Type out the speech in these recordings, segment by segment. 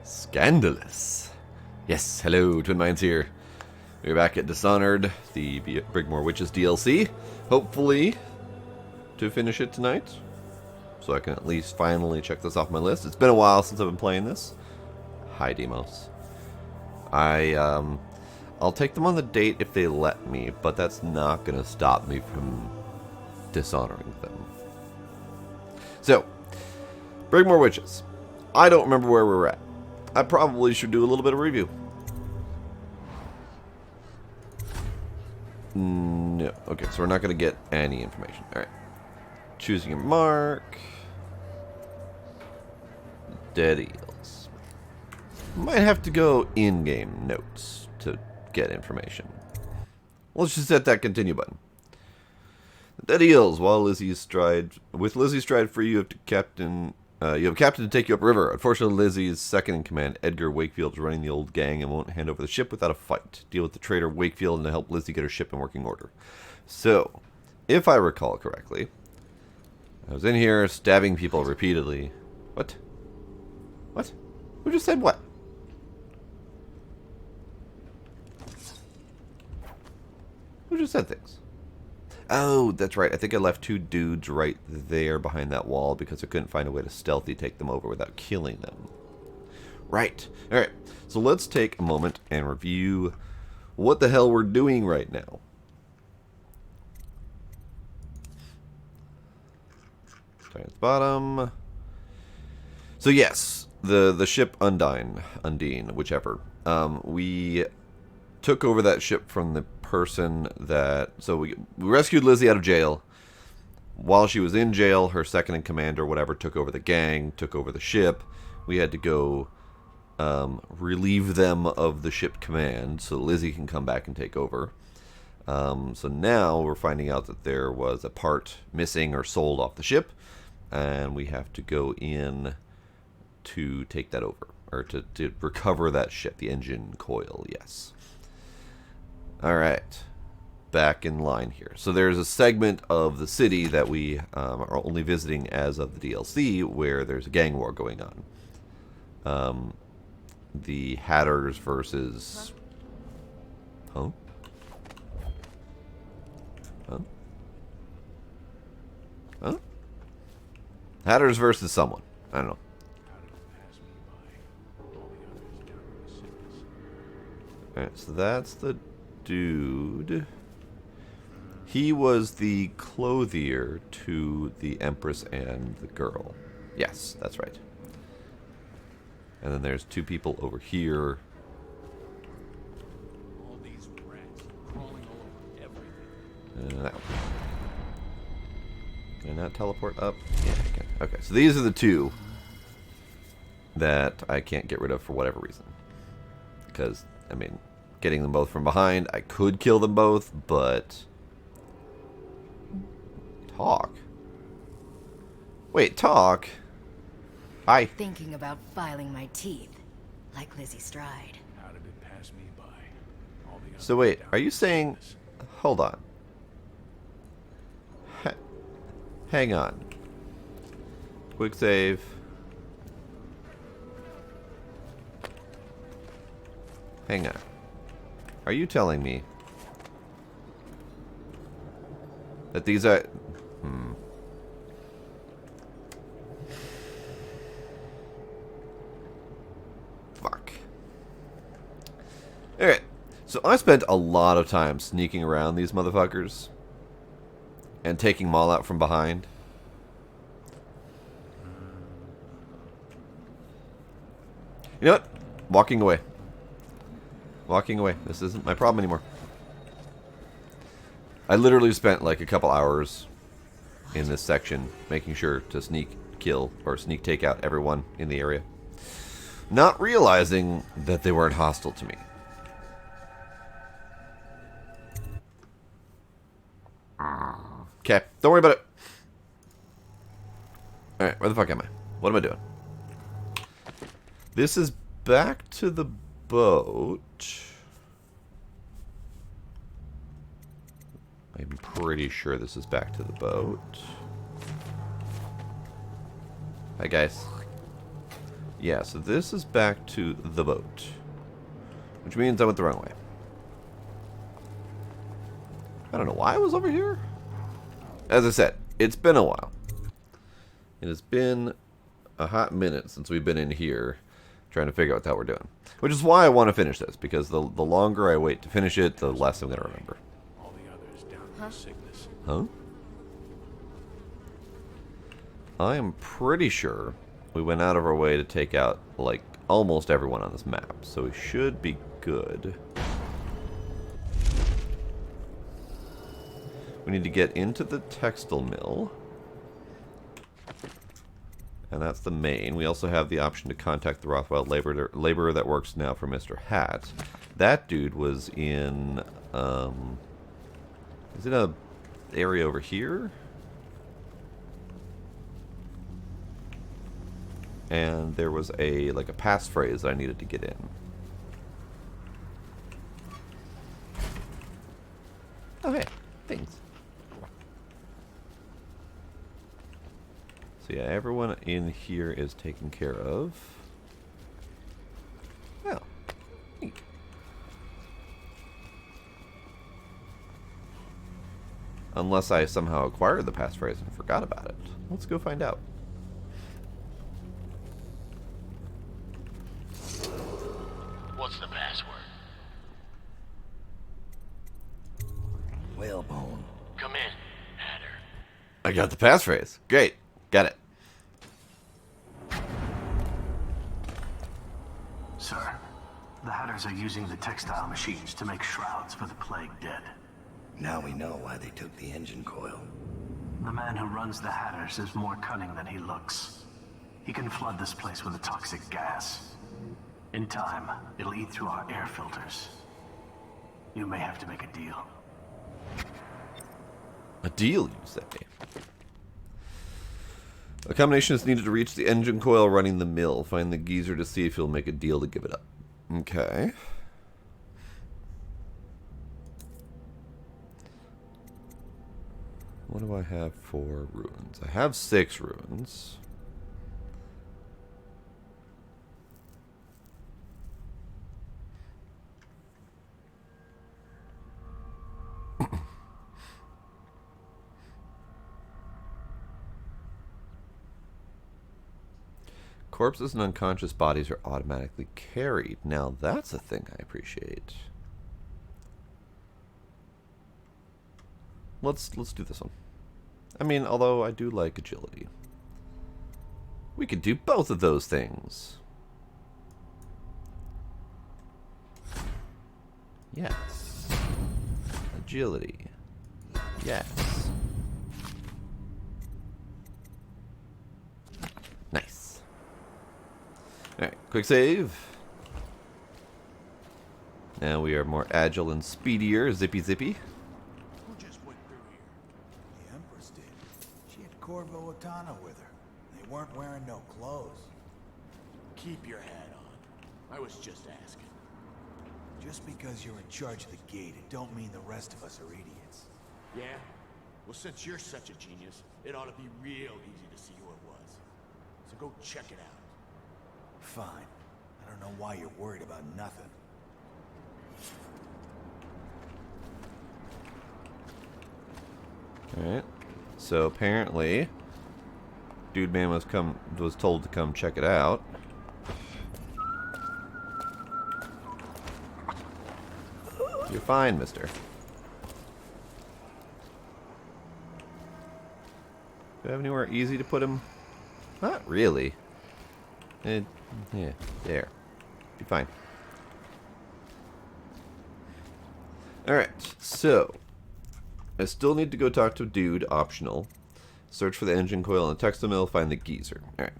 Scandalous. Yes, hello, Twin Minds here. We're back at Dishonored, the Brigmore Witches DLC. Hopefully, to finish it tonight. So I can at least finally check this off my list. It's been a while since I've been playing this. Hi, Demos. I'll take them on the date if they let me, but that's not going to stop me from dishonoring them. So, Brigmore Witches. I don't remember where we were at. I probably should do a little bit of review. No. Okay, so we're not going to get any information. Alright. Choosing your mark. Dead eels. Might have to go in-game notes to get information. Let's just hit that continue button. Dead eels. While Lizzie's stride, with Lizzie's stride free, you have a captain to take you upriver. Unfortunately, Lizzie's second in command, Edgar Wakefield, is running the old gang and won't hand over the ship without a fight. Deal with the traitor Wakefield and to help Lizzie get her ship in working order. So, if I recall correctly, I was in here stabbing people repeatedly. What? What? Who just said what? Who just said things? Oh, that's right. I think I left two dudes right there behind that wall because I couldn't find a way to stealthy take them over without killing them. Right. Alright. So let's take a moment and review what the hell we're doing right now. Starting at the bottom. So yes, the ship Undine, whichever. We took over that ship from the person that... So we rescued Lizzie out of jail. While she was in jail, her second in command or whatever took over the gang, took over the ship. We had to go relieve them of the ship command so Lizzie can come back and take over. So now we're finding out that there was a part missing or sold off the ship, and we have to go in to take that over, or to recover that ship, the engine coil, yes. Alright, back in line here. So there's a segment of the city that we are only visiting as of the DLC where there's a gang war going on. The Hatters versus... Huh? Huh? Huh? Hatters versus someone. I don't know. Alright, so that's the dude. He was the clothier to the Empress and the girl. Yes, that's right. And then there's two people over here. All these rats crawling all over everything. That one. Can I not teleport up? Yeah, I can. Okay, so these are the two that I can't get rid of for whatever reason. Because, I mean, getting them both from behind, I could kill them both, but... Talk? Wait, talk? Hi. Thinking about filing my teeth, like Lizzie Stride. How did it pass me by? All the So wait, are you saying... Hold on. Hang on. Quick save. Hang on. Are you telling me that these are... Fuck. Alright. So I spent a lot of time sneaking around these motherfuckers and taking them all out from behind. You know what? Walking away. Walking away. This isn't my problem anymore. I literally spent like a couple hours in this section making sure to sneak kill or sneak take out everyone in the area, not realizing that they weren't hostile to me. Okay, don't worry about it. Alright, where the fuck am I? What am I doing? This is back to the boat. I'm pretty sure this is back to the boat. Hi guys. Yeah, so this is back to the boat. Which means I went the wrong way. I don't know why I was over here. As I said, it's been a while. It has been a hot minute since we've been in here trying to figure out what the hell we're doing. Which is why I want to finish this, because the longer I wait to finish it, the less I'm going to remember. All the others down with sickness. Huh? I am pretty sure we went out of our way to take out, like, almost everyone on this map. So we should be good. We need to get into the textile mill. And that's the main. We also have the option to contact the Rothwell laborer that works now for Mr. Hat. That dude was in, is it a area over here? And there was a, like a passphrase that I needed to get in. Oh, hey, things. So yeah, everyone in here is taken care of. Well, neat. Unless I somehow acquired the passphrase and forgot about it. Let's go find out. What's the password? Whalebone. Come in, Hatter. I got the passphrase. Great. Got it. Sir, the Hatters are using the textile machines to make shrouds for the plague dead. Now we know why they took the engine coil. The man who runs the Hatters is more cunning than he looks. He can flood this place with a toxic gas. In time, it'll eat through our air filters. You may have to make a deal. A deal, you say? A combination is needed to reach the engine coil running the mill. Find the geezer to see if he'll make a deal to give it up. Okay. What do I have for runes? I have 6 runes. Corpses and unconscious bodies are automatically carried. Now that's a thing I appreciate. Let's do this one. I mean, although I do like agility. We could do both of those things. Yes. Agility. Yes. Nice. Alright, quick save. Now we are more agile and speedier. Zippy zippy. Who just went through here? The Empress did. She had Corvo Otana with her. They weren't wearing no clothes. Keep your hat on. I was just asking. Just because you're in charge of the gate, it don't mean the rest of us are idiots. Yeah? Well, since you're such a genius, it ought to be real easy to see who it was. So go check it out. Fine. I don't know why you're worried about nothing. Alright. So apparently Dude Man was told to come check it out. You're fine, mister. Do I have anywhere easy to put him? Not really. Yeah, there. Be fine. Alright, so I still need to go talk to a dude, optional. Search for the engine coil in the textile mill, find the geezer. Alright.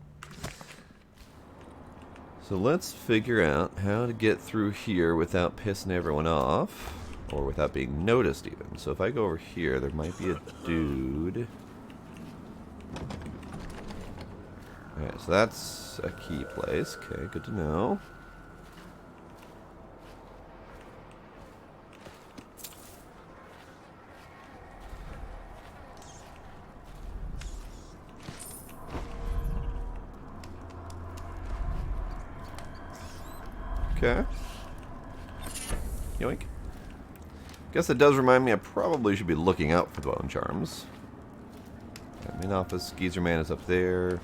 So let's figure out how to get through here without pissing everyone off. Or without being noticed even. So if I go over here, there might be a dude. Alright, so that's a key place. Okay, good to know. Okay. Yoink. Guess it does remind me I probably should be looking out for the bone charms. Main office, Geezer Man is up there.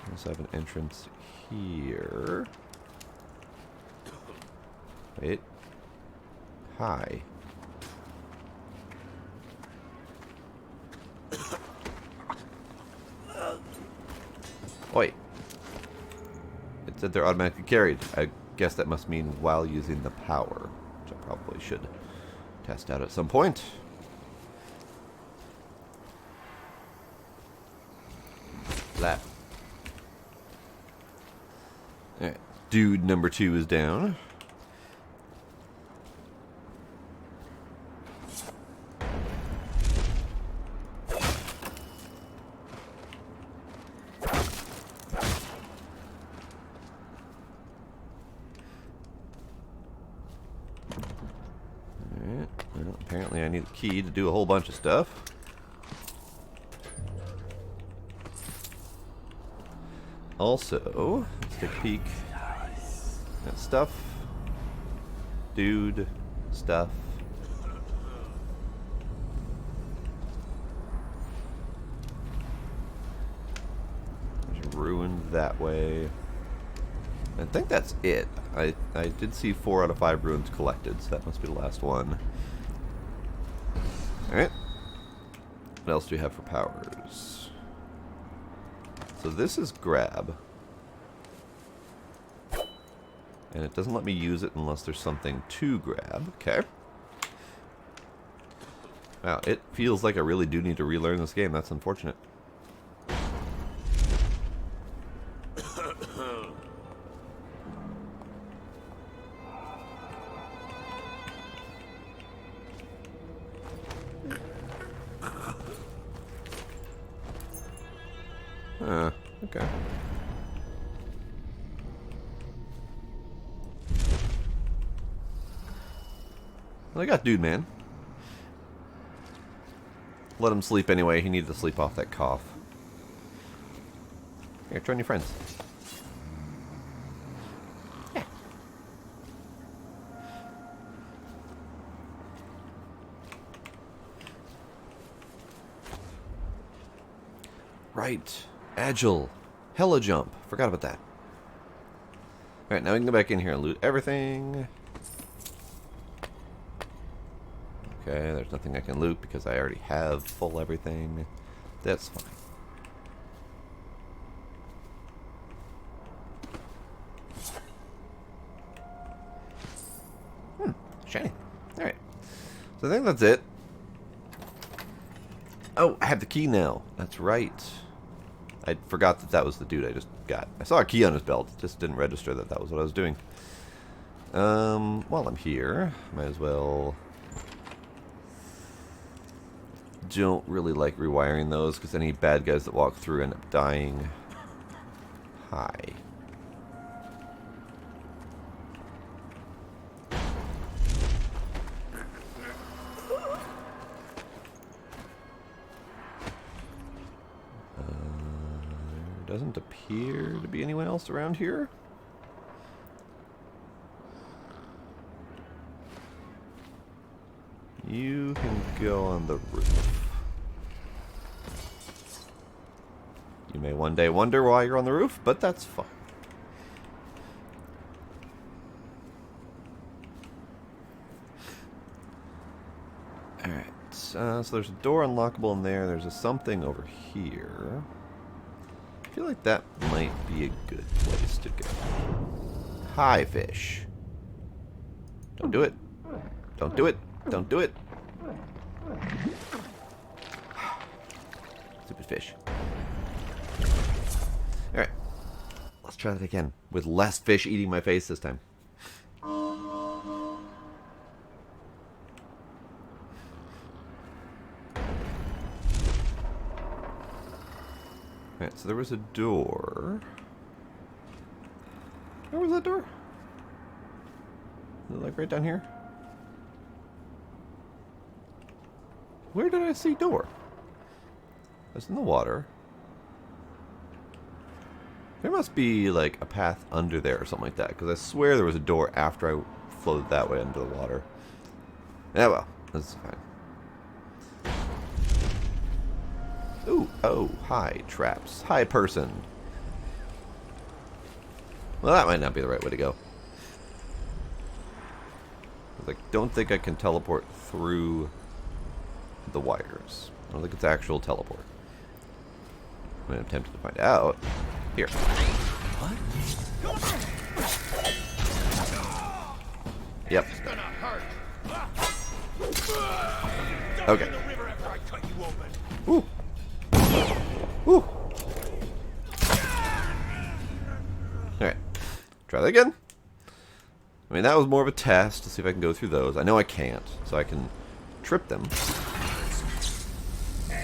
We also have an entrance here. Wait. Hi. Wait. It said they're automatically carried. I guess that must mean while using the power, which I probably should test out at some point. That. Alright. Dude number 2 is down. Well, apparently I need a key to do a whole bunch of stuff. Also, let's take a peek at stuff. Dude, stuff. There's ruined that way. I think that's it. I did see 4 out of 5 ruins collected, so that must be the last one. Alright. What else do we have for powers? So this is grab. And it doesn't let me use it unless there's something to grab. Okay. Wow, it feels like I really do need to relearn this game. That's unfortunate. Okay. Well, I got Dude Man. Let him sleep anyway. He needed to sleep off that cough. Here, join your friends. Yeah. Right. Agile. Hella jump. Forgot about that. Alright, now we can go back in here and loot everything. Okay, there's nothing I can loot because I already have full everything. That's fine. Shiny. Alright. So I think that's it. Oh, I have the key now. That's right. I forgot that that was the dude I just got. I saw a key on his belt. It just didn't register that that was what I was doing. While I'm here, might as well... Don't really like rewiring those because any bad guys that walk through end up dying. Hi. Doesn't appear to be anyone else around here. You can go on the roof. You may one day wonder why you're on the roof, but that's fine. Alright, so there's a door unlockable in there. There's a something over here. I feel like that might be a good place to go. Hi, fish. Don't do it. Don't do it. Don't do it. Stupid fish. Alright. Let's try that again. With less fish eating my face this time. Alright, so there was a door. Where was that door? Is it like right down here? Where did I see door? It's in the water. There must be like a path under there or something like that, because I swear there was a door after I floated that way into the water. Yeah, well, this is fine. Ooh, oh, hi, traps. Hi, person. Well, that might not be the right way to go. I don't think I can teleport through the wires. I don't think it's actual teleport. I'm attempting to find out. Here. What? Yep. Okay. Ooh. Ooh. Alright. Try that again. I mean, that was more of a test to see if I can go through those. I know I can't, so I can trip them.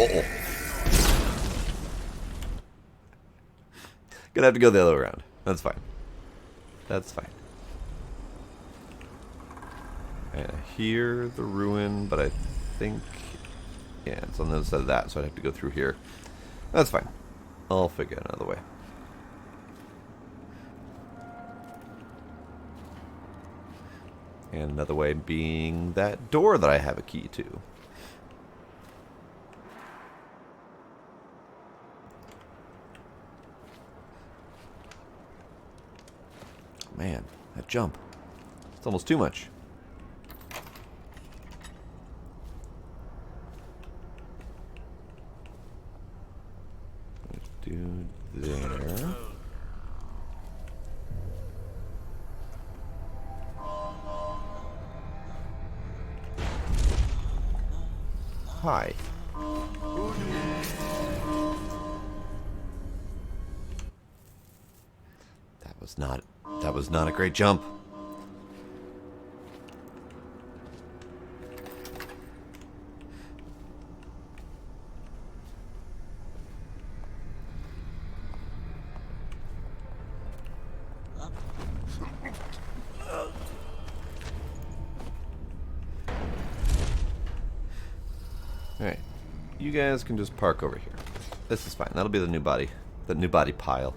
Uh-oh. Gonna have to go the other way around. That's fine. That's fine. I hear the ruin, but I think... yeah, it's on the other side of that, so I'd have to go through here. That's fine. I'll figure out another way. And another way being that door that I have a key to. Man, that jump. It's almost too much. Dude there. Hi. That was not a great jump. Alright. You guys can just park over here. This is fine. That'll be the new body pile.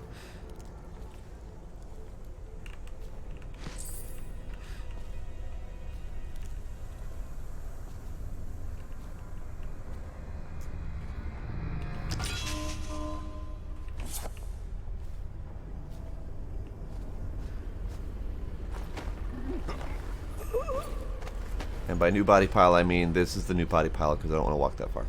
And by new body pile, I mean this is the new body pile because I don't want to walk that far.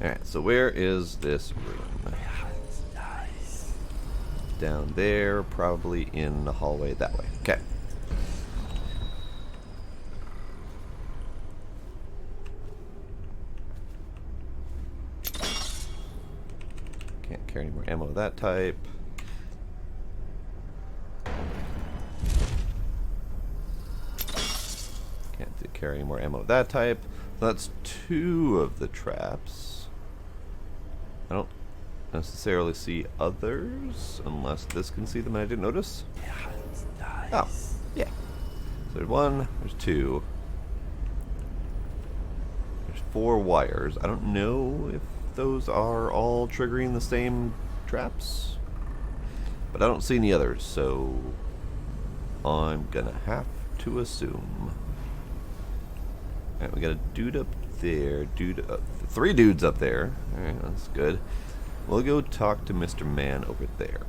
Alright, so where is this room? Down there, probably in the hallway that way. Okay. Can't carry any more ammo of that type. Can't carry any more ammo of that type. So that's 2 of the traps. I don't necessarily see others, unless this can see them and I didn't notice. Oh, yeah. So there's 1, there's 2. There's 4 wires. I don't know if those are all triggering the same traps, but I don't see any others, so I'm gonna have to assume. Alright, we got a dude up there, 3 dudes up there. Alright, that's good. We'll go talk to Mr. Man over there.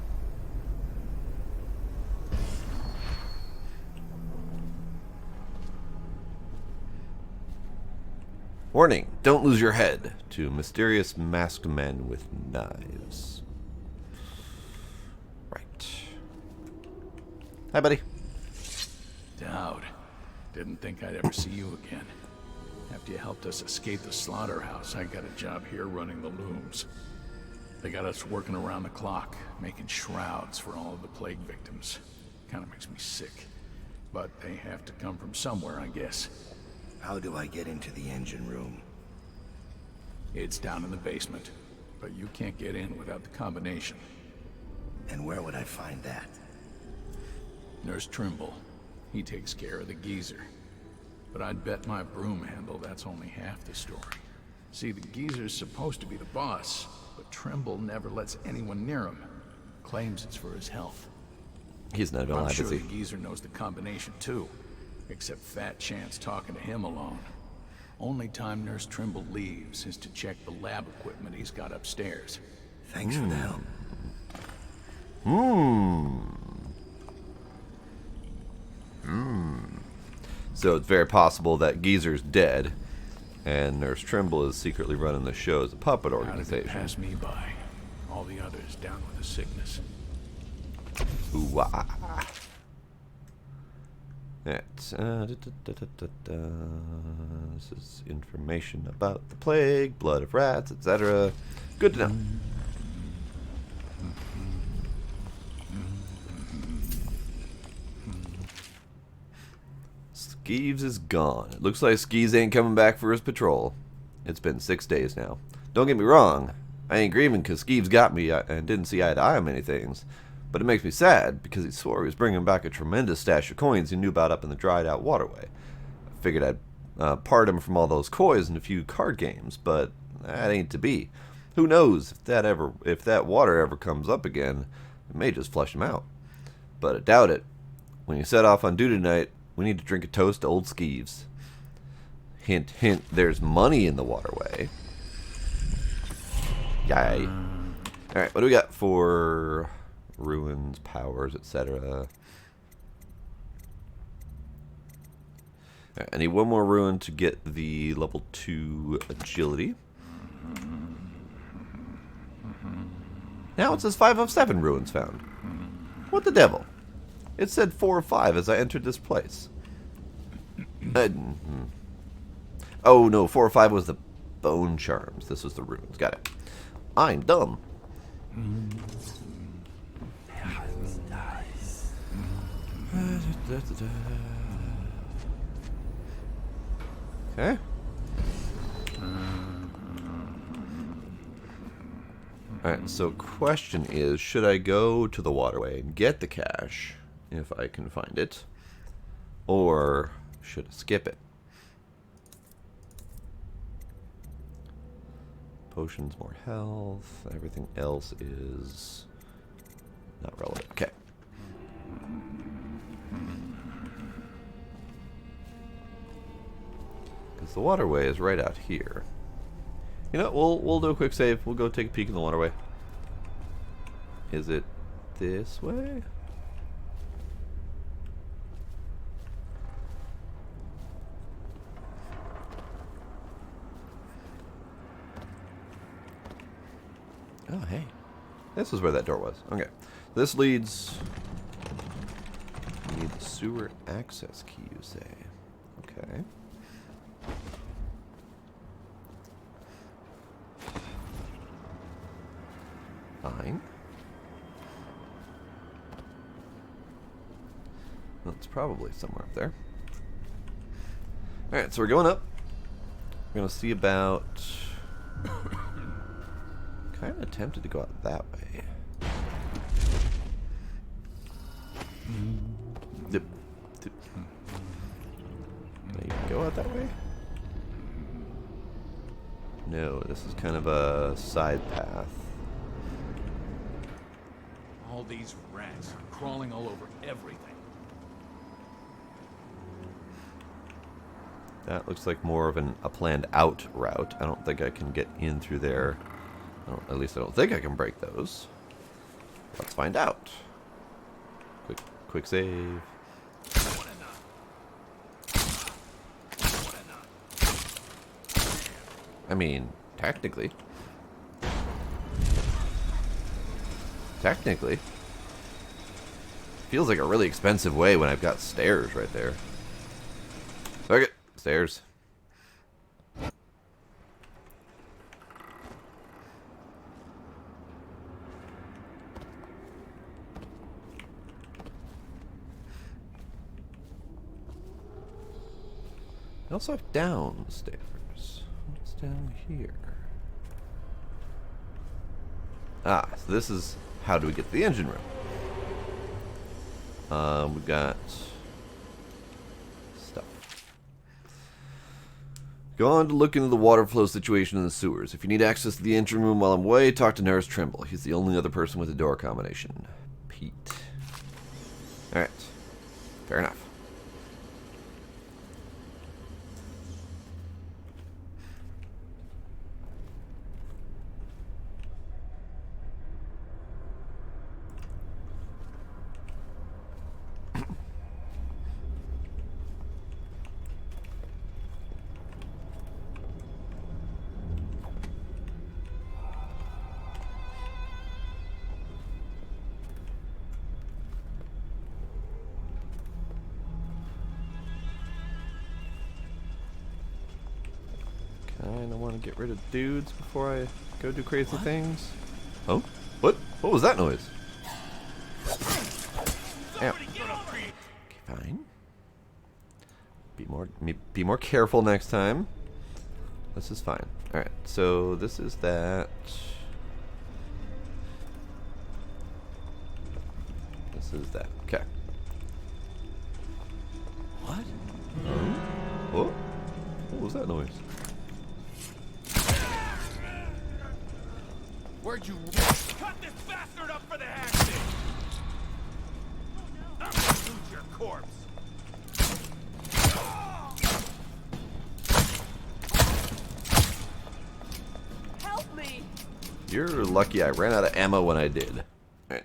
Warning, don't lose your head to mysterious masked men with knives. Right. Hi, buddy. Dowd. Didn't think I'd ever see you again. After you helped us escape the slaughterhouse, I got a job here running the looms. They got us working around the clock, making shrouds for all of the plague victims. Kinda makes me sick. But they have to come from somewhere, I guess. How do I get into the engine room? It's down in the basement, but you can't get in without the combination. And where would I find that? Nurse Trimble. He takes care of the geezer. But I'd bet my broom handle that's only half the story. See, the geezer's supposed to be the boss, but Trimble never lets anyone near him. Claims it's for his health. He's not I'm allowed sure to the see. geezer knows the combination too, except Fat Chance talking to him alone. Only time Nurse Trimble leaves is to check the lab equipment he's got upstairs. Thanks for the help. So it's very possible that Geezer's dead, and Nurse Trimble is secretly running the show as a puppet How did it organization. pass me by? All the others down with the sickness. Ooh, ah. That's, this is information about the plague, blood of rats, etc. Good to know. Skeeves is gone. It looks like Skeeves ain't coming back for his patrol. It's been 6 days now. Don't get me wrong, I ain't grieving because Skeeves got me and didn't see eye to eye on many things. But it makes me sad because he swore he was bringing back a tremendous stash of coins he knew about up in the dried out waterway. I figured I'd part him from all those coins and a few card games, but that ain't to be. Who knows if that water ever comes up again, it may just flush him out. But I doubt it. When you set off on duty tonight, we need to drink a toast to old Skeeves. Hint, hint, there's money in the waterway. Yay. Alright, what do we got for ruins, powers, etc.? I need one more ruin to get the level 2 agility. Now it says 5 of 7 ruins found. What the devil? It said 4 of 5 as I entered this place. Oh no, 4 or 5 was the bone charms. This was the runes. Got it. I'm dumb. Okay. Alright, so question is, should I go to the waterway and get the cash, if I can find it, or should I skip it? Potions, more health, everything else is not relevant. Okay. Because the waterway is right out here. You know, we'll do a quick save. We'll go take a peek in the waterway. Is it this way? Oh, hey. This is where that door was. Okay. This leads... We need the sewer access key, you say. Okay. Fine. That's probably somewhere up there. Alright, so we're going up. We're going to see about... kind of tempted to go out that way. Dip, dip. Can I go out that way? No, this is kind of a side path. All these rats crawling all over everything. That looks like more of a planned out route. I don't think I can get in through there. At least I don't think I can break those. Let's find out. Quick save. I mean, technically. Feels like a really expensive way when I've got stairs right there. Okay, stairs. I also have downstairs. What's down here? Ah, so this is how do we get to the engine room. We got Go on to look into the water flow situation in the sewers. If you need access to the engine room while I'm away, talk to Nurse Trimble. He's the only other person with a door combination. Pete. Alright. Fair enough. Kinda want to get rid of dudes before I go do crazy things. Oh? What? What was that noise? Ow. Okay, fine. Be more careful next time. This is fine. Alright, so this is that. This is that. Okay. What? Oh? What was that noise? Where'd you cut this bastard up for the hashing? I'm gonna loot your corpse. Help me! You're lucky I ran out of ammo when I did. Alright.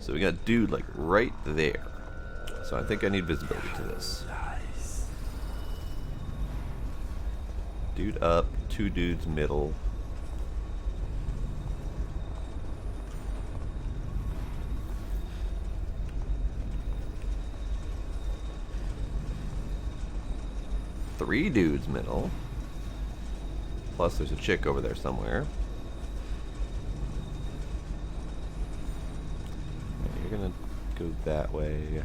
So we got dude like right there. So I think I need visibility to this. Dude up, two dudes middle. Three dudes middle. Plus there's a chick over there somewhere. You're gonna go that way.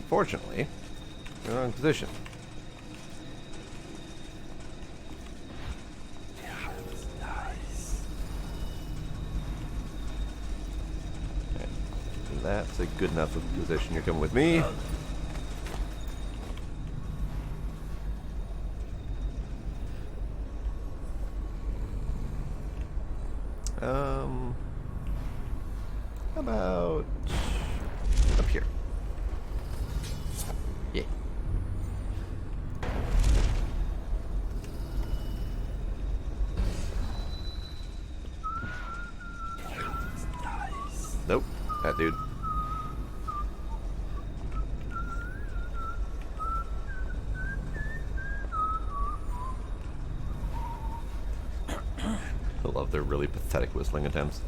Fortunately, you're in the wrong position. Okay. That's a good enough position. You're coming with me. How about up here? Yeah. Nope, that dude. I love their really pathetic whistling attempts.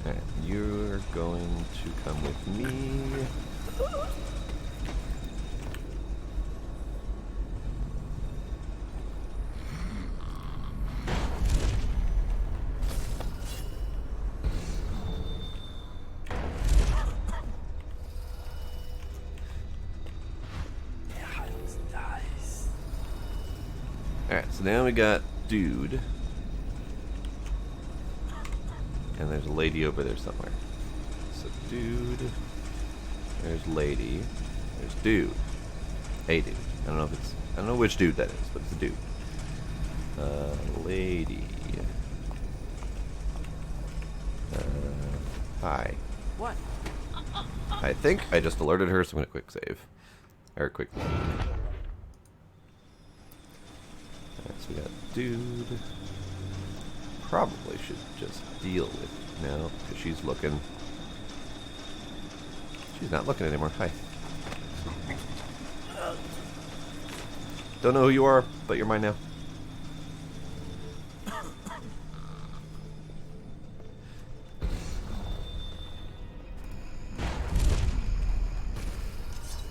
Alright, you're going to come with me. Alright, so now we got dude. And there's a lady over there somewhere. So dude. There's lady. There's dude. A dude. I don't know if it's, I don't know which dude that is, but it's a dude. Lady. Hi. What? I think I just alerted her, so I'm gonna quick save. Or quick leave. Alright, so we got dude. Probably should just deal with it now, because she's looking. She's not looking anymore. Hi. Don't know who you are, but you're mine now.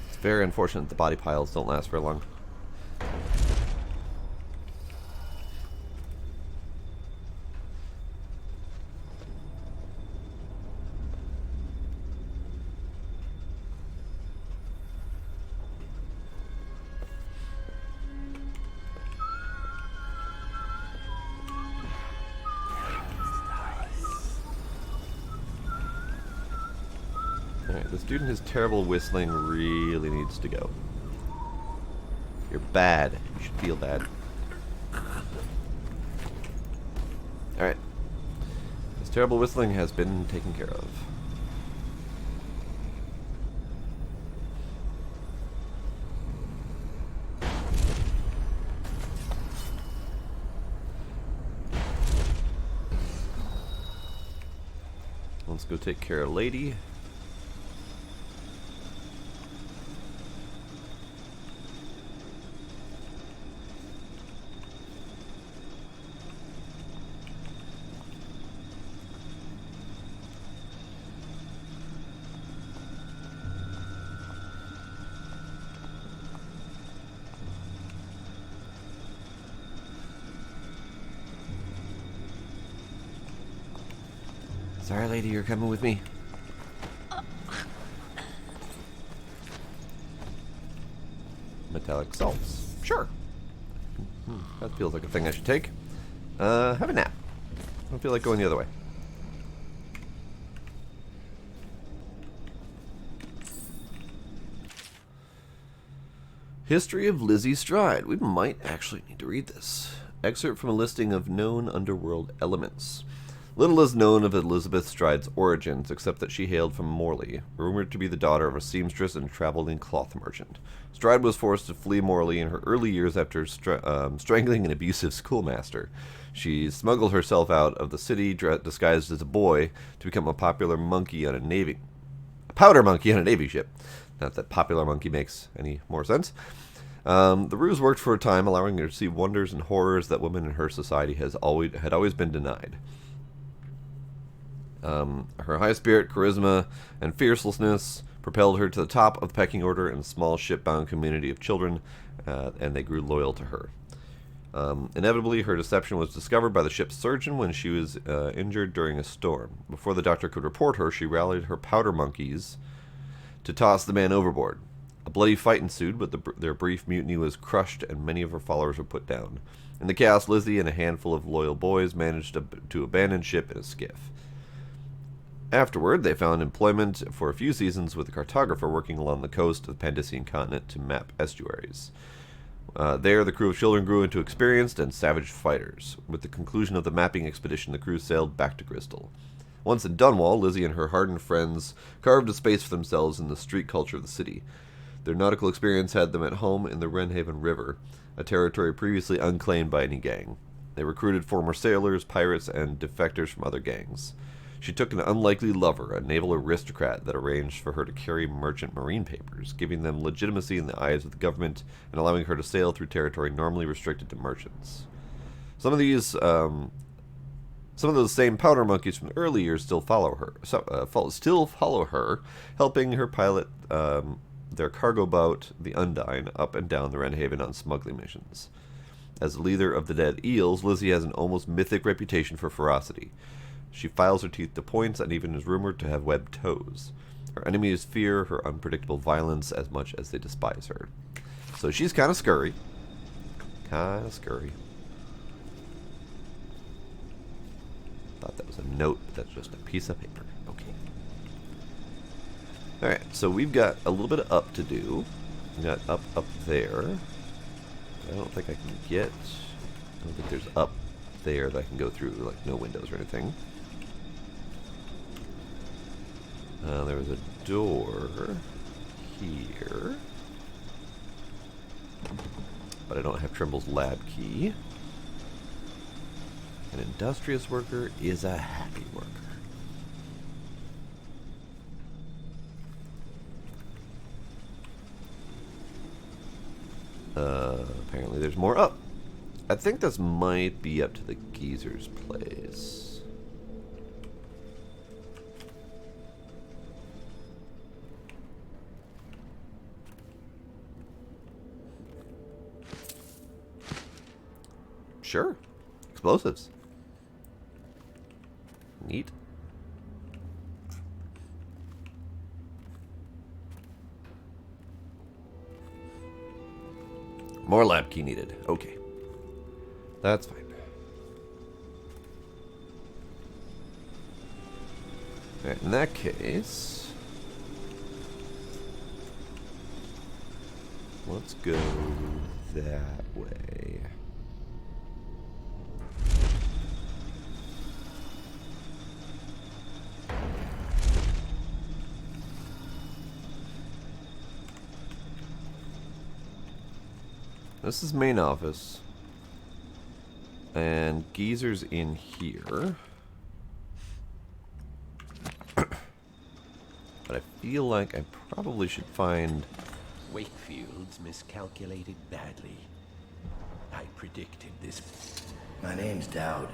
It's very unfortunate the body piles don't last very long. This dude and his terrible whistling really needs to go. You're bad. You should feel bad. Alright. This terrible whistling has been taken care of. Let's go take care of Lady. Sorry, lady, you're coming with me. Metallic salts. Sure. That feels like a thing I should take. Have a nap. I don't feel like going the other way. History of Lizzie Stride. We might actually need to read this. Excerpt from a listing of known underworld elements. Little is known of Elizabeth Stride's origins, except that she hailed from Morley, rumored to be the daughter of a seamstress and traveling cloth merchant. Stride was forced to flee Morley in her early years after strangling an abusive schoolmaster. She smuggled herself out of the city, disguised as a boy, to become a popular monkey on a powder monkey on a navy ship. Not that popular monkey makes any more sense. The ruse worked for a time, allowing her to see wonders and horrors that women in her society had always been denied. Her high spirit, charisma, and fiercelessness propelled her to the top of the pecking order in a small ship-bound community of children, and they grew loyal to her. Inevitably, her deception was discovered by the ship's surgeon when she was injured during a storm. Before the doctor could report her, she rallied her powder monkeys to toss the man overboard. A bloody fight ensued, but their brief mutiny was crushed and many of her followers were put down. In the chaos, Lizzie and a handful of loyal boys managed to abandon ship in a skiff. Afterward, they found employment for a few seasons with a cartographer working along the coast of the Pandician continent to map estuaries. There, the crew of children grew into experienced and savage fighters. With the conclusion of the mapping expedition, the crew sailed back to Crystal. Once in Dunwall, Lizzie and her hardened friends carved a space for themselves in the street culture of the city. Their nautical experience had them at home in the Wrenhaven River, a territory previously unclaimed by any gang. They recruited former sailors, pirates, and defectors from other gangs. She took an unlikely lover, a naval aristocrat that arranged for her to carry merchant marine papers, giving them legitimacy in the eyes of the government and allowing her to sail through territory normally restricted to merchants. Some of those same powder monkeys from the early years still follow her, helping her pilot their cargo boat, the Undine, up and down the Wrenhaven on smuggling missions. As the leader of the Dead Eels, Lizzie has an almost mythic reputation for ferocity. She files her teeth to points and even is rumored to have webbed toes. Her enemies fear her unpredictable violence as much as they despise her. So she's kind of scurry. Thought that was a note, but that's just a piece of paper. Okay. Alright, so we've got a little bit of up to do. We got up there. I don't think I can get... I don't think there's up there that I can go through, like no windows or anything. There was a door here, but I don't have Trimble's lab key. An industrious worker is a happy worker. Apparently there's more up. I think this might be up to the geezer's place. Sure. Explosives. Neat. More lab key needed. Okay. That's fine. Alright, in that case... let's go that way. This is main office. And Geezer's in here. But I feel like I probably should find... Wakefield's miscalculated badly. I predicted this. My name's Dowd.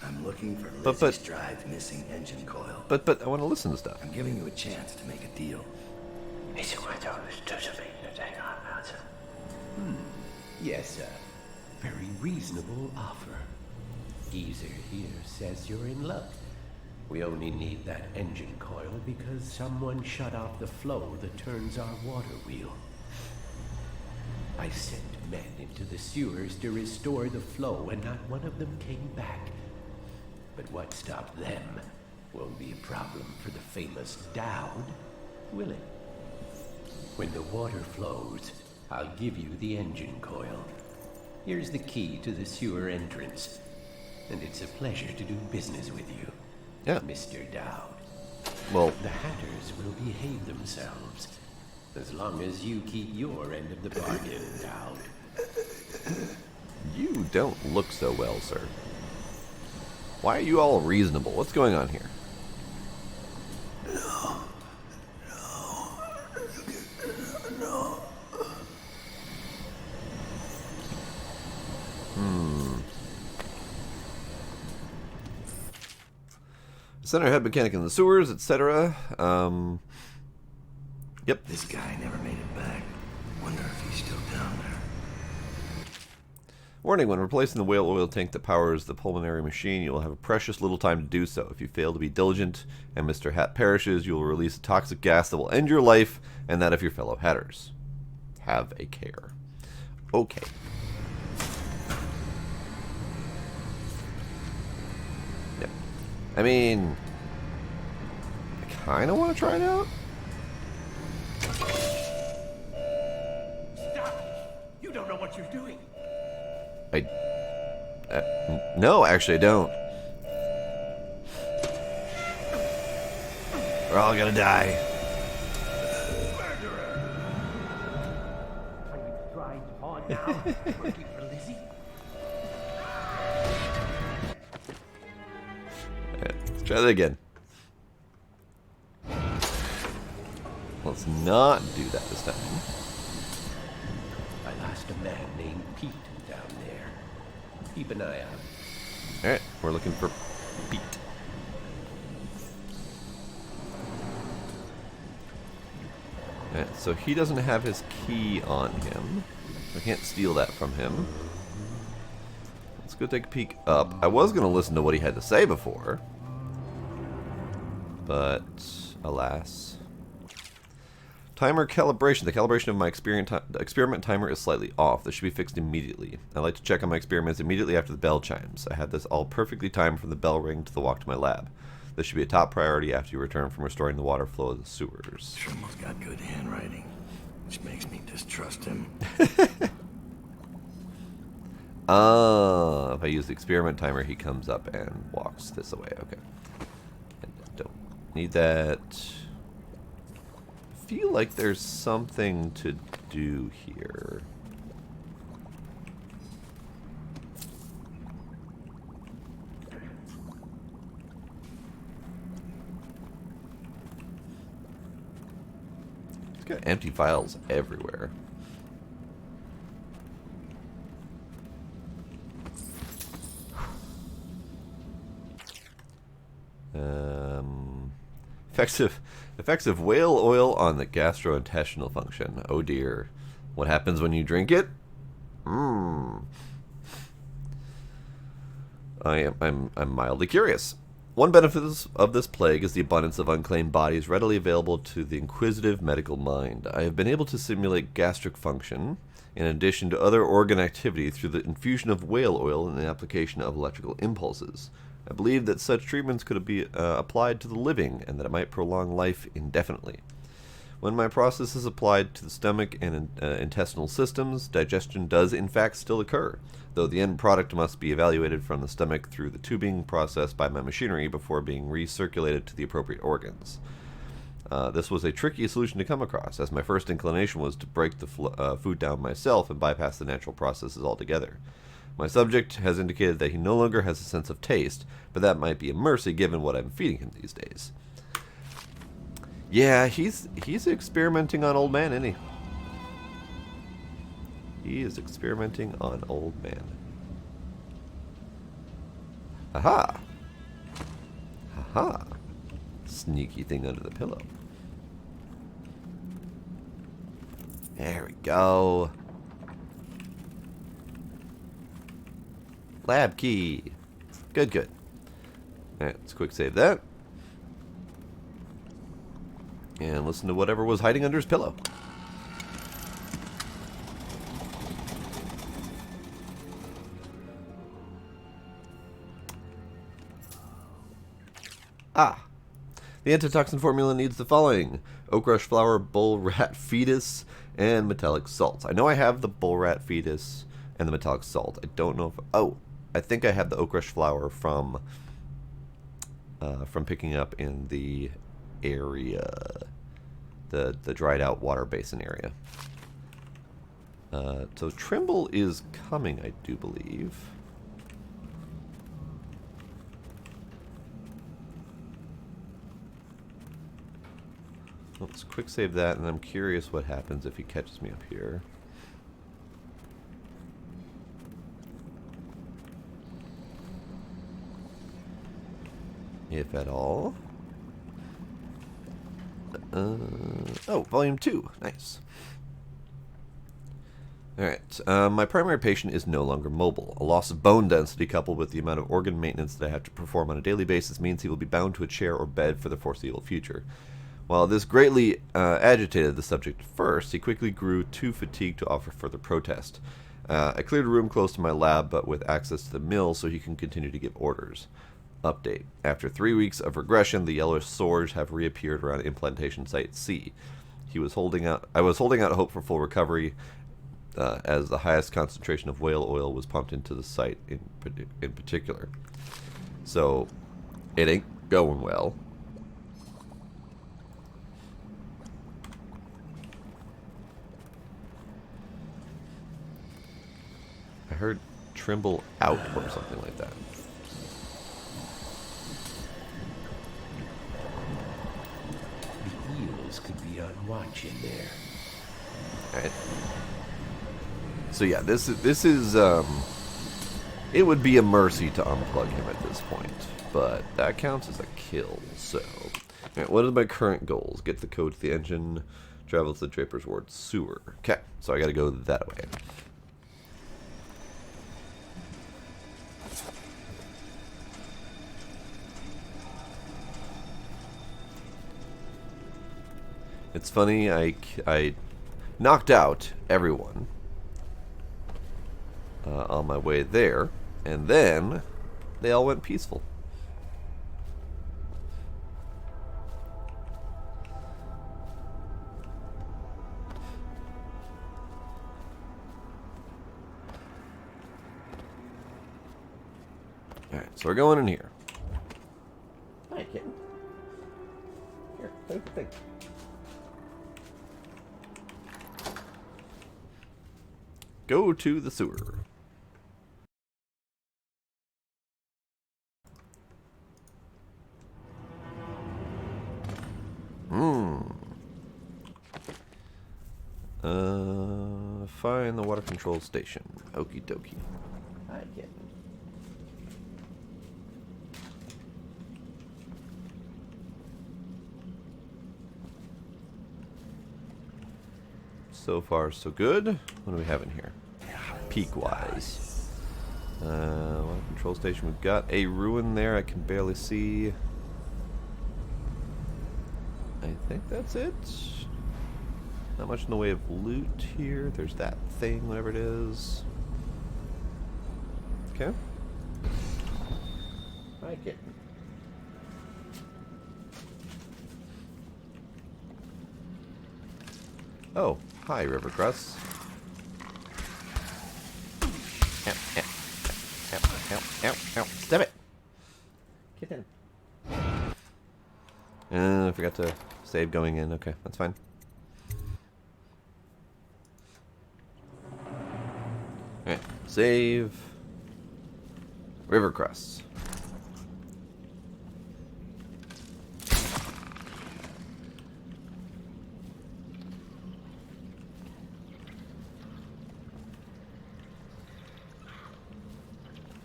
I'm looking for But- Lizzie's Drive's missing engine coil. But I want to listen to stuff. I'm giving you a chance to make a deal. Yes, sir. Very reasonable offer. Geezer here says you're in luck. We only need that engine coil because someone shut off the flow that turns our water wheel. I sent men into the sewers to restore the flow, and not one of them came back. But what stopped them won't be a problem for the famous Dowd, will it? When the water flows, I'll give you the engine coil. Here's the key to the sewer entrance. And it's a pleasure to do business with you, Mr. Dowd. Well, the Hatters will behave themselves, as long as you keep your end of the bargain, Dowd. you don't look so well, sir. Why are you all reasonable? What's going on here? Center head mechanic in the sewers, etc. Yep. This guy never made it back. Wonder if he's still down there. Warning, when replacing the whale oil tank that powers the pulmonary machine, you will have a precious little time to do so. If you fail to be diligent and Mr. Hat perishes, you will release a toxic gas that will end your life and that of your fellow Hatters. Have a care. Okay. Yep. I mean, I kind of want to try it out. Stop! You don't know what you're doing. No, actually I don't. We're all gonna die. Are you trying on now? Working for Lizzie? Let's try that again. Let's not do that this time. I lost a man named Pete down there. Keep an eye out. Alright, we're looking for Pete. Alright, so he doesn't have his key on him. I can't steal that from him. Let's go take a peek up. I was going to listen to what he had to say before. But, alas. Timer calibration. The calibration of my experiment timer is slightly off. This should be fixed immediately. I like to check on my experiments immediately after the bell chimes. I had this all perfectly timed from the bell ring to the walk to my lab. This should be a top priority after you return from restoring the water flow of the sewers. Trimmel's got good handwriting, which makes me distrust him. If I use the experiment timer, he comes up and walks this away. Okay. And I don't need that. I feel like there's something to do here. It's got empty files everywhere. Effective whale oil on the gastrointestinal function. Oh dear. What happens when you drink it? I'm mildly curious. One benefit of this plague is the abundance of unclaimed bodies readily available to the inquisitive medical mind. I have been able to simulate gastric function in addition to other organ activity through the infusion of whale oil and the application of electrical impulses. I believe that such treatments could be applied to the living and that it might prolong life indefinitely. When my process is applied to the stomach and intestinal systems, digestion does in fact still occur, though the end product must be evaluated from the stomach through the tubing process by my machinery before being recirculated to the appropriate organs. This was a tricky solution to come across, as my first inclination was to break the food down myself and bypass the natural processes altogether. My subject has indicated that he no longer has a sense of taste, but that might be a mercy given what I'm feeding him these days. Yeah, he's experimenting on old man, isn't he? He is experimenting on old man. Aha! Aha! Sneaky thing under the pillow. There we go. Lab key. Good, good. Alright, let's quick save that. And listen to whatever was hiding under his pillow. Ah. The antitoxin formula needs the following: oak rush flower, bull rat fetus, and metallic salts. I know I have the bull rat fetus and the metallic salt. I don't know if... Oh, I think I have the oak rush flower from picking up in the area, the dried out water basin area. So Trimble is coming, I do believe. Let's quick save that, and I'm curious what happens if he catches me up here. If at all. Oh, volume 2. Nice. Alright, my primary patient is no longer mobile. A loss of bone density coupled with the amount of organ maintenance that I have to perform on a daily basis means he will be bound to a chair or bed for the foreseeable future. While this greatly agitated the subject at first, he quickly grew too fatigued to offer further protest. I cleared a room close to my lab, but with access to the mill so he can continue to give orders. Update. After 3 weeks of regression, the yellowish sores have reappeared around implantation site C. I was holding out hope for full recovery, as the highest concentration of whale oil was pumped into the site in particular. So, it ain't going well. I heard Trimble out or something like that. The eels could be on watch in there. Alright. So yeah, this is it would be a mercy to unplug him at this point, but that counts as a kill. So, alright, what are my current goals? Get the code to the engine, travel to the Draper's Ward sewer. Okay, so I got to go that way. It's funny, I knocked out everyone on my way there, and then they all went peaceful. Alright, so we're going in here. Hi, kitten. Here, take the thing. Go to the sewer. Find the water control station. Okie dokie. I get it. So far, so good. What do we have in here? Peak-wise. Water control station. We've got a ruin there I can barely see. I think that's it. Not much in the way of loot here. There's that thing, whatever it is. Okay. I get it. Oh, hi, River Crust. Ow, ow, ow, ow, ow, ow. Stop it! Kitten. I forgot to save going in. Okay, that's fine. Alright, save. River Crest.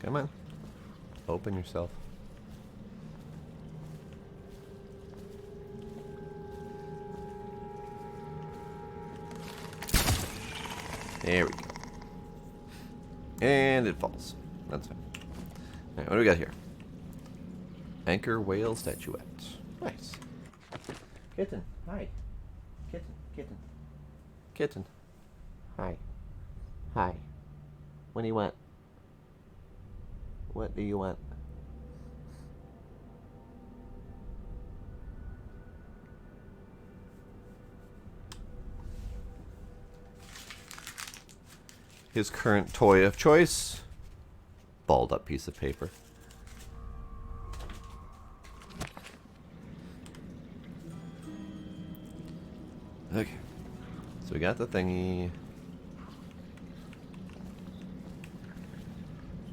Come on. Open yourself. There we go. And it falls. That's fine. Alright, what do we got here? Anchor whale statuette. Nice. Kitten. Hi. Kitten. Kitten. Kitten. Hi. Hi. What do you want? What do you want? His current toy of choice. Balled up piece of paper. Okay. So we got the thingy.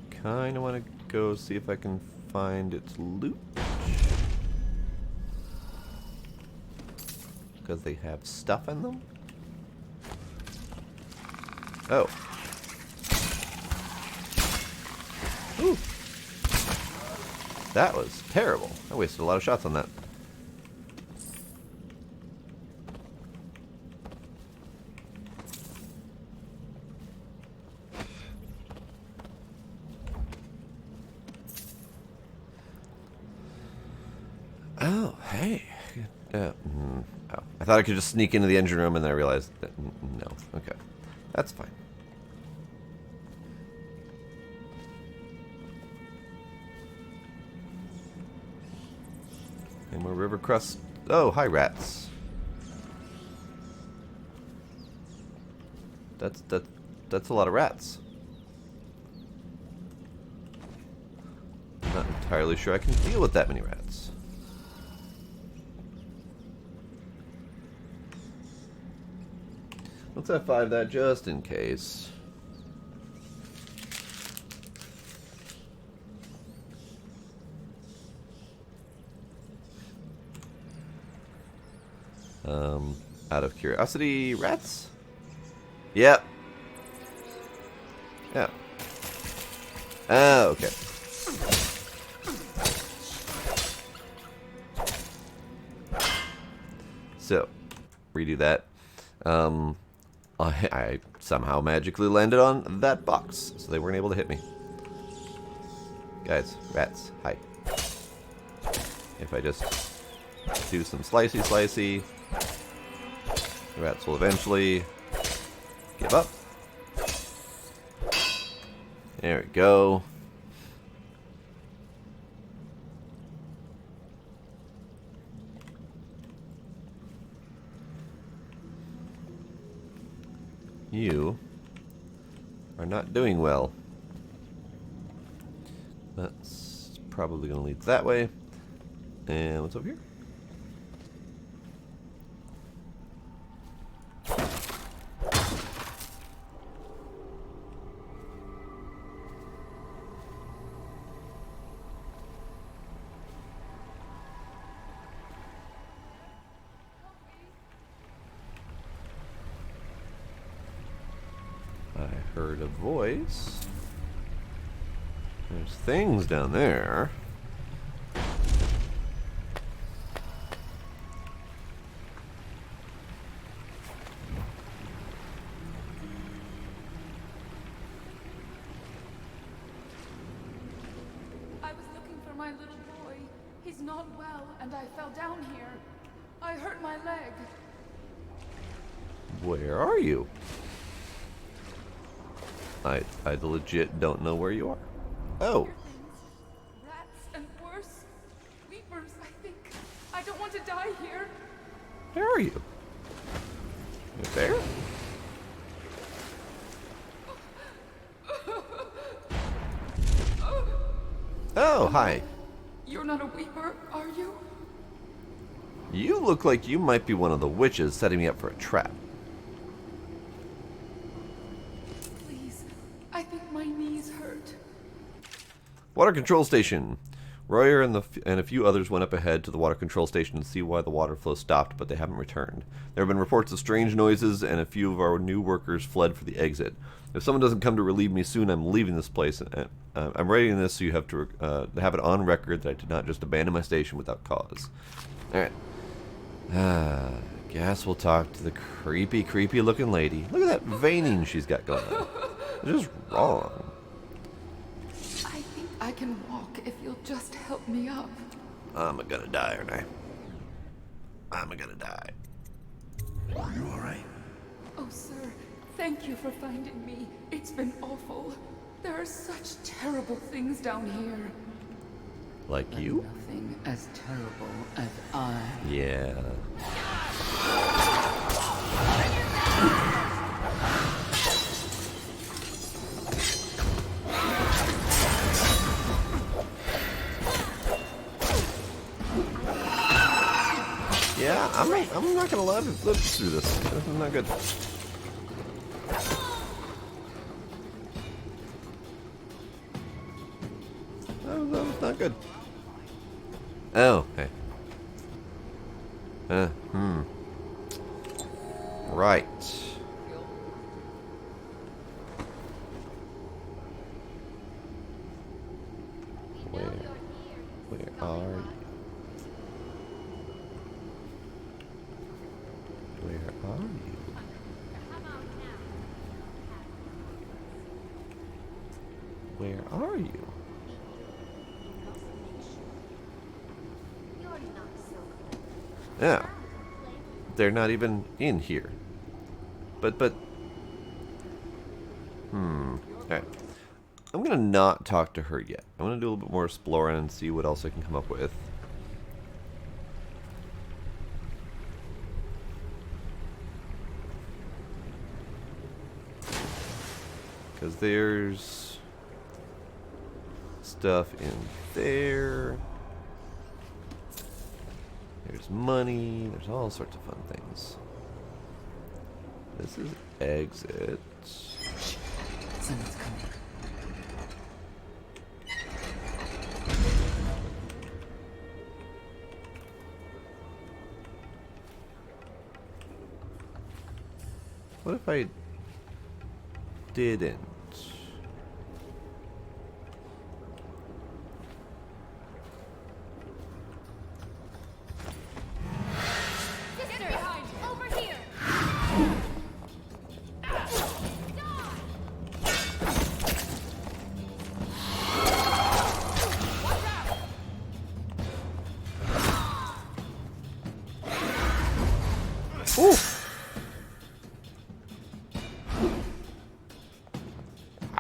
Kinda wanna go see if I can find its loot. Because they have stuff in them? Oh. Ooh. That was terrible. I wasted a lot of shots on that. Oh, hey. Oh, I thought I could just sneak into the engine room, and then I realized that no. Okay. That's fine. And more river crust. Oh, hi, rats. That's a lot of rats. I'm not entirely sure I can deal with that many rats. Let's F5 that just in case. Out of curiosity, rats? Yep. Yeah. Oh, okay. So, redo that. I somehow magically landed on that box, so they weren't able to hit me. Guys, rats, hi. If I just do some slicey, the rats will eventually give up. There we go. You are not doing well. That's probably going to lead that way. And what's over here? I heard a voice. There's things down there. I was looking for my little boy. He's not well, and I fell down here. I hurt my leg. Where are you? I legit don't know where you are. Oh. Rats and worse. Reapers, I think. I don't want to die here. Where are you? there? Oh, hi. You're not a weeper, are you? You look like you might be one of the witches setting me up for a trap. Please, I think my knees hurt. Water control station. Royer and a few others went up ahead to the water control station to see why the water flow stopped, but they haven't returned. There have been reports of strange noises, and a few of our new workers fled for the exit. If someone doesn't come to relieve me soon, I'm leaving this place. I'm writing this so you have to have it on record that I did not just abandon my station without cause. Alright. Guess we'll talk to the creepy looking lady. Look at that veining she's got going on. It's just wrong. I think I can walk if you'll just help me up. I'm gonna die, aren't I? I'm gonna die. Are you alright? Oh, sir, thank you for finding me. It's been awful. There are such terrible things down here. Like you? Nothing as terrible as I. Yeah. Yeah, I'm not gonna live through this. This is not good. That was not good. Oh, hey. Right. Where are you? Where are you? Where are you? Yeah. They're not even in here. But alright. I'm gonna not talk to her yet. I'm gonna do a little bit more exploring and see what else I can come up with. Because there's stuff in there. There's money. There's all sorts of fun things. This is exit. Someone's coming. What if I didn't?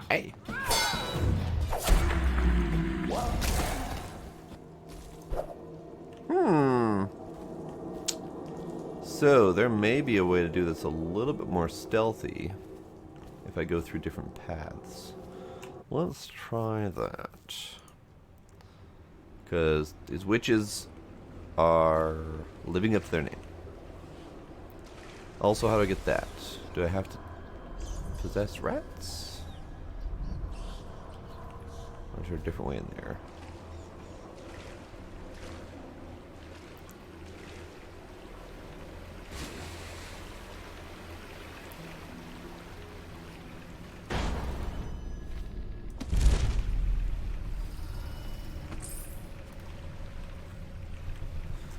Hey. So, there may be a way to do this a little bit more stealthy if I go through different paths. Let's try that. Because these witches are living up to their name. Also, how do I get that? Do I have to possess rats? Or is there a different way in there?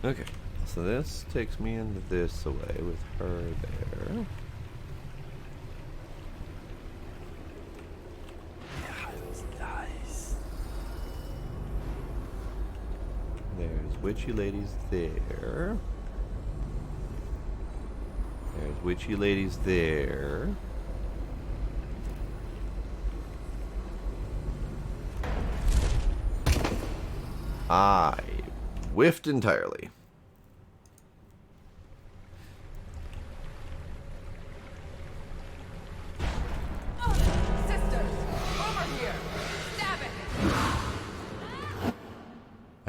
Okay, so this takes me into this away with her there. There's witchy ladies there. There's witchy ladies there. I whiffed entirely.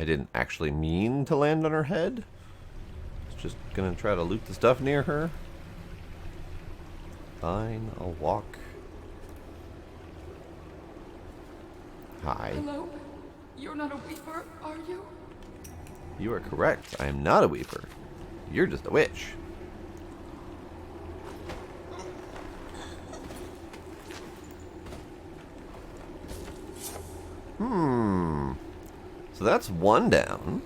didn't actually mean to land on her head. It's just gonna try to loot the stuff near her. Fine, I'll walk. Hi. Hello? You're not a weeper, are you? You are correct. I am not a weeper. You're just a witch. So that's one down.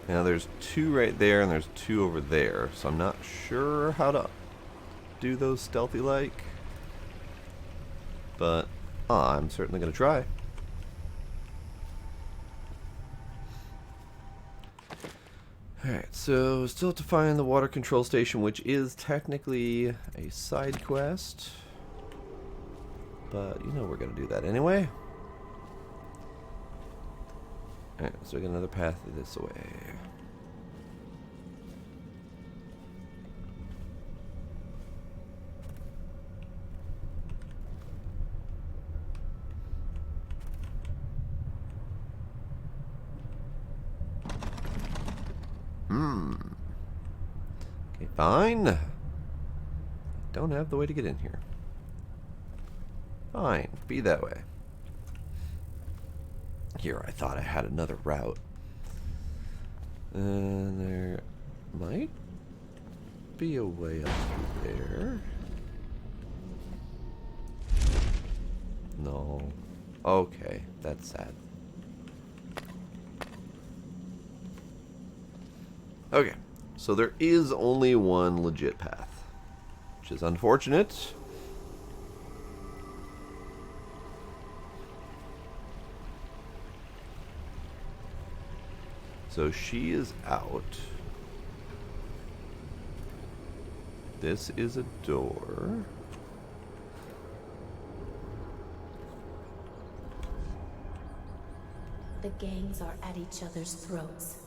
Now there's two right there and there's two over there. So I'm not sure how to do those stealthy like. But I'm certainly going to try. Alright, so still to find the water control station, which is technically a side quest. But you know we're going to do that anyway. Alright, so we got another path this way. Okay, fine. Don't have the way to get in here. Fine, be that way. Here, I thought I had another route. And there might be a way up through there. No. Okay, that's sad. Okay, so there is only one legit path, which is unfortunate. So she is out. This is a door. The gangs are at each other's throats.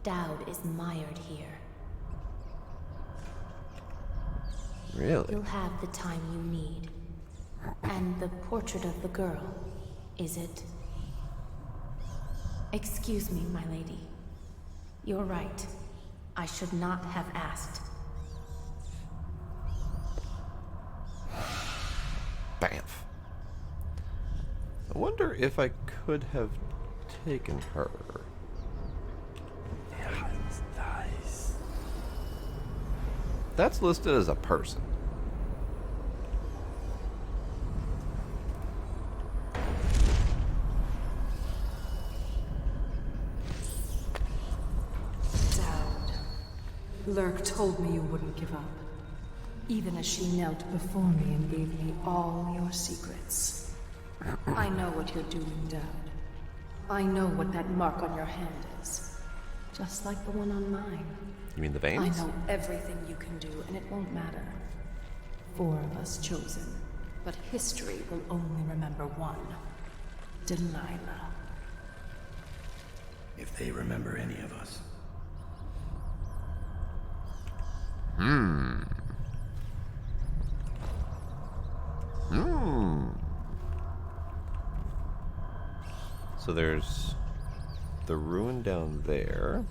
Dowd is mired here. Really? You'll have the time you need. And the portrait of the girl, is it? Excuse me, my lady. You're right. I should not have asked. Bamf. I wonder if I could have taken her. That's listed as a person. Dowd. Lurk told me you wouldn't give up. Even as she knelt before me and gave me all your secrets. I know what you're doing, Dowd. I know what that mark on your hand is. Just like the one on mine. You mean the veins? I know everything you can do, and it won't matter. 4 of us chosen, but history will only remember one. Delilah. If they remember any of us. So there's the ruin down there.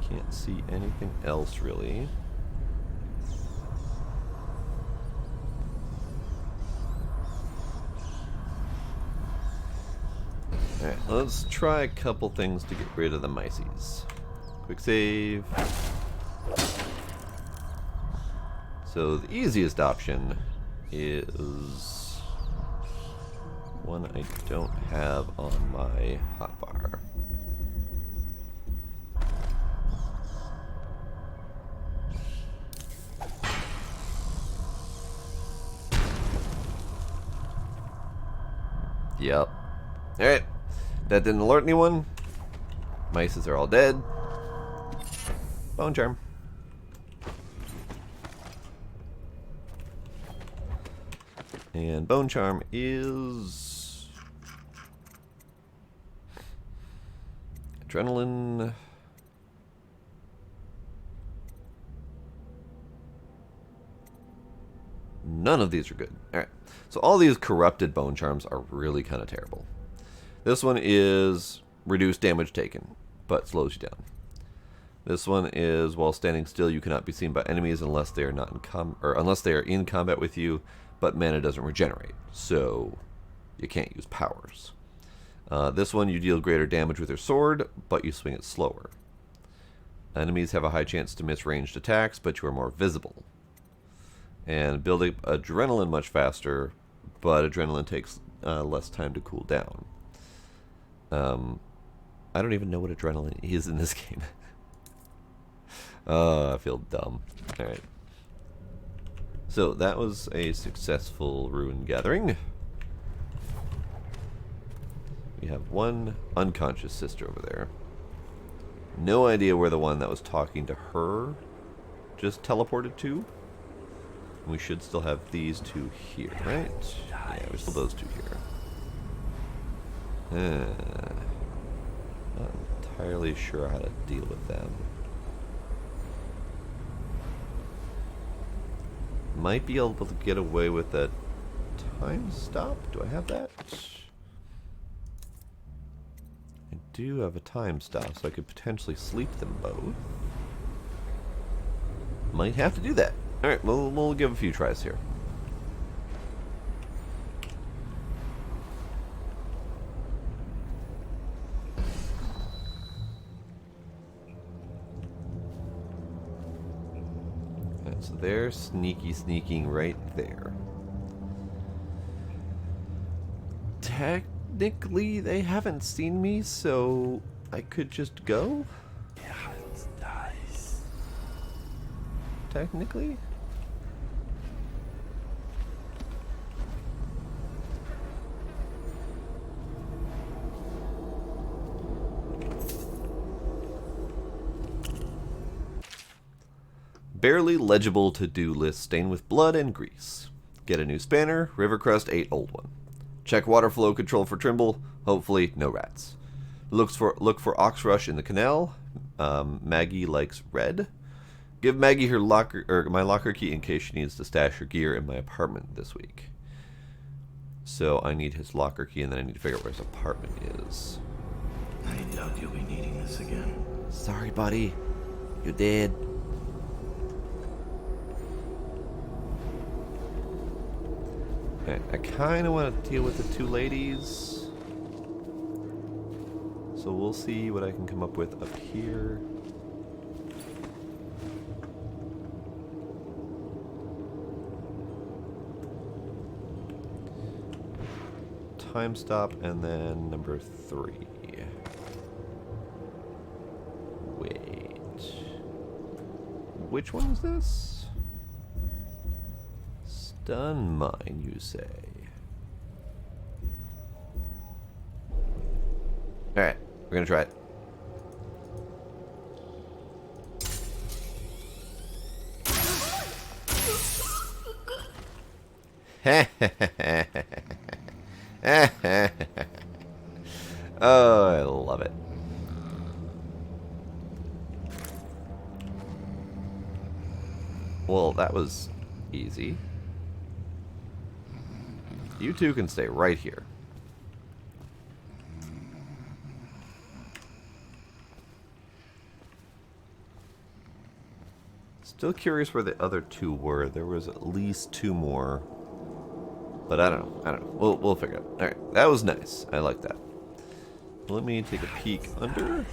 Can't see anything else really. Alright, let's try a couple things to get rid of the mices. Quick save. So the easiest option is one I don't have on my hotbar. Yep. Alright. That didn't alert anyone. Mices are all dead. Bone charm. And bone charm is adrenaline. None of these are good. Alright, so all these corrupted bone charms are really kind of terrible. This one is reduced damage taken, but slows you down. This one is while standing still, you cannot be seen by enemies unless they are not in unless they are in combat with you, but mana doesn't regenerate, so you can't use powers. This one, you deal greater damage with your sword, but you swing it slower. Enemies have a high chance to miss ranged attacks, but you are more visible. And building adrenaline much faster, but adrenaline takes less time to cool down. I don't even know what adrenaline is in this game. I feel dumb. Alright. So that was a successful rune gathering. We have one unconscious sister over there. No idea where the one that was talking to her just teleported to. We should still have these two here, right? Yeah, we still have those two here. Not entirely sure how to deal with them. Might be able to get away with a time stop. Do I have that? I do have a time stop, so I could potentially sleep them both. Might have to do that. Alright, we'll give a few tries here. Alright, so they're sneaking right there. Technically, they haven't seen me, so I could just go? Yeah, it's nice. Technically? Barely legible to-do list stained with blood and grease. Get a new spanner, Rivercrest 8 old one. Check water flow control for Trimble, hopefully no rats. Look for Oxrush in the canal. Maggie likes red. Give Maggie her locker my locker key in case she needs to stash her gear in my apartment this week. So I need his locker key and then I need to figure out where his apartment is. I doubt you'll be needing this again. Sorry, buddy. You did. Okay, I kind of want to deal with the two ladies. So we'll see what I can come up with up here. Time stop and then number 3. Wait. Which one is this? Stun mine, you say? Alright, we're gonna try it. Oh, I love it. Well, that was easy. You two can stay right here. Still curious where the other two were. There was at least 2 more. But I don't know. We'll figure it out. Alright, that was nice. I like that. Let me take a peek under.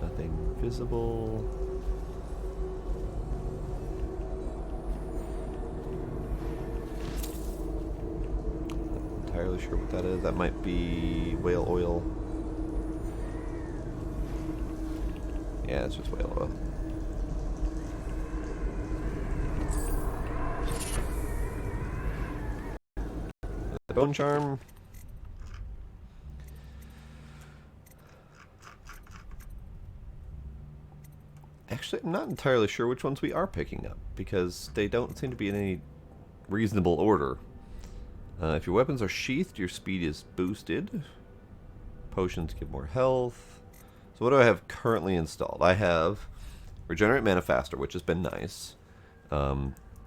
Nothing visible. Not entirely sure what that is. That might be whale oil. Yeah, it's just whale oil. The bone charm. Actually, I'm not entirely sure which ones we are picking up, because they don't seem to be in any reasonable order. If your weapons are sheathed, your speed is boosted. Potions give more health. So what do I have currently installed? I have Regenerate Mana faster, which has been nice.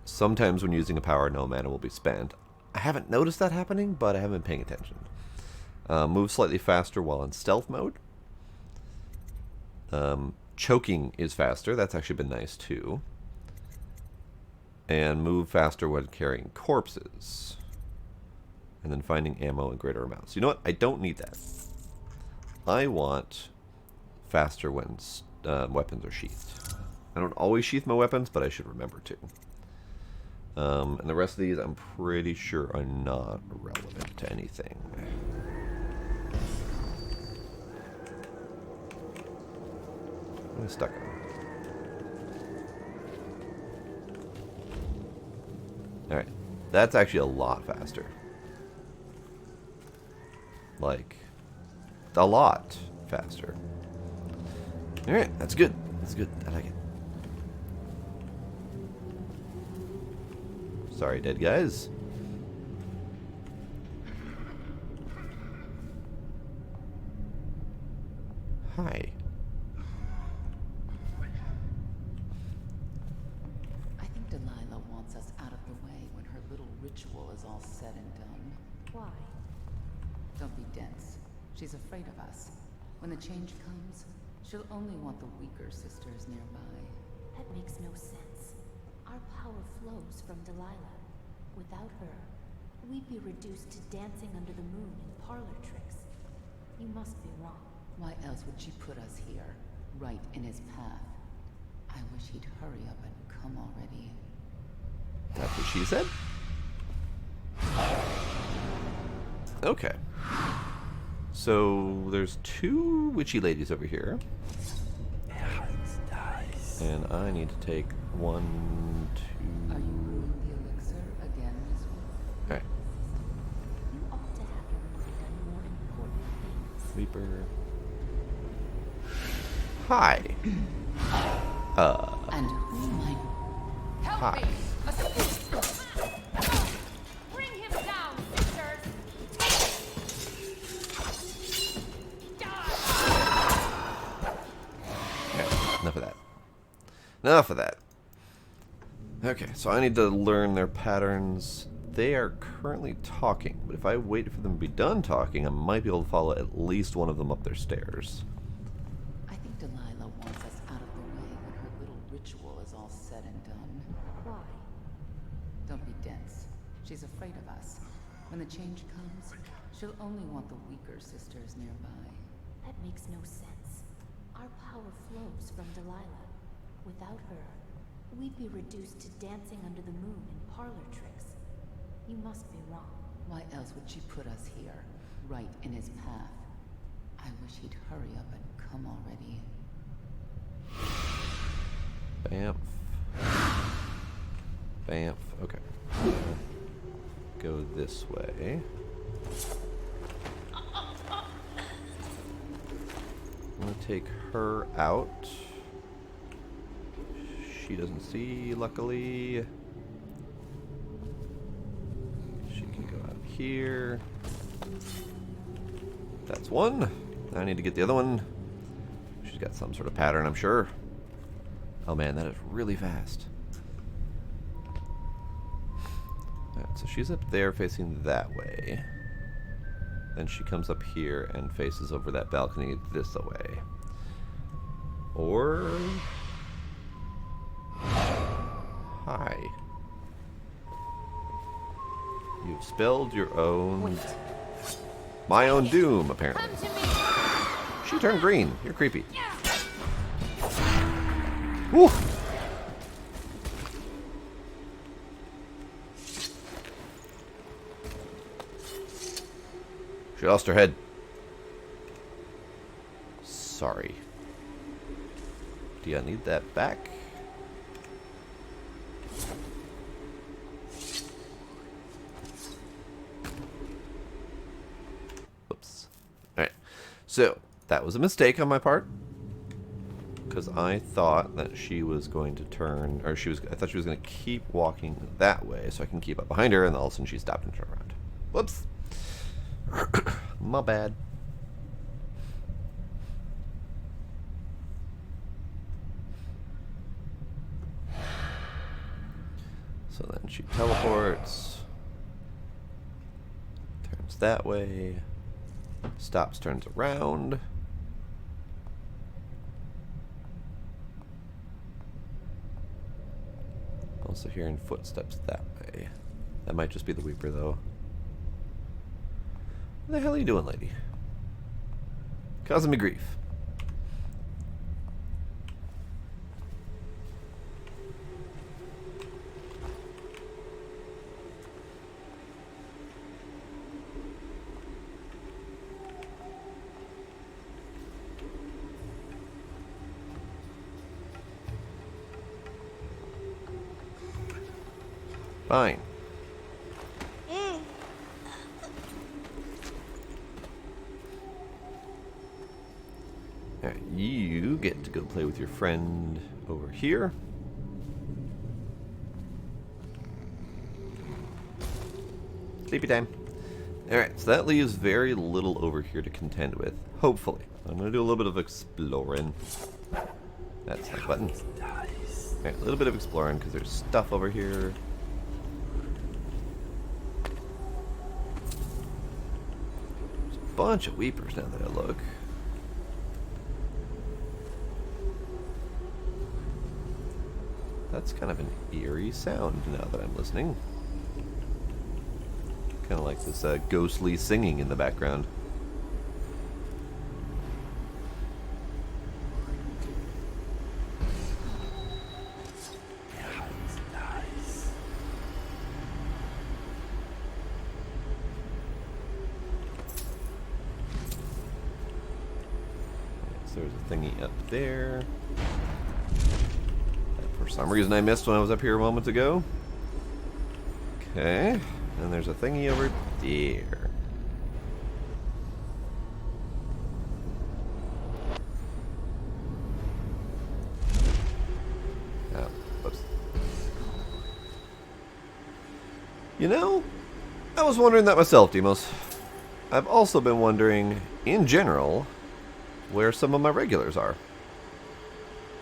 Sometimes when using a power, no mana will be spent. I haven't noticed that happening, but I haven't been paying attention. Move slightly faster while in stealth mode. Choking is faster. That's actually been nice too. And move faster when carrying corpses. And then finding ammo in greater amounts. You know what? I don't need that. I want faster when weapons are sheathed. I don't always sheath my weapons, but I should remember to. And the rest of these, I'm pretty sure are not relevant to anything. I'm stuck on. Alright. That's actually a lot faster. Like, a lot faster. Alright, that's good. That's good. I like it. Sorry, dead guys. Hi. I think Delilah wants us out of the way when her little ritual is all said and done. Why? Don't be dense. She's afraid of us. When the change comes, she'll only want the weaker sisters nearby. That makes no sense. Our power flows from Delilah. Without her, we'd be reduced to dancing under the moon and parlor tricks. You must be wrong. Why else would she put us here, right in his path? I wish he'd hurry up and come already. That's what she said? Okay. So, there's two witchy ladies over here. And I need to take 1, 2... Are you brewing the elixir again, Miss Wolf? Alright. You ought to have your mind on more important things. Reaper. Hi. And who might... Hi. Help me! Bring him down, sisters! Okay, enough of that. Enough of that. Okay, so I need to learn their patterns. They are currently talking, but if I wait for them to be done talking, I might be able to follow at least one of them up their stairs. I think Delilah wants us out of the way when her little ritual is all said and done. Why? Don't be dense. She's afraid of us. When the change comes, she'll only want the weaker sisters nearby. That makes no sense. Our power flows from Delilah. Without her, we'd be reduced to dancing under the moon and parlor tricks. You must be wrong. Why else would she put us here, right in his path? I wish he'd hurry up and come already. Bamf. Bamf. Okay. Go this way. I'm gonna take her out. She doesn't see, luckily. She can go out here. That's one. I need to get the other one. She's got some sort of pattern, I'm sure. Oh man, that is really fast. Alright, so she's up there facing that way. Then she comes up here and faces over that balcony this way. Or... Hi. You've spelled your own... My own doom, apparently. She turned green. You're creepy. Woo! She lost her head. Sorry. Do you need that back? Oops. Alright. So, that was a mistake on my part. Because I thought that she was going to turn, or I thought she was going to keep walking that way so I can keep up behind her, and all of a sudden she stopped and turned around. Whoops. My bad. So then she teleports. Turns that way. Stops, turns around. Also hearing footsteps that way. That might just be the Weeper, though. What the hell are you doing, lady? Causing me grief. Fine. Alright, you get to go play with your friend over here. Sleepy time. Alright, so that leaves very little over here to contend with. Hopefully. I'm going to do a little bit of exploring. That's the button. Alright, a little bit of exploring because there's stuff over here. There's a bunch of Weepers now that I look. That's kind of an eerie sound now that I'm listening. Kind of like this ghostly singing in the background. So there's a thingy up there. For some reason I missed when I was up here a moment ago. Okay. And there's a thingy over there. Oh, whoops. You know, I was wondering that myself, Demos. I've also been wondering, in general, where some of my regulars are.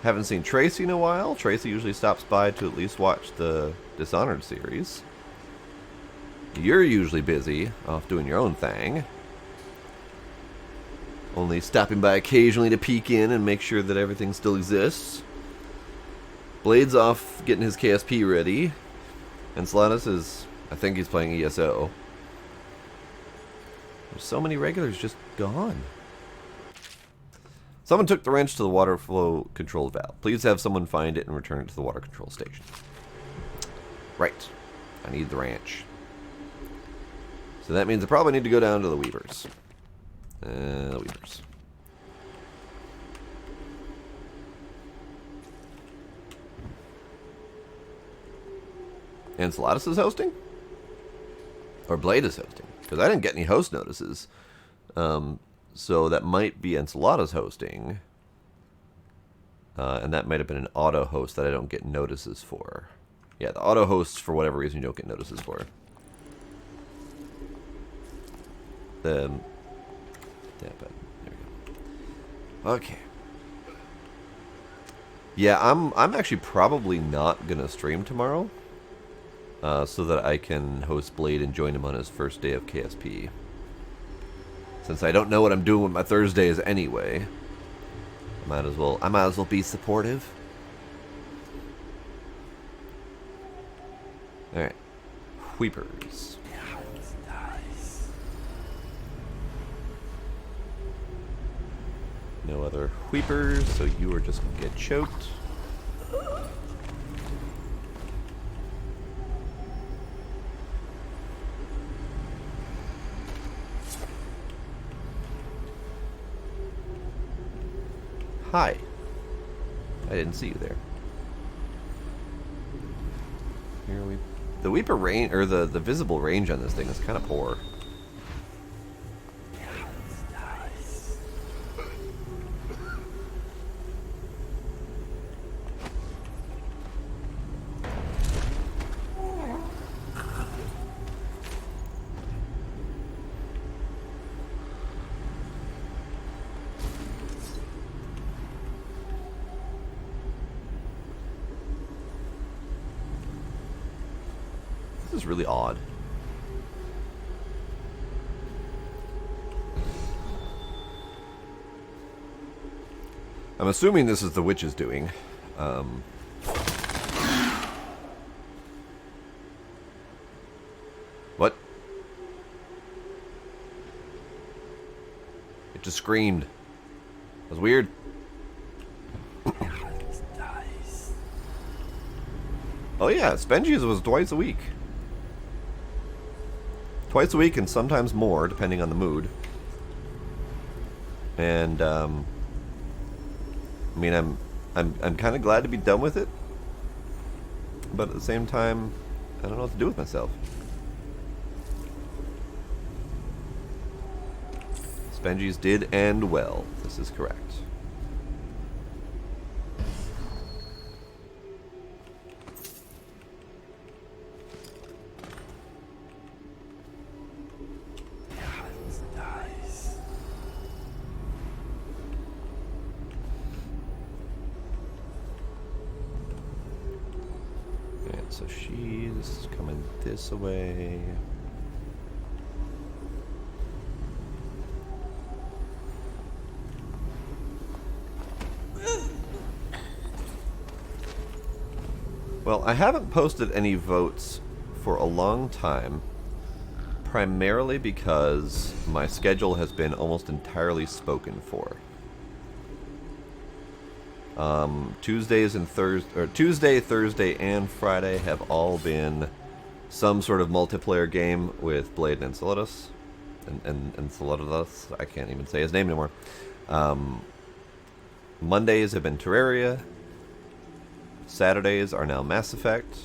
Haven't seen Tracy in a while. Tracy usually stops by to at least watch the Dishonored series. You're usually busy, off doing your own thing. Only stopping by occasionally to peek in and make sure that everything still exists. Blade's off getting his KSP ready. And Slatus is, I think he's playing ESO. There's so many regulars just gone. Someone took the wrench to the water flow control valve. Please have someone find it and return it to the water control station. Right. I need the wrench. So that means I probably need to go down to the Weavers. The Weavers. Enceladus is hosting? Or Blade is hosting? Because I didn't get any host notices. So that might be Enceladus hosting. And that might have been an auto host that I don't get notices for. Yeah, the auto hosts, for whatever reason, you don't get notices for. Yeah, but there we go. Okay. Yeah, I'm actually probably not gonna stream tomorrow, so that I can host Blade and join him on his first day of KSP. Since I don't know what I'm doing with my Thursdays anyway, I might as well be supportive. All right, Weepers. No other Weepers, so you are just gonna get choked. Hi. I didn't see you there. Here we. The Weeper range, or the visible range on this thing is kind of poor. just really odd. I'm assuming this is the witch's doing. What? It just screamed. That was weird. Oh yeah, Spenji's was twice a week. Twice a week and sometimes more, depending on the mood. And I mean, I'm kind of glad to be done with it, but at the same time, I don't know what to do with myself. Spenji's did end well. This is correct. So she's coming this way. Well, I haven't posted any votes for a long time, primarily because my schedule has been almost entirely spoken for. Tuesday, Thursday, and Friday have all been some sort of multiplayer game with Blade and Enceladus. Enceladus, I can't even say his name anymore. Mondays have been Terraria. Saturdays are now Mass Effect.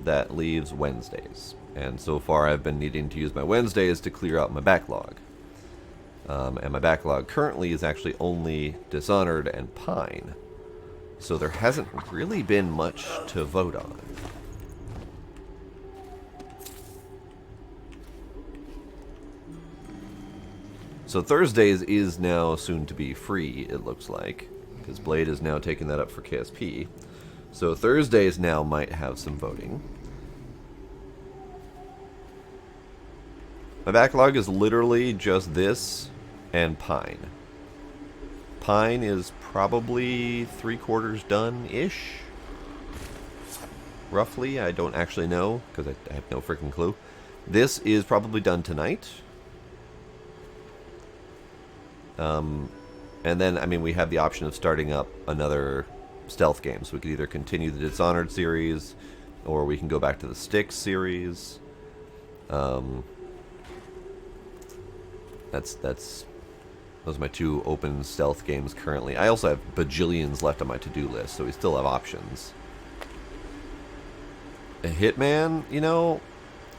That leaves Wednesdays. And so far I've been needing to use my Wednesdays to clear out my backlog. And my backlog currently is actually only Dishonored and Pine. So there hasn't really been much to vote on. So Thursdays is now soon to be free, it looks like, because Blade is now taking that up for KSP. So Thursdays now might have some voting. My backlog is literally just this and Pine. Pine is probably 3/4 done-ish. Roughly, I don't actually know, because I have no freaking clue. This is probably done tonight. And then, I mean, we have the option of starting up another stealth game. So we could either continue the Dishonored series, or we can go back to the Styx series. Those are my two open stealth games currently. I also have bajillions left on my to-do list, so we still have options. A Hitman, you know,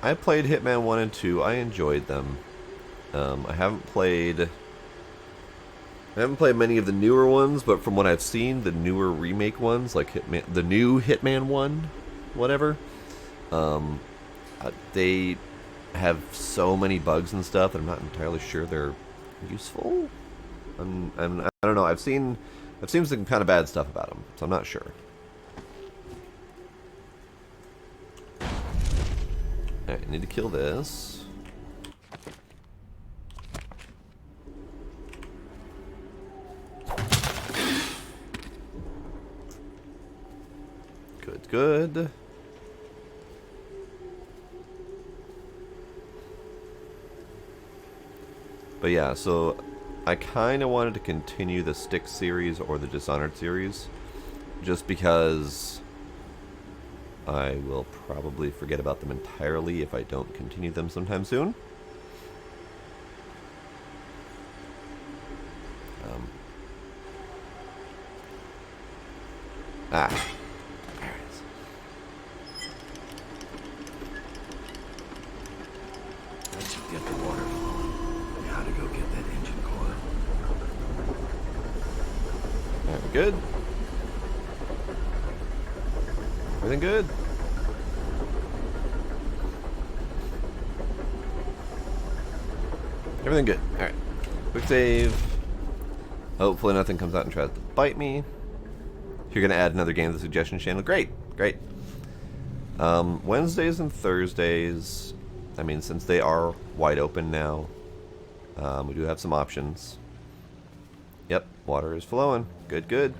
I played Hitman 1 and 2. I enjoyed them. I haven't played many of the newer ones, but from what I've seen, the newer remake ones, like the new Hitman 1, whatever, they have so many bugs and stuff that I'm not entirely sure they're useful. I don't know. I've seen some kind of bad stuff about them, so I'm not sure. Alright, I need to kill this. Good. But yeah, so I kind of wanted to continue the Styx series or the Dishonored series, just because I will probably forget about them entirely if I don't continue them sometime soon. There it is. That should get the water flowing. Gotta go get that engine coil. Alright, we're good. Everything good? Everything good. Alright. Quick save. Hopefully nothing comes out and tries to bite me. If you're going to add another game to the suggestion channel, great. Great. Wednesdays and Thursdays, I mean, since they are wide open now, we do have some options. Yep, water is flowing. Good, good.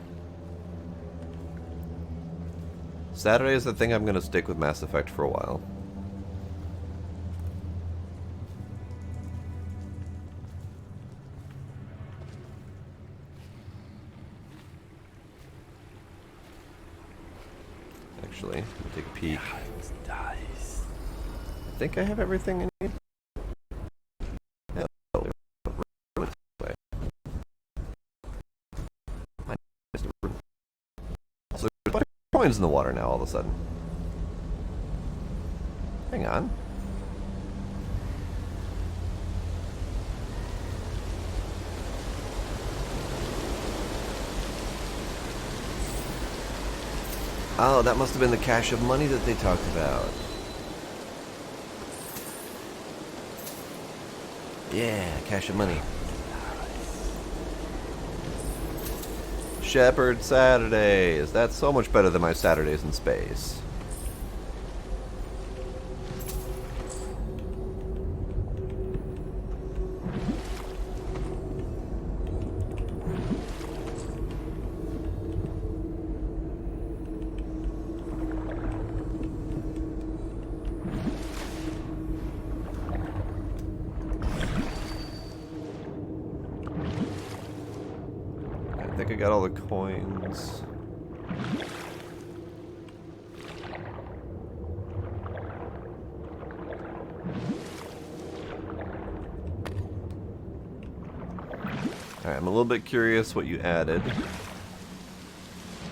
Saturdays, I think I'm going to stick with Mass Effect for a while. Actually, let me take a peek. I think I have everything I need. No. So there's a bunch of coins in the water now all of a sudden. Hang on. Oh, that must have been the cache of money that they talked about. Yeah, cache of money. Shepherd Saturdays. That's so much better than my Saturdays in space. I think I got all the coins. Alright, I'm a little bit curious what you added,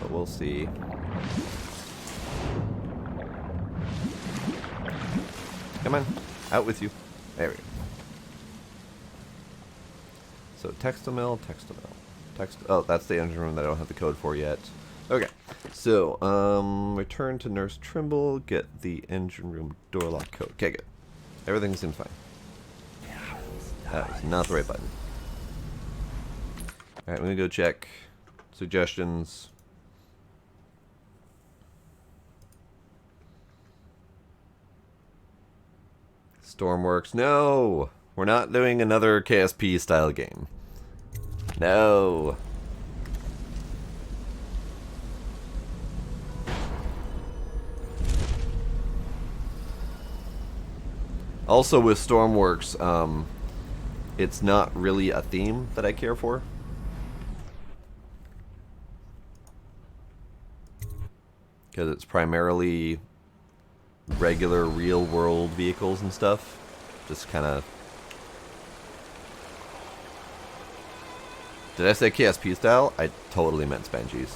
but we'll see. Come on, out with you. There we go. So Textile Mill. Oh, that's the engine room that I don't have the code for yet. Okay, so return to Nurse Trimble, get the engine room door lock code. Okay, good. Everything seems fine. That was not the right button. Alright, I'm gonna go check suggestions. Stormworks. No! We're not doing another KSP style game. No. Also with Stormworks, it's not really a theme that I care for. Because it's primarily regular real world vehicles and stuff. Just kind of... Did I say KSP style? I totally meant Spangies.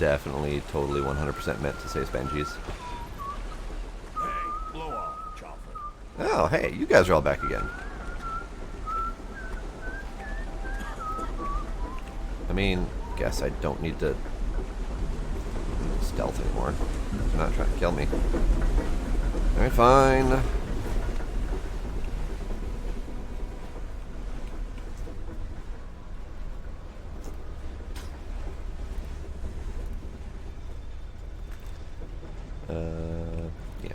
Definitely, totally, 100% meant to say Spangies. Hey, blow off, chopper. Oh, hey, you guys are all back again. I mean, guess I don't need to stealth anymore. They're not trying to kill me. Alright, fine. Yeah.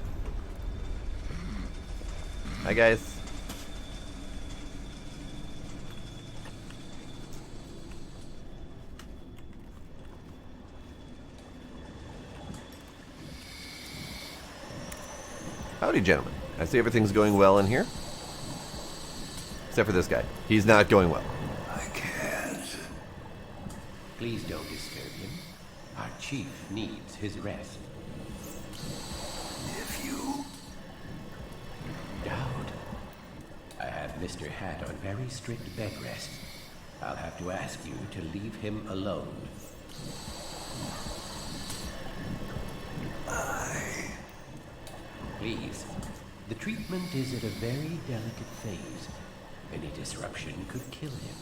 Hi, guys. Howdy, gentlemen. I see everything's going well in here. Except for this guy. He's not going well. I can't. Please don't disturb him. Our chief needs his rest. If you... Dowd. I have Mr. Hat on very strict bed rest. I'll have to ask you to leave him alone. Please. The treatment is at a very delicate phase. Any disruption could kill him.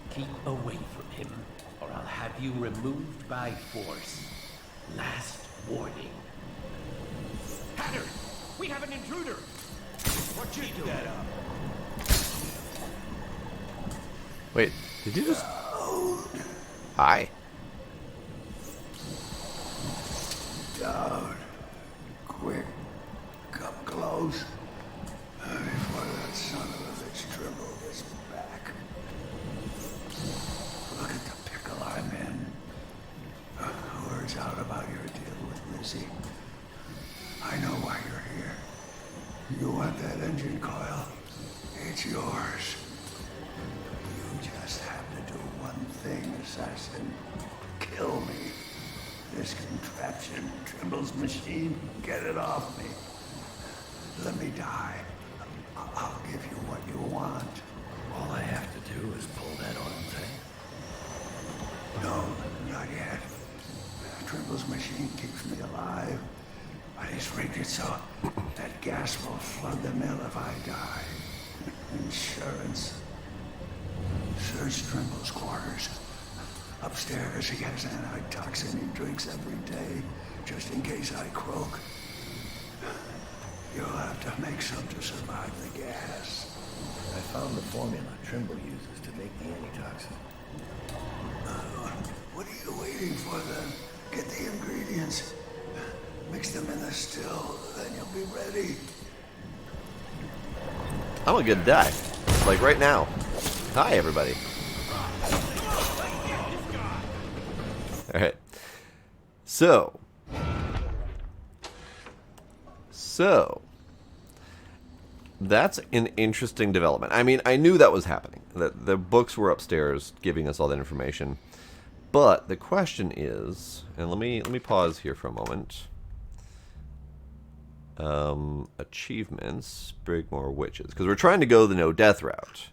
Keep away from him, or I'll have you removed by force. Last warning. Hatter! We have an intruder! What you doing? That up. Wait, did you just... Hi. assassin. Kill me. This contraption, Trimble's machine, get it off me. Let me die. I'll give you what you want. All I have to do is pull that arm thing. No, not yet. Trimble's machine keeps me alive, but he's rigged it so that gas will flood the mill if I die. Insurance. Search Trimble's quarters. Upstairs, he has antitoxin he drinks every day, just in case I croak. You'll have to make some to survive the gas. I found the formula Trimble uses to make the antitoxin. What are you waiting for then? Get the ingredients. Mix them in the still, then you'll be ready. I'm gonna get die. Like right now. Hi, everybody. Alright. So. That's an interesting development. I mean, I knew that was happening. That the books were upstairs giving us all that information. But the question is, and let me pause here for a moment. Achievements, Brigmore Witches, because we're trying to go the no death route.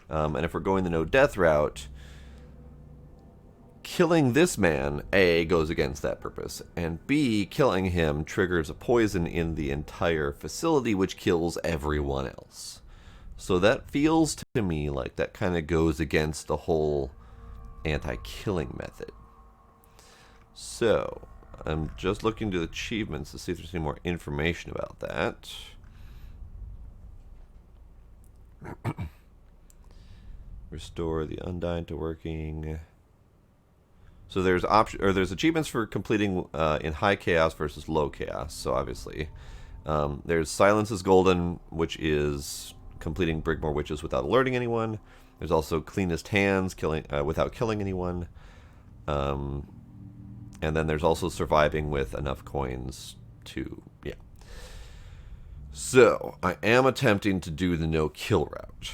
And if we're going the no death route, killing this man, A, goes against that purpose, and B, killing him triggers a poison in the entire facility, which kills everyone else. So that feels to me like that kind of goes against the whole anti-killing method. So, I'm just looking to the achievements to see if there's any more information about that. Restore the Undying to working. So there's there's achievements for completing in high chaos versus low chaos. So obviously, there's Silence is Golden, which is completing Brigmore Witches without alerting anyone. There's also Cleanest Hands, killing without killing anyone. And then there's also surviving with enough coins to, yeah. So, I am attempting to do the no-kill route.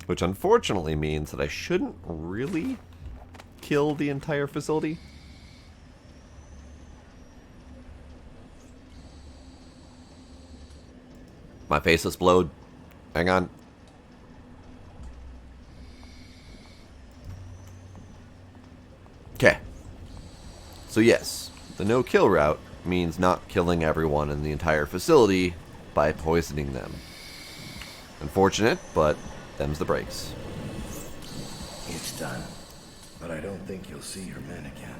Which unfortunately means that I shouldn't really kill the entire facility. My face explode. Hang on. Okay. So yes, the no-kill route means not killing everyone in the entire facility by poisoning them. Unfortunate, but them's the breaks. It's done, but I don't think you'll see your men again.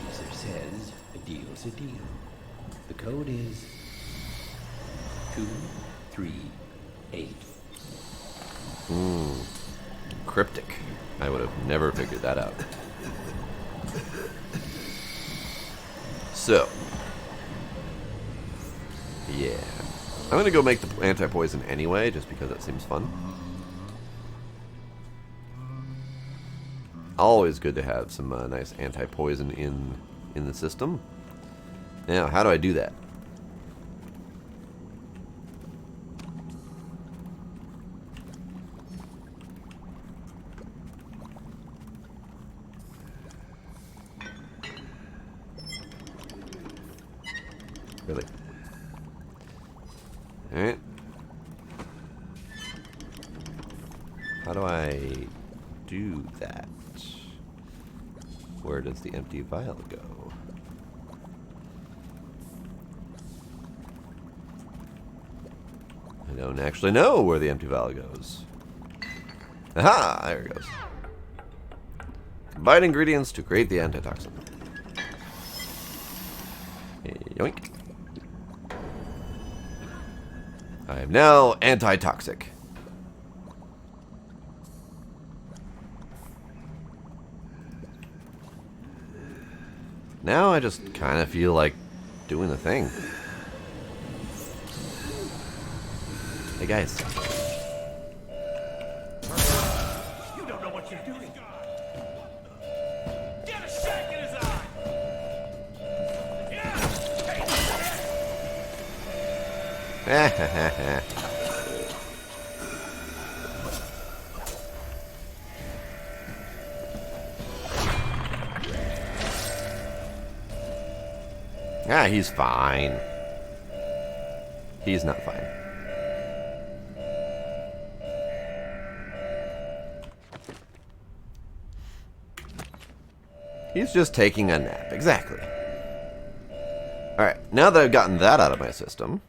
Easer says a deal's a deal. The code is 238. Cryptic. I would have never figured that out. So, yeah. I'm going to go make the anti-poison anyway, just because that seems fun. Always good to have some nice anti-poison in the system. Now, how do I do that? Really? Alright. How do I do that? Where does the empty vial go? I don't actually know where the empty vial goes. Aha! There it goes. Combine ingredients to create the antitoxin. Yoink. I am now antitoxic. Now I just kind of feel like doing the thing. Hey guys. You don't know what you're doing. Get a second Ah, he's fine. He's not fine. He's just taking a nap. Exactly. Alright, now that I've gotten that out of my system...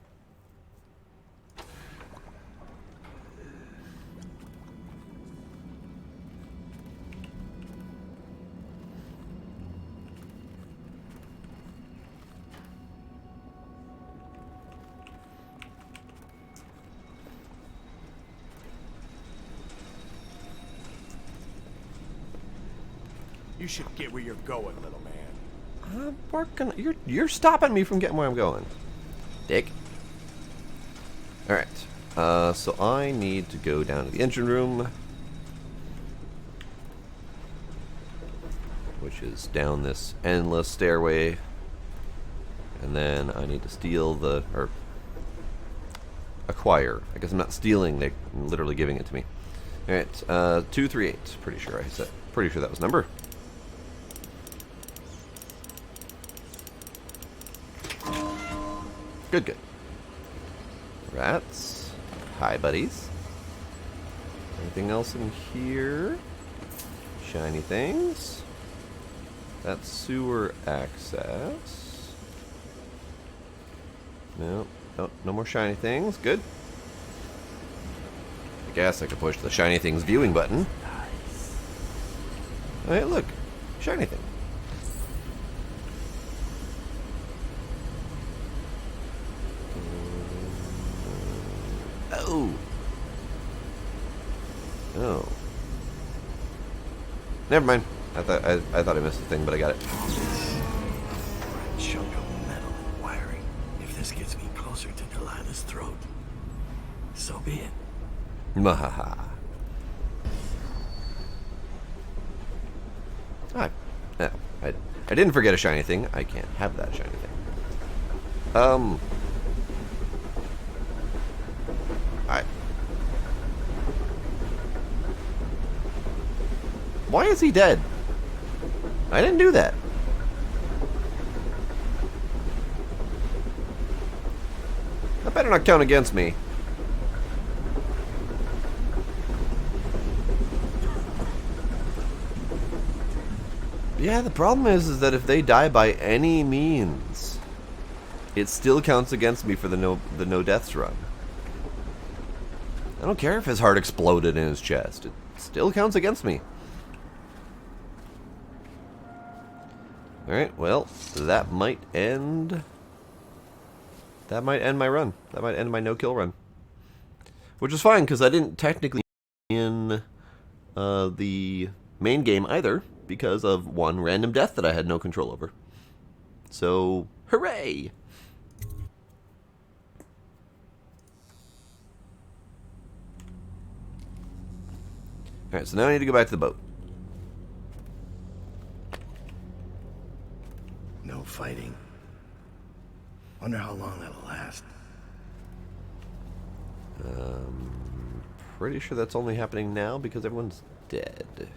You should get where you're going, little man. I'm working... You're stopping me from getting where I'm going. Dick. Alright. So I need to go down to the engine room. Which is down this endless stairway. And then I need to steal the... or... acquire. I guess I'm not stealing, they're literally giving it to me. Alright, 238. Pretty sure I said... pretty sure that was the number. Good, good. Rats. Hi, buddies. Anything else in here? Shiny things. That's sewer access. No, no more shiny things. Good. I guess I could push the shiny things viewing button. Hey, look. Shiny thing. Oh. Oh. Never mind. I thought I missed the thing, but I got it. Chunk of metal and wiring. If this gets me closer to Delilah's throat, so be it. Mahaha. No, I didn't forget a shiny thing. I can't have that shiny thing. Why is he dead? I didn't do that. That better not count against me. Yeah, the problem is that if they die by any means, it still counts against me for the no deaths run. I don't care if his heart exploded in his chest. It still counts against me. Alright, well, that might end my run. That might end my no-kill run. Which is fine, because I didn't technically in the main game either, because of one random death that I had no control over. So, hooray! Alright, so now I need to go back to the boat. No fighting. Wonder how long that'll last. Pretty sure that's only happening now because everyone's dead.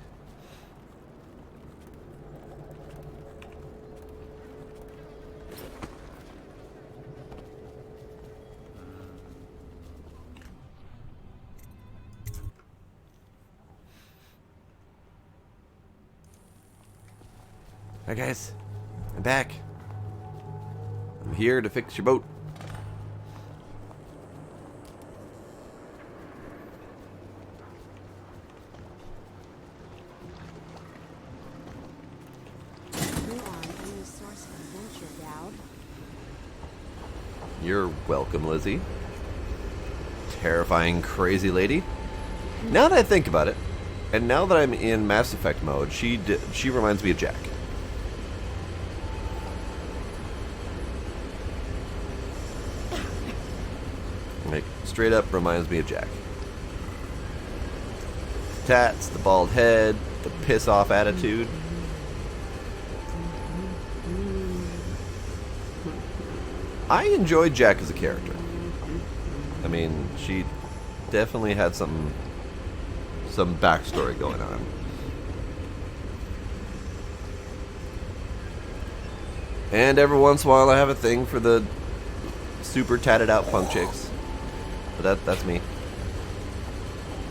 Hi guys, I'm back. I'm here to fix your boat. You're welcome, Lizzie. Terrifying, crazy lady. Now that I think about it, and now that I'm in Mass Effect mode, she reminds me of Jack. Like, straight up reminds me of Jack. Tats, the bald head, the piss-off attitude. I enjoyed Jack as a character. I mean, she definitely had some backstory going on. And every once in a while I have a thing for the super tatted out punk chicks. But that's me.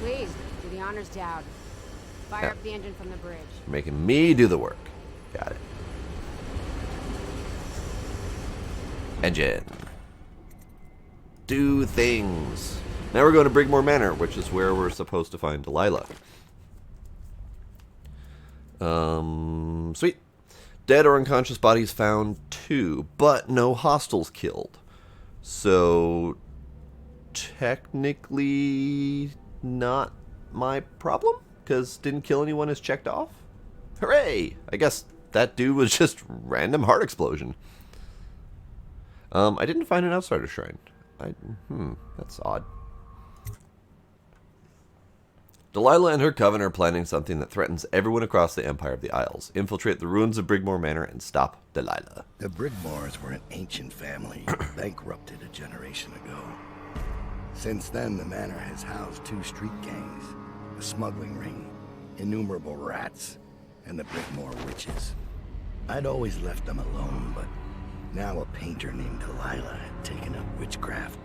Please, do the honors, Dowd. Fire up the engine from the bridge. Making me do the work. Got it. Engine. Do things. Now we're going to Brigmore Manor, which is where we're supposed to find Delilah. Sweet. Dead or unconscious bodies found 2, but no hostiles killed. So, technically not my problem, because didn't kill anyone is checked off. Hooray! I guess that dude was just random heart explosion. I didn't find an outsider shrine. That's odd. Delilah and her coven are planning something that threatens everyone across the Empire of the Isles. Infiltrate the ruins of Brigmore Manor and stop Delilah. The Brigmores were an ancient family, bankrupted a generation ago. Since then, the manor has housed 2 street gangs, a smuggling ring, innumerable rats, and the Brigmore Witches. I'd always left them alone, but now a painter named Delilah had taken up witchcraft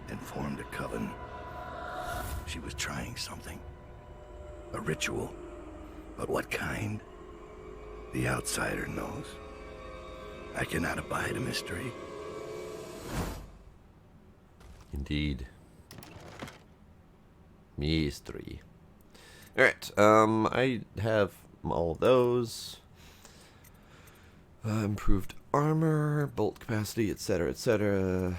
and formed a coven. She was trying something. A ritual. But what kind? The outsider knows. I cannot abide a mystery. Indeed. Mystery. Alright, I have all of those. Improved armor, bolt capacity, etc., etc.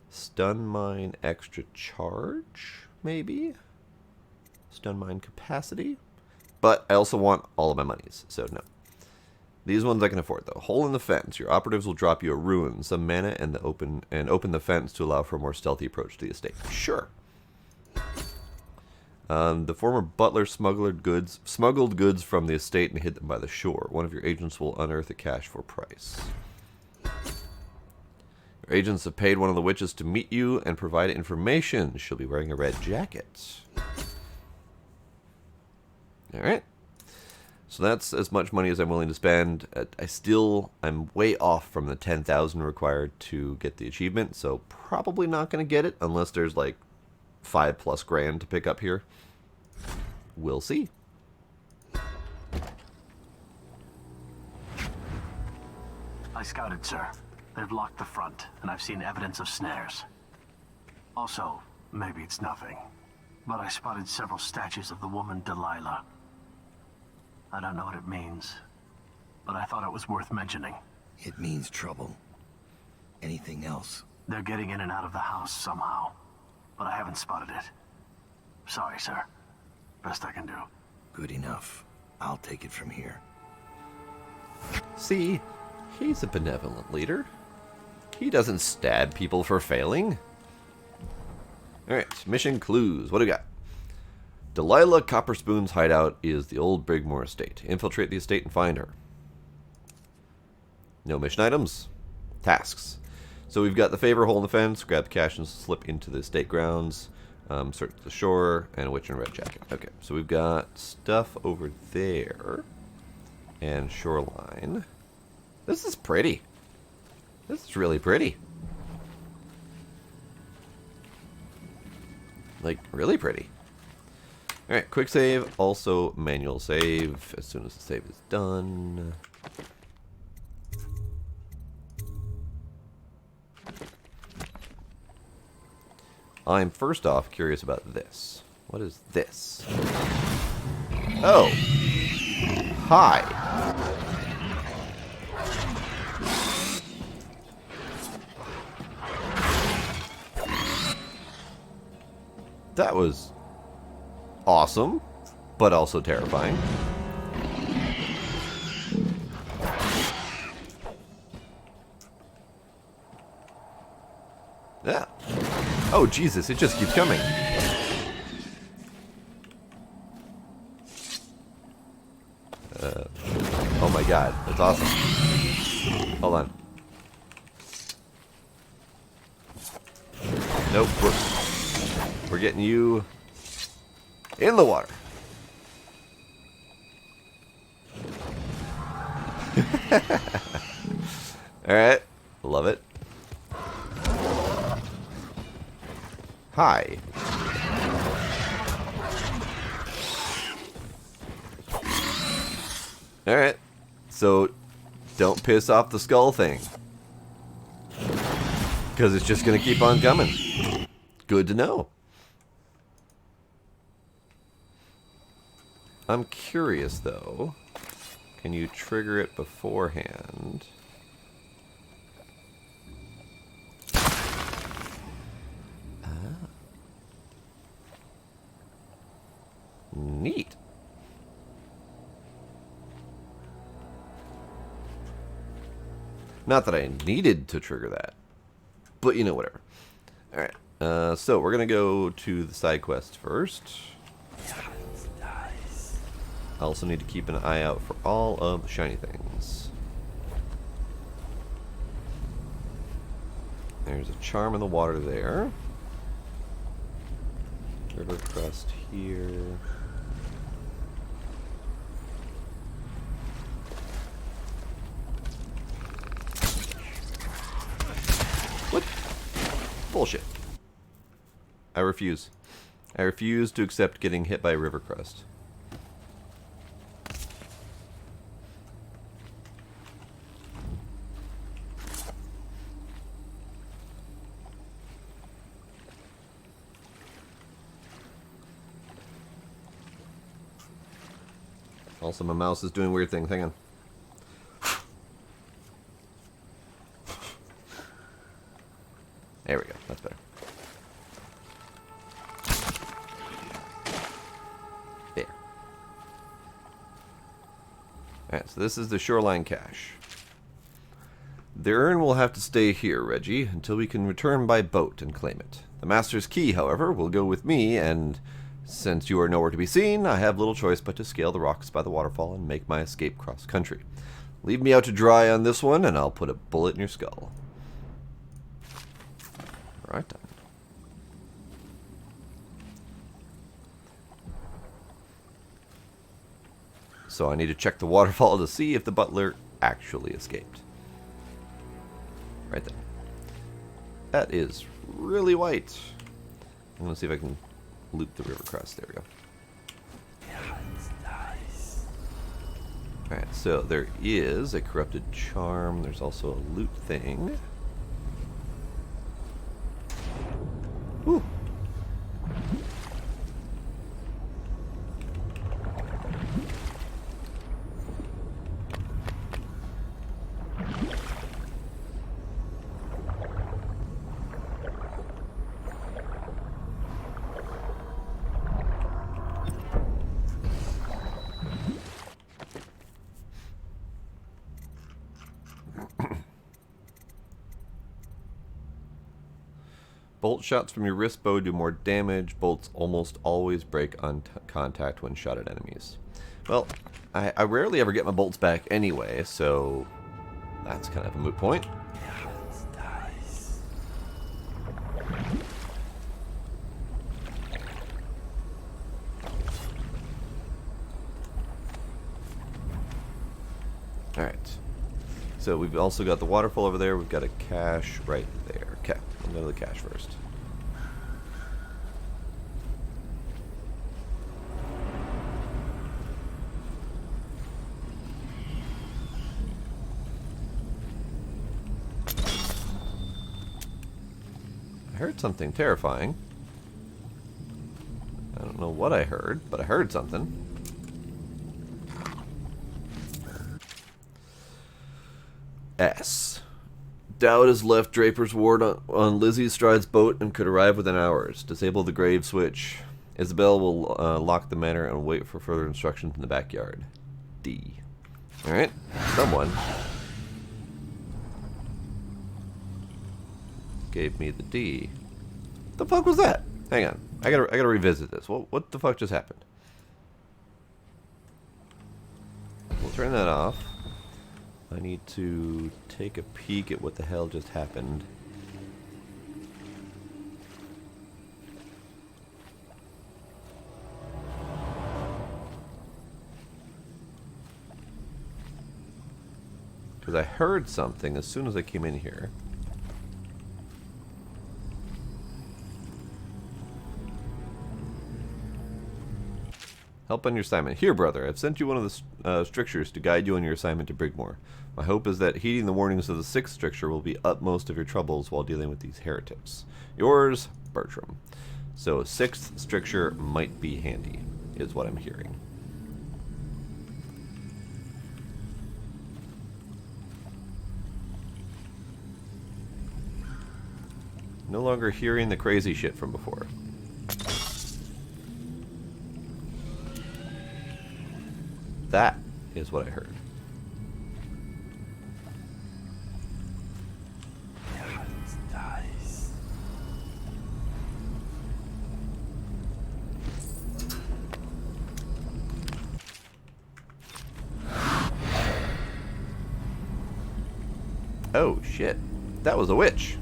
Stun mine extra charge, maybe? Stun mine capacity? But I also want all of my monies, so no. These ones I can afford, though. Hole in the fence. Your operatives will drop you a rune, some mana, and open the fence to allow for a more stealthy approach to the estate. Sure. The former butler smuggled goods from the estate and hid them by the shore. One of your agents will unearth a cash for price. Your agents have paid one of the witches to meet you and provide information. She'll be wearing a red jacket. Alright. So that's as much money as I'm willing to spend. I'm way off from the 10,000 required to get the achievement, so probably not going to get it unless there's like 5+ grand to pick up here. We'll see. I scouted, sir. They've locked the front, and I've seen evidence of snares. Also, maybe it's nothing, but I spotted several statues of the woman Delilah. I don't know what it means, but I thought it was worth mentioning. It means trouble. Anything else? They're getting in and out of the house somehow, but I haven't spotted it. Sorry, sir. Best I can do. Good enough. I'll take it from here. See, he's a benevolent leader. He doesn't stab people for failing. Alright, mission clues. What do we got? Delilah Copperspoon's hideout is the old Brigmore estate. Infiltrate the estate and find her. No mission items. Tasks. So we've got the favor, hole in the fence, grab the cash and slip into the estate grounds, search the shore, and a witch in a red jacket. Okay, so we've got stuff over there. And shoreline. This is pretty. This is really pretty. Like, really pretty. Alright, quick save, also manual save as soon as the save is done. I'm first off curious about this. What is this? Oh! Hi! That was awesome, but also terrifying. Yeah. Oh, Jesus, it just keeps coming. Oh my god, that's awesome. Hold on. Nope, we're getting you in the water. Alright, love it. Hi. Alright, so don't piss off the skull thing. Because it's just going to keep on coming. Good to know. I'm curious though. Can you trigger it beforehand? Neat. Not that I needed to trigger that, but you know, whatever. Alright, so we're going to go to the side quest first. I also need to keep an eye out for all of the shiny things. There's a charm in the water there. River crest here. What? Bullshit. I refuse. I refuse to accept getting hit by a river crest. Also, my mouse is doing weird things. Hang on. There we go. That's better. There. Alright, so this is the shoreline cache. The urn will have to stay here, Reggie, until we can return by boat and claim it. The Master's key, however, will go with me, and since you are nowhere to be seen, I have little choice but to scale the rocks by the waterfall and make my escape cross country. Leave me out to dry on this one, and I'll put a bullet in your skull. Right then. So I need to check the waterfall to see if the butler actually escaped. Right then. That is really white. I'm going to see if I can loop the river crest. There we go. Alright, so there is a corrupted charm. There's also a loot thing. Whew. Bolt shots from your wrist bow do more damage. Bolts almost always break on contact when shot at enemies. Well, I rarely ever get my bolts back anyway, so that's kind of a moot point. Alright. So we've also got the waterfall over there. We've got a cache right there. Okay, I'll go to the cache first. I heard something terrifying. I don't know what I heard, but I heard something. S. Dowd has left Draper's ward on Lizzie Stride's boat and could arrive within hours. Disable the grave switch. Isabel will lock the manor and wait for further instructions in the backyard. D. Alright, someone gave me the D. What the fuck was that? Hang on, I gotta revisit this. What the fuck just happened? We'll turn that off. I need to take a peek at what the hell just happened. Because I heard something as soon as I came in here. Help on your assignment. Here, brother, I've sent you one of the strictures to guide you on your assignment to Brigmore. My hope is that heeding the warnings of the 6th stricture will be utmost of your troubles while dealing with these heretics. Yours, Bertram. So, 6th stricture might be handy, is what I'm hearing. No longer hearing the crazy shit from before. That is what I heard. Oh shit. That was a witch.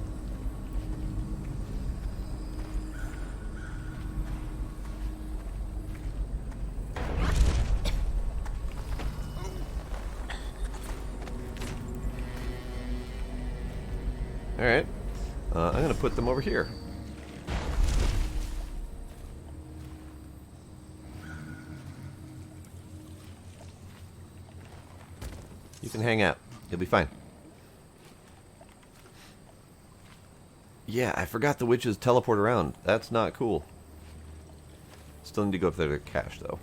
Alright. I'm going to put them over here. You can hang out. You'll be fine. Yeah, I forgot the witches teleport around. That's not cool. Still need to go up there to cache, though.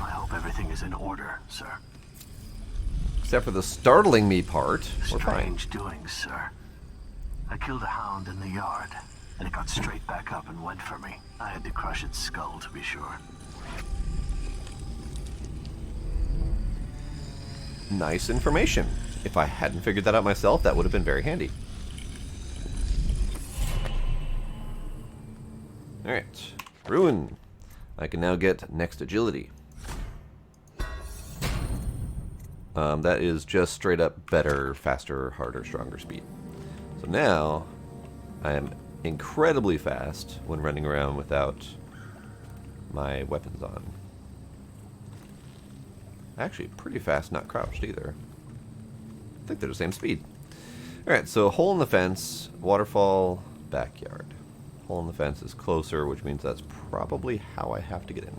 I hope everything is in order, sir. Except for the startling me part. We're fine. Strange doings, sir. I killed a hound in the yard, and it got straight back up and went for me. I had to crush its skull, to be sure. Nice information. If I hadn't figured that out myself, that would have been very handy. Alright. Ruin. I can now get next agility. That is just straight up better, faster, harder, stronger speed. So now, I am incredibly fast when running around without my weapons on. Actually, pretty fast, not crouched either. I think they're the same speed. Alright, so hole in the fence, waterfall, backyard. Hole in the fence is closer, which means that's probably how I have to get in.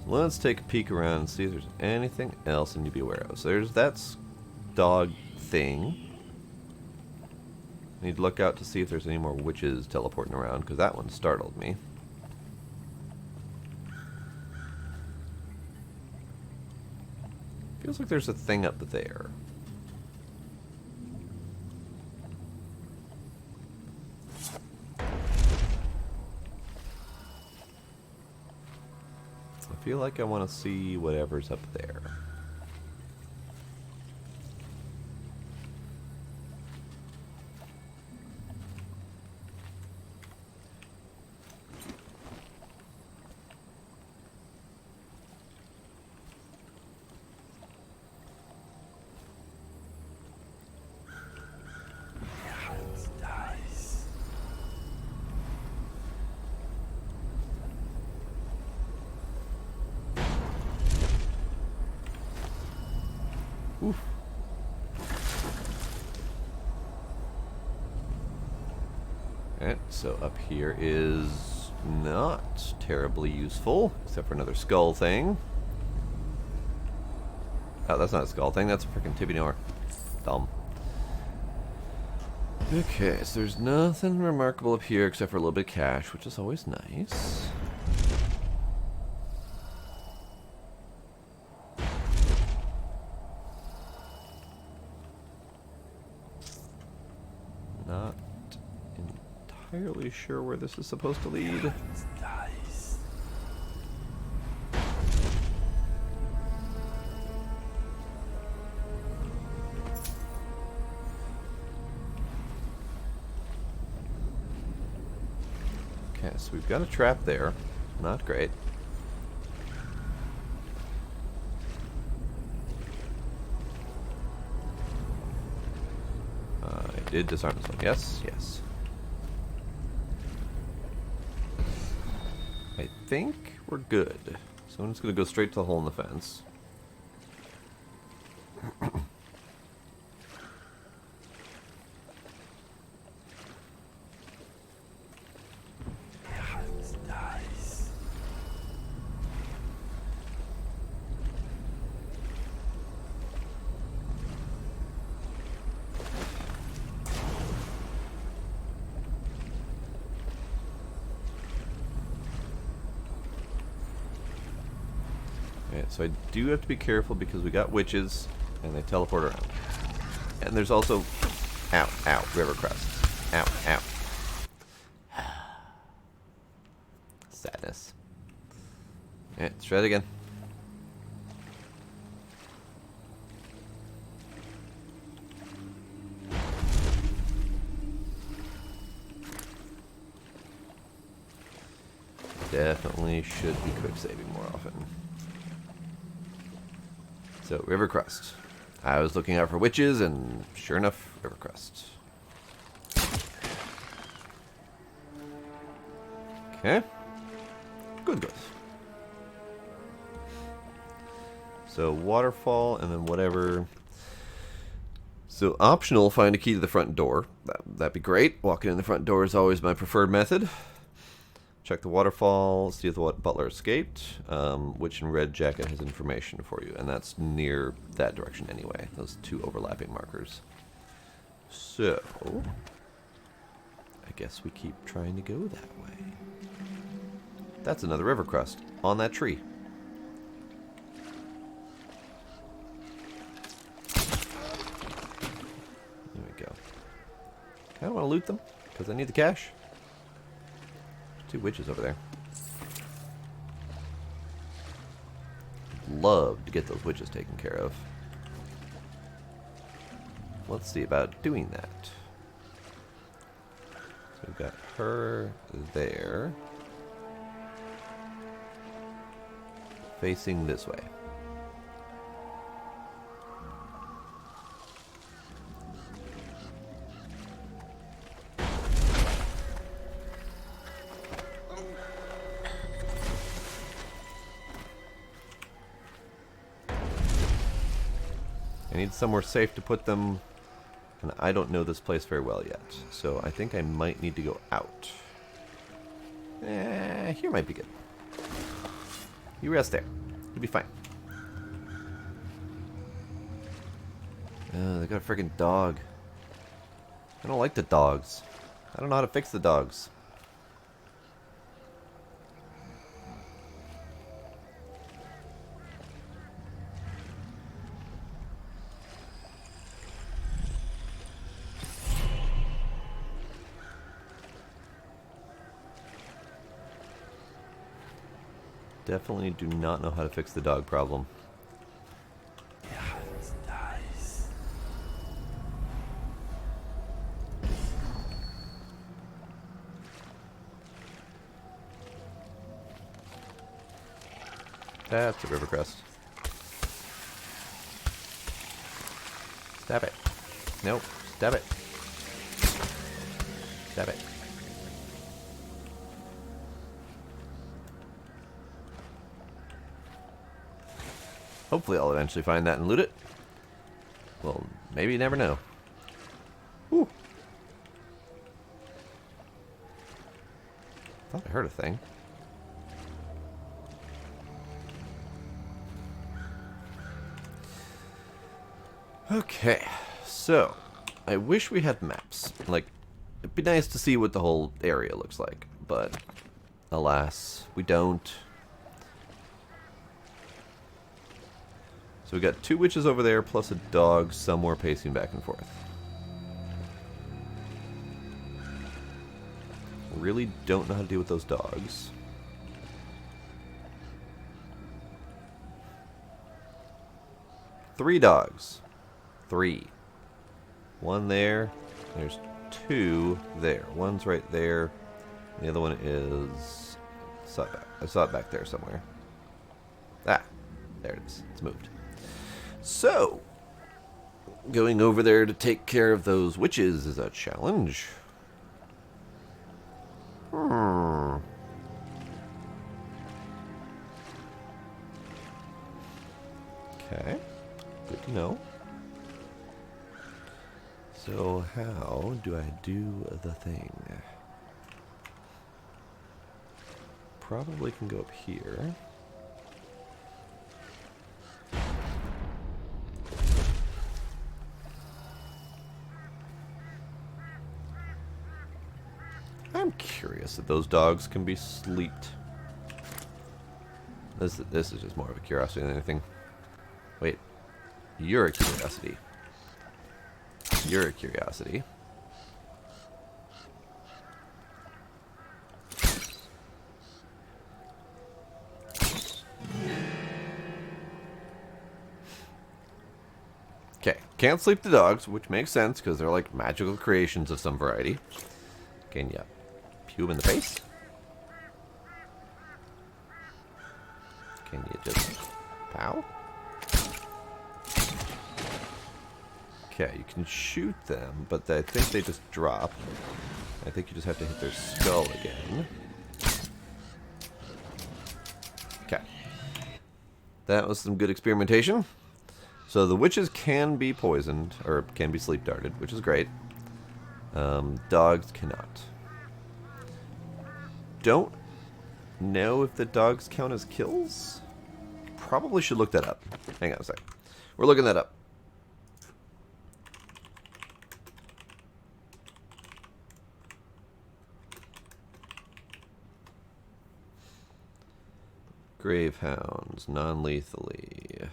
So let's take a peek around and see if there's anything else I need to be aware of. So there's that dog thing. I need to look out to see if there's any more witches teleporting around, because that one startled me. Feels like there's a thing up there. I feel like I want to see whatever's up there. Oof. Alright, so up here is not terribly useful, except for another skull thing. Oh, that's not a skull thing, that's a freaking Tibinor. Dumb. Okay, so there's nothing remarkable up here except for a little bit of cash, which is always nice. Not entirely sure where this is supposed to lead. Okay, so we've got a trap there. Not great. did disarm this one. Yes, yes. I think we're good. So I'm just going to go straight to the hole in the fence. So I do have to be careful because we got witches and they teleport around. And there's also... Ow, ow, river crest. Ow, ow. Sadness. Alright, let's try it again. Definitely should be quick saving more often. So, river crest. I was looking out for witches, and sure enough, river crest. Okay. Good, good. So, waterfall, and then whatever. So, optional, find a key to the front door. That'd be great. Walking in the front door is always my preferred method. Check the waterfall, see if the butler escaped. Witch in red jacket has information for you, and that's near that direction anyway. Those two overlapping markers. So, I guess we keep trying to go that way. That's another river crest on that tree. There we go. I don't want to loot them because I need the cash. Two witches over there. Love to get those witches taken care of. Let's see about doing that. So we've got her there. Facing this way. I need somewhere safe to put them, and I don't know this place very well yet, so I think I might need to go out. Here might be good. You rest there. You'll be fine. They got a freaking dog. I don't like the dogs. I don't know how to fix the dogs. Definitely do not know how to fix the dog problem. That's a river crest. Stab it. Nope. Stab it. Stab it. Hopefully I'll eventually find that and loot it. Well, maybe you never know. Whew. Thought I heard a thing. Okay, so I wish we had maps. Like, it'd be nice to see what the whole area looks like, but alas, we don't. So we got two witches over there, plus a dog somewhere pacing back and forth. Really don't know how to deal with those dogs. Three dogs. Three. One there. There's two there. One's right there. The other one is... I saw it back there somewhere. Ah, there it is. It's moved. So, Going over there to take care of those witches is a challenge. Okay, good to know. So how do I do the thing? Probably can go up here. I'm curious if those dogs can be sleeped. This is just more of a curiosity than anything. Wait, you're a curiosity. You're a curiosity. Okay, can't sleep the dogs, which makes sense because they're like magical creations of some variety. Can you pew him in the face? Can you just pow? Okay, you can shoot them, but I think they just drop. I think you just have to hit their skull again. Okay. That was some good experimentation. So the witches can be poisoned, or can be sleep darted, which is great. Dogs cannot. Don't know if the dogs count as kills? Probably should look that up. Hang on a sec. We're looking that up. Gravehounds, non-lethally.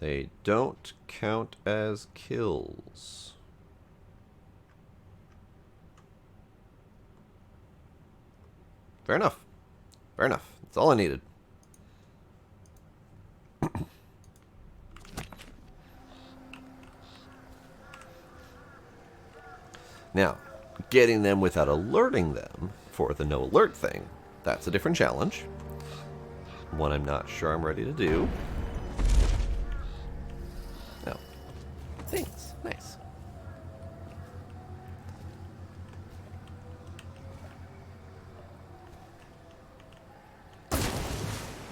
They don't count as kills. Fair enough. Fair enough. That's all I needed. Now, getting them without alerting them for the no alert thing, that's a different challenge. One I'm not sure I'm ready to do. No. Thanks. Nice.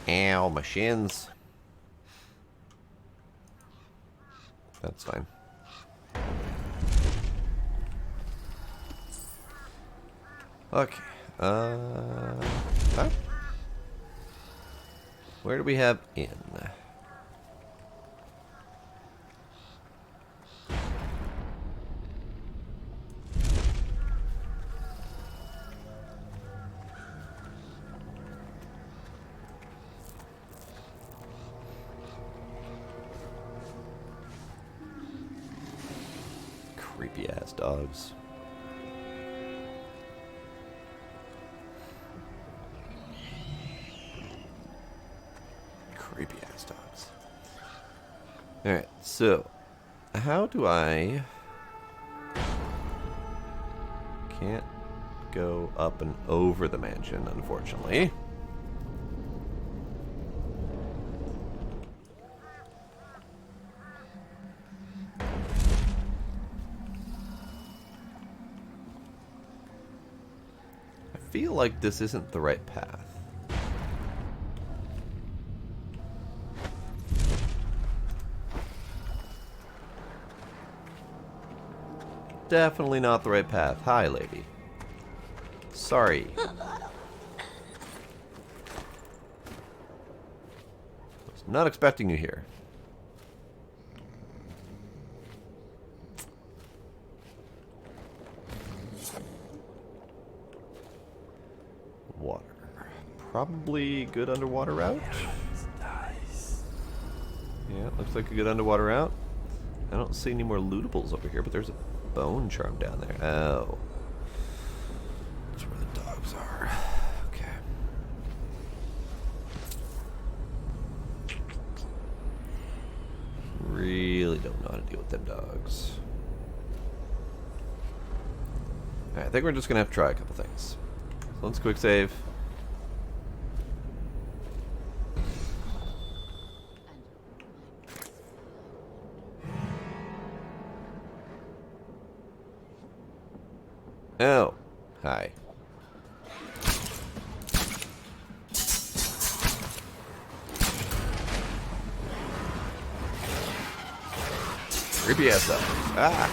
Ow, my shins. That's fine. Okay. Huh? Where do we have in? Creepy ass dogs. Creepy ass dogs. Alright, so how do I... Can't go up and over the mansion, unfortunately. I feel like this isn't the right path. Definitely not the right path. Hi, lady. Sorry. Was not expecting you here. Water. Probably good underwater route. Yeah, looks like a good underwater route. I don't see any more lootables over here, but there's a bone charm down there. Oh. That's where the dogs are. Okay. Really don't know how to deal with them dogs. Alright, I think we're just gonna have to try a couple things. So let's quick save. Oh, hi. Creepy ass up. Ah!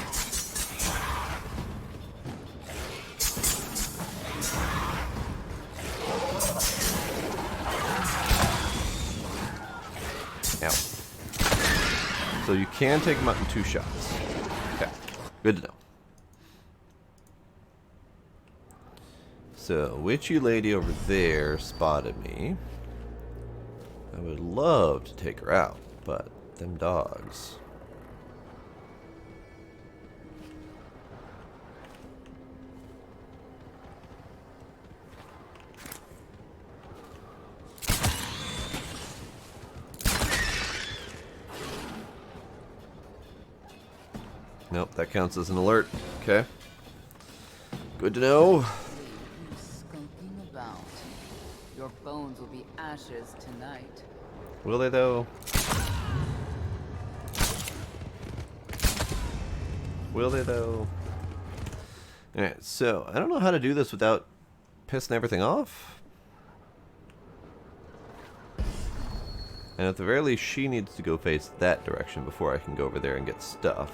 Ow. So you can take them out in 2 shots. Okay. Good to know. So, witchy lady over there spotted me. I would love to take her out, but them dogs. Nope, that counts as an alert. Okay. Good to know. Skulking about. Your bones will be ashes tonight. Will they, though? Will they, though? Alright, so I don't know how to do this without pissing everything off. And at the very least, she needs to go face that direction before I can go over there and get stuff.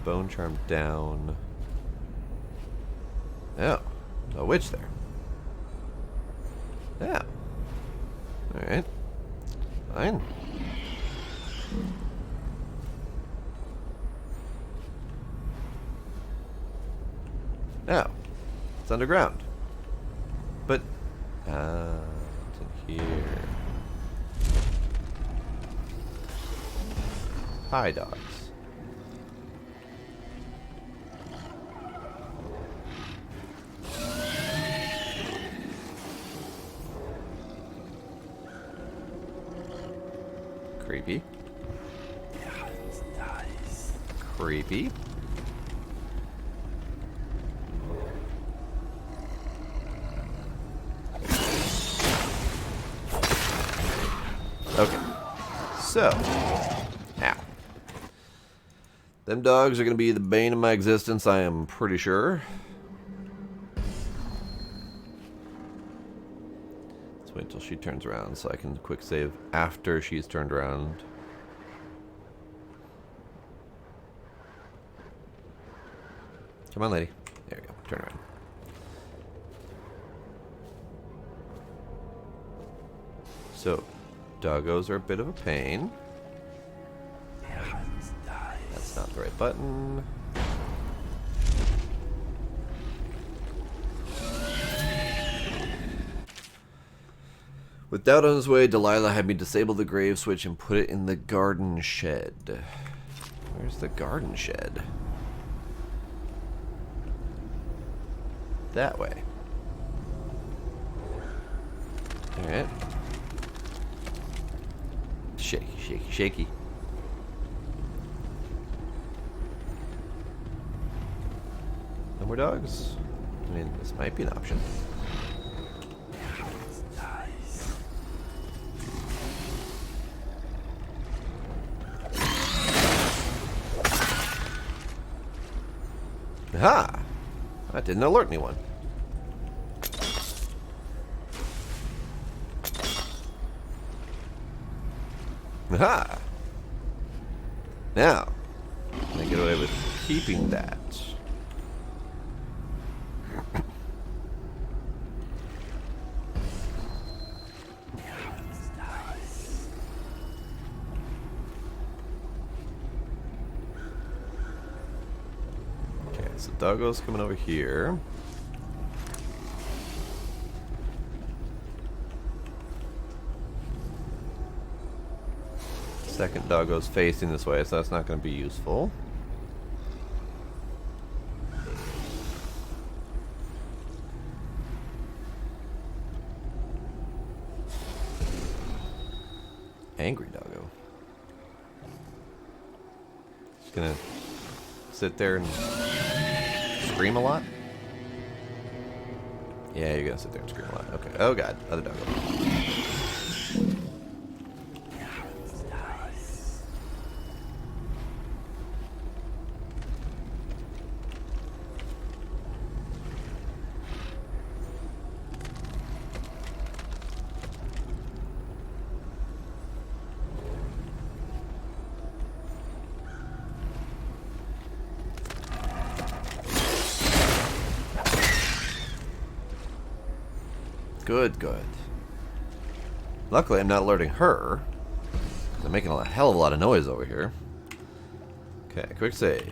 Bone charm down. Oh, a witch there. Yeah. Alright. Fine. Oh. It's underground. But, it's in here. Hi, dogs. Creepy. Creepy. Okay. So. Ow. Them dogs are going to be the bane of my existence, I am pretty sure. Let's wait until she turns around so I can quick save after she's turned around. Come on, lady. There we go. Turn around. So, doggos are a bit of a pain. That's not the right button. With doubt on his way, Delilah had me disable the grave switch and put it in the garden shed. Where's the garden shed? That way. Alright. Shaky, shaky, shaky. No more dogs? I mean, this might be an option. Aha! That didn't alert anyone. Aha! Now, I get away with keeping that. Okay, so doggo's coming over here. Second doggo's facing this way, so that's not going to be useful. Angry doggo. Just gonna sit there and scream a lot? Yeah, you're gonna sit there and scream a lot. Okay. Oh god, other doggo. Good, good. Luckily, I'm not alerting her. I'm making a hell of a lot of noise over here. Okay, quick save.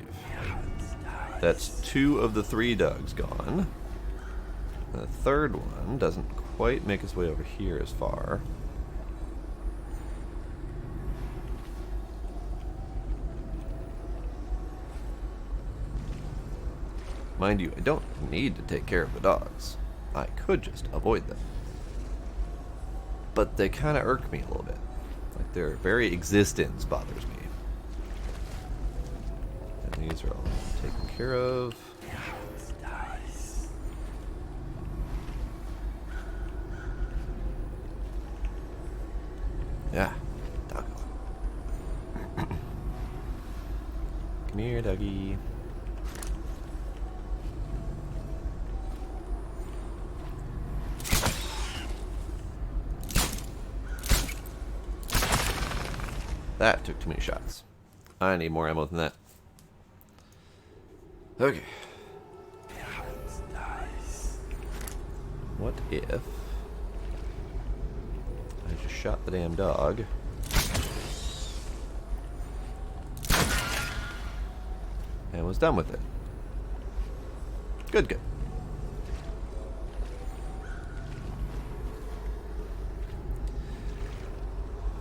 That's 2 of the 3 dogs gone. The third one doesn't quite make its way over here as far. Mind you, I don't need to take care of the dogs. I could just avoid them. But they kind of irk me a little bit. Like, their very existence bothers me. And these are all taken care of. Yeah, doggo. Come here, doggy. That took too many shots. I need more ammo than that. Okay. What if I just shot the damn dog? And was done with it. Good, good.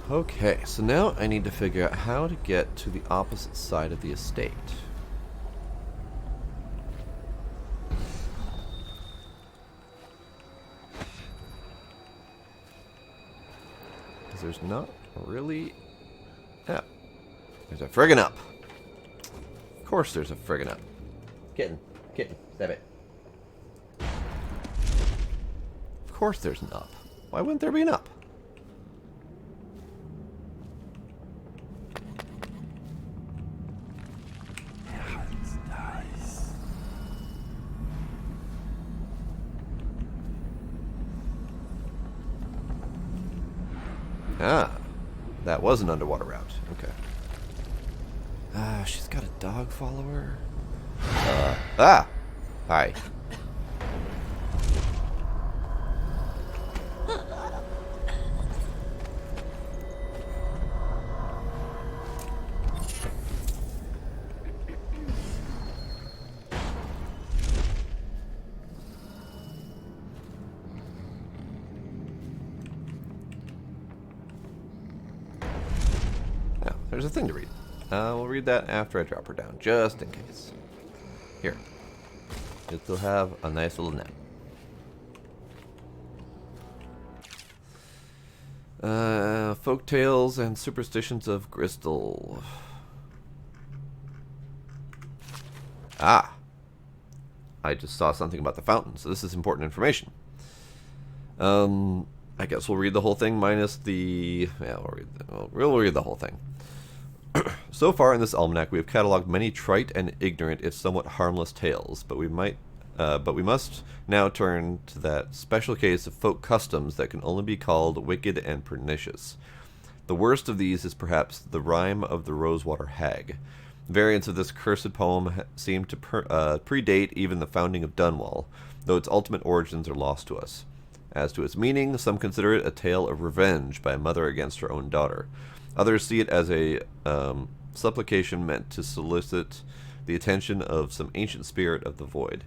Okay, so now I need to figure out how to get to the opposite side of the estate. Because there's not really... Yeah. There's a friggin' up. Of course there's a friggin' up. Kitten, step it. Of course there's an up. Why wouldn't there be an up? Ah, that was an underwater route. Okay. She's got a dog follower. Hi. There's a thing to read. We'll read that after I drop her down, just in case. Here. You'll have a nice little nap. Folk tales and superstitions of Bristol. Ah. I just saw something about the fountain, so this is important information. I guess we'll read the whole thing minus the... Yeah, we'll read the whole thing. So far in this almanac, we have cataloged many trite and ignorant, if somewhat harmless tales, but we must now turn to that special case of folk customs that can only be called wicked and pernicious. The worst of these is perhaps the rhyme of the Rosewater Hag. Variants of this cursed poem seem to predate even the founding of Dunwall, though its ultimate origins are lost to us. As to its meaning, some consider it a tale of revenge by a mother against her own daughter. Others see it as a supplication meant to solicit the attention of some ancient spirit of the void.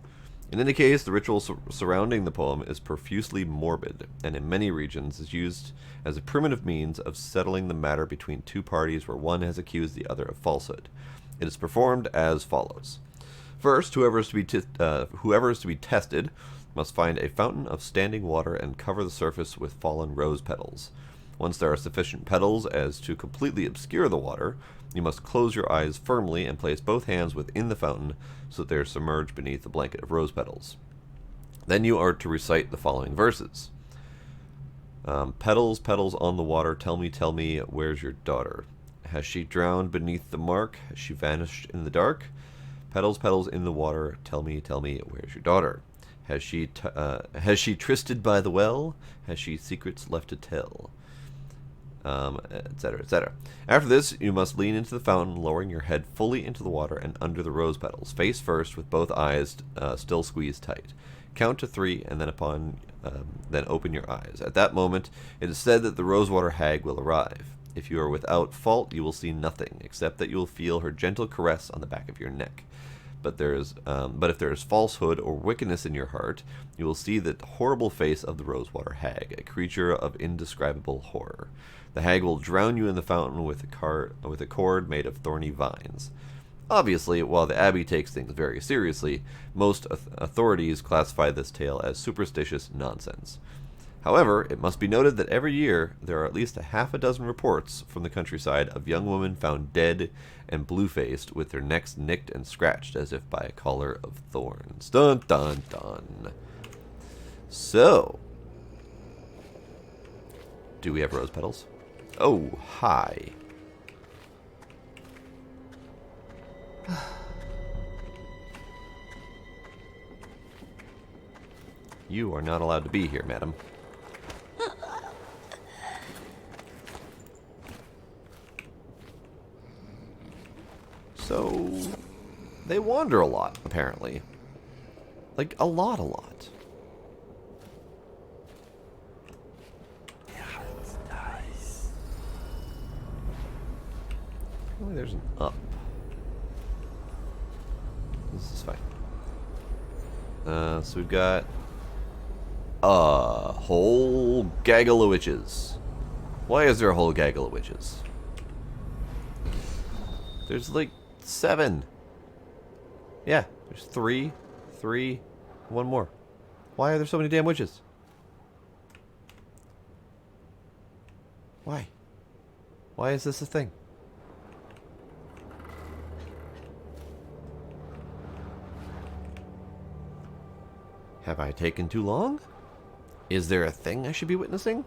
In any case, the ritual surrounding the poem is profusely morbid, and in many regions is used as a primitive means of settling the matter between two parties where one has accused the other of falsehood. It is performed as follows. First, whoever is to be tested must find a fountain of standing water and cover the surface with fallen rose petals. Once there are sufficient petals as to completely obscure the water, you must close your eyes firmly and place both hands within the fountain so that they are submerged beneath a blanket of rose petals. Then you are to recite the following verses. Petals, petals on the water, tell me, where's your daughter? Has she drowned beneath the mark? Has she vanished in the dark? Petals, petals in the water, tell me, where's your daughter? Has she trysted by the well? Has she secrets left to tell? Etc., etc. After this, you must lean into the fountain, lowering your head fully into the water and under the rose petals, face first with both eyes still squeezed tight. Count to 3, and then open your eyes. At that moment, it is said that the Rosewater Hag will arrive. If you are without fault, you will see nothing, except that you will feel her gentle caress on the back of your neck. But if there is falsehood or wickedness in your heart, you will see the horrible face of the Rosewater Hag, a creature of indescribable horror. The hag will drown you in the fountain with a cord made of thorny vines. Obviously, while the Abbey takes things very seriously, most authorities classify this tale as superstitious nonsense. However, it must be noted that every year there are at least a half a dozen reports from the countryside of young women found dead and blue-faced with their necks nicked and scratched as if by a collar of thorns. Dun dun dun. So, do we have rose petals? Oh, hi. You are not allowed to be here, madam. So, they wander a lot, apparently. Like, a lot. Oh, there's an up. This is fine. So we've got a whole gaggle of witches. Why is there a whole gaggle of witches? There's like 7. Yeah, there's 3, 1 more. Why are there so many damn witches? Why? Why is this a thing? Have I taken too long? Is there a thing I should be witnessing?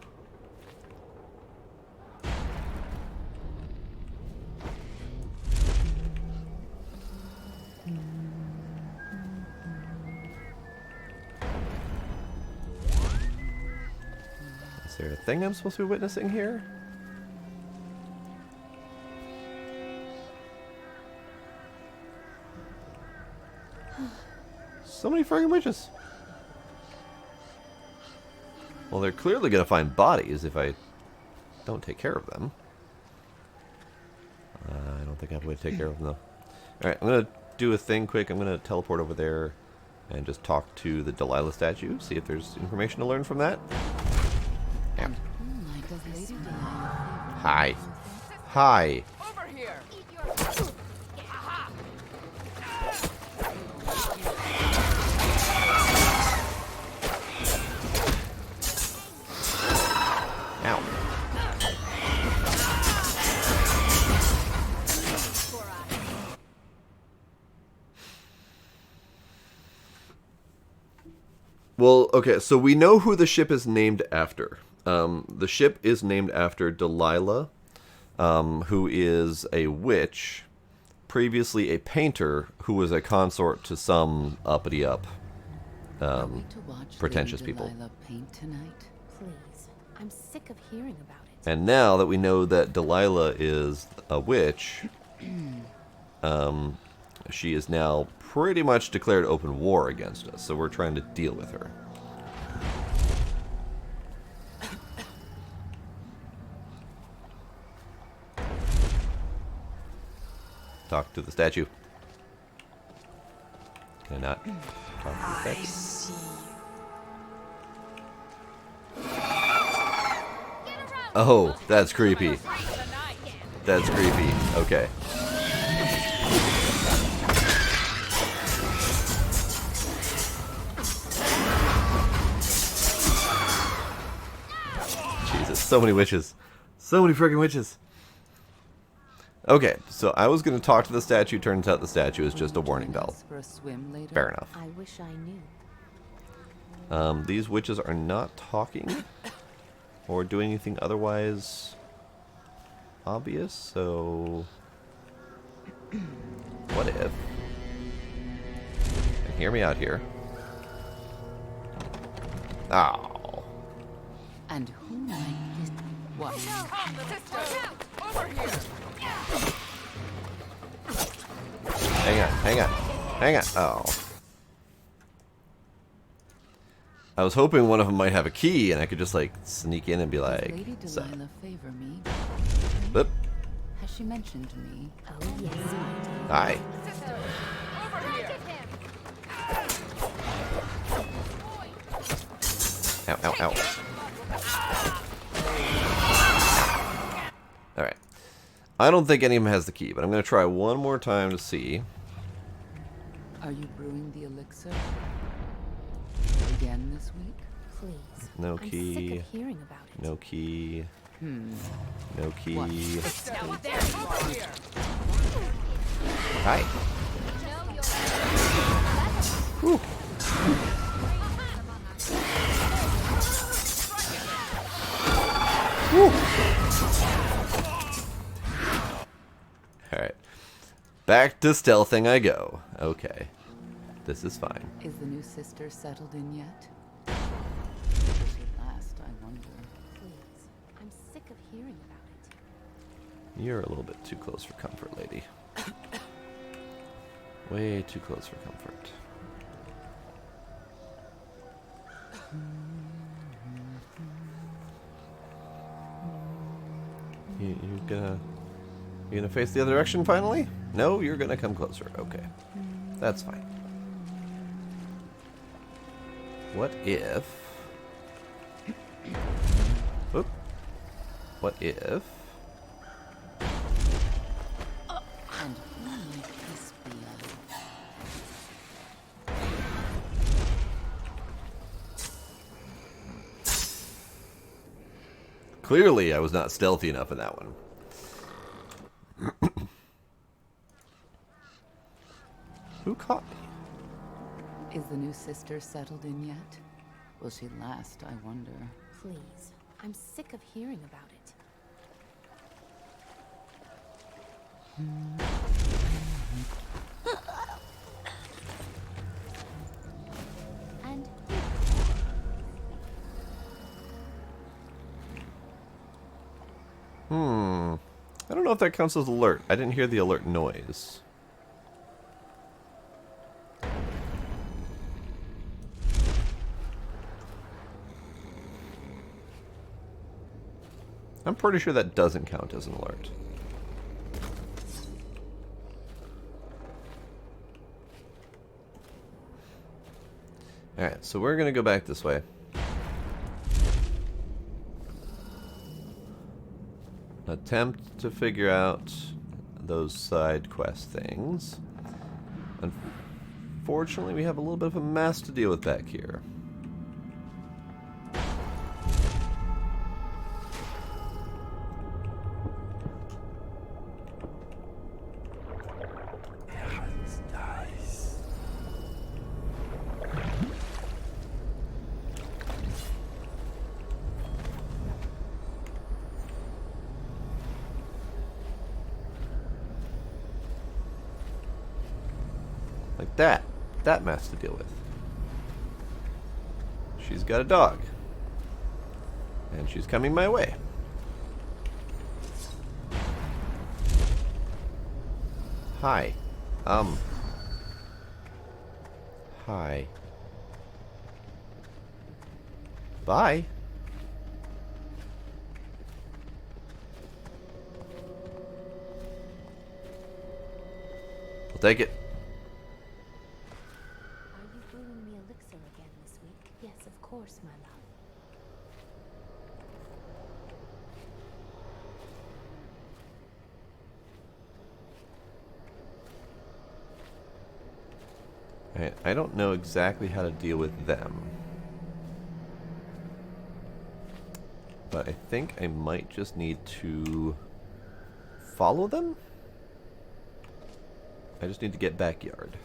Is there a thing I'm supposed to be witnessing here? So many friggin' witches. Well, they're clearly going to find bodies if I don't take care of them. I don't think I have a way to take care of them, though. Alright, I'm going to do a thing quick. I'm going to teleport over there and just talk to the Delilah statue, see if there's information to learn from that. Yeah. Hi. Hi. Over here. Ow. Well, okay, so we know who the ship is named after. The ship is named after Delilah, who is a witch, previously a painter, who was a consort to some uppity-up, pretentious people. Delilah paint tonight? Please. I'm sick of hearing about it. And now that we know that Delilah is a witch, she is now pretty much declared open war against us, so we're trying to deal with her. Talk to the statue. Can I not talk to the statue? Oh, that's creepy. That's creepy. Okay. Jesus, so many witches. So many freaking witches. Okay, so I was going to talk to the statue. Turns out the statue is just a warning bell. Fair enough. I wish I knew. These witches are not talking or doing anything otherwise obvious, so what if? And hear me out here. Oh. And who might this? What? Over here. Hang on. Oh. I was hoping one of them might have a key and I could just like sneak in and be like, Lady "Sup?" Delilah favor me? Oop. Has she mentioned me? Oh, yes, my dear. Hi. Ow, ow, ow. Alright. I don't think any of them has the key, but I'm going to try one more time to see. Are you brewing the elixir? Again this week? Please. No I'm key. sick of hearing about it. No key. No key. What? Hi. Whew. Alright. Back to stealthing I go. Okay. This is fine. Is the new sister settled in yet? Will she last, I wonder? Please. I'm sick of hearing about it. You're a little bit too close for comfort, lady. Way too close for comfort. You're gonna face the other direction finally? No, you're gonna come closer. Okay. That's fine. What if... Oop. What if... And who might this be? Clearly, I was not stealthy enough in that one. Who caught me? Is the new sister settled in yet? Will she last, I wonder? Please. I'm sick of hearing about it. And I don't know if that counts as alert. I didn't hear the alert noise. I'm pretty sure that doesn't count as an alert. Alright, so we're gonna go back this way. Attempt to figure out those side quest things. Unfortunately, we have a little bit of a mess to deal with back here. Like that. That mess to deal with. She's got a dog. And she's coming my way. Hi. Hi. Bye. I'll take it. are you brewing the elixir again this week? Yes, of course, my love. Alright, I don't know exactly how to deal with them. But I think I might just need to follow them? I just need to get backyard.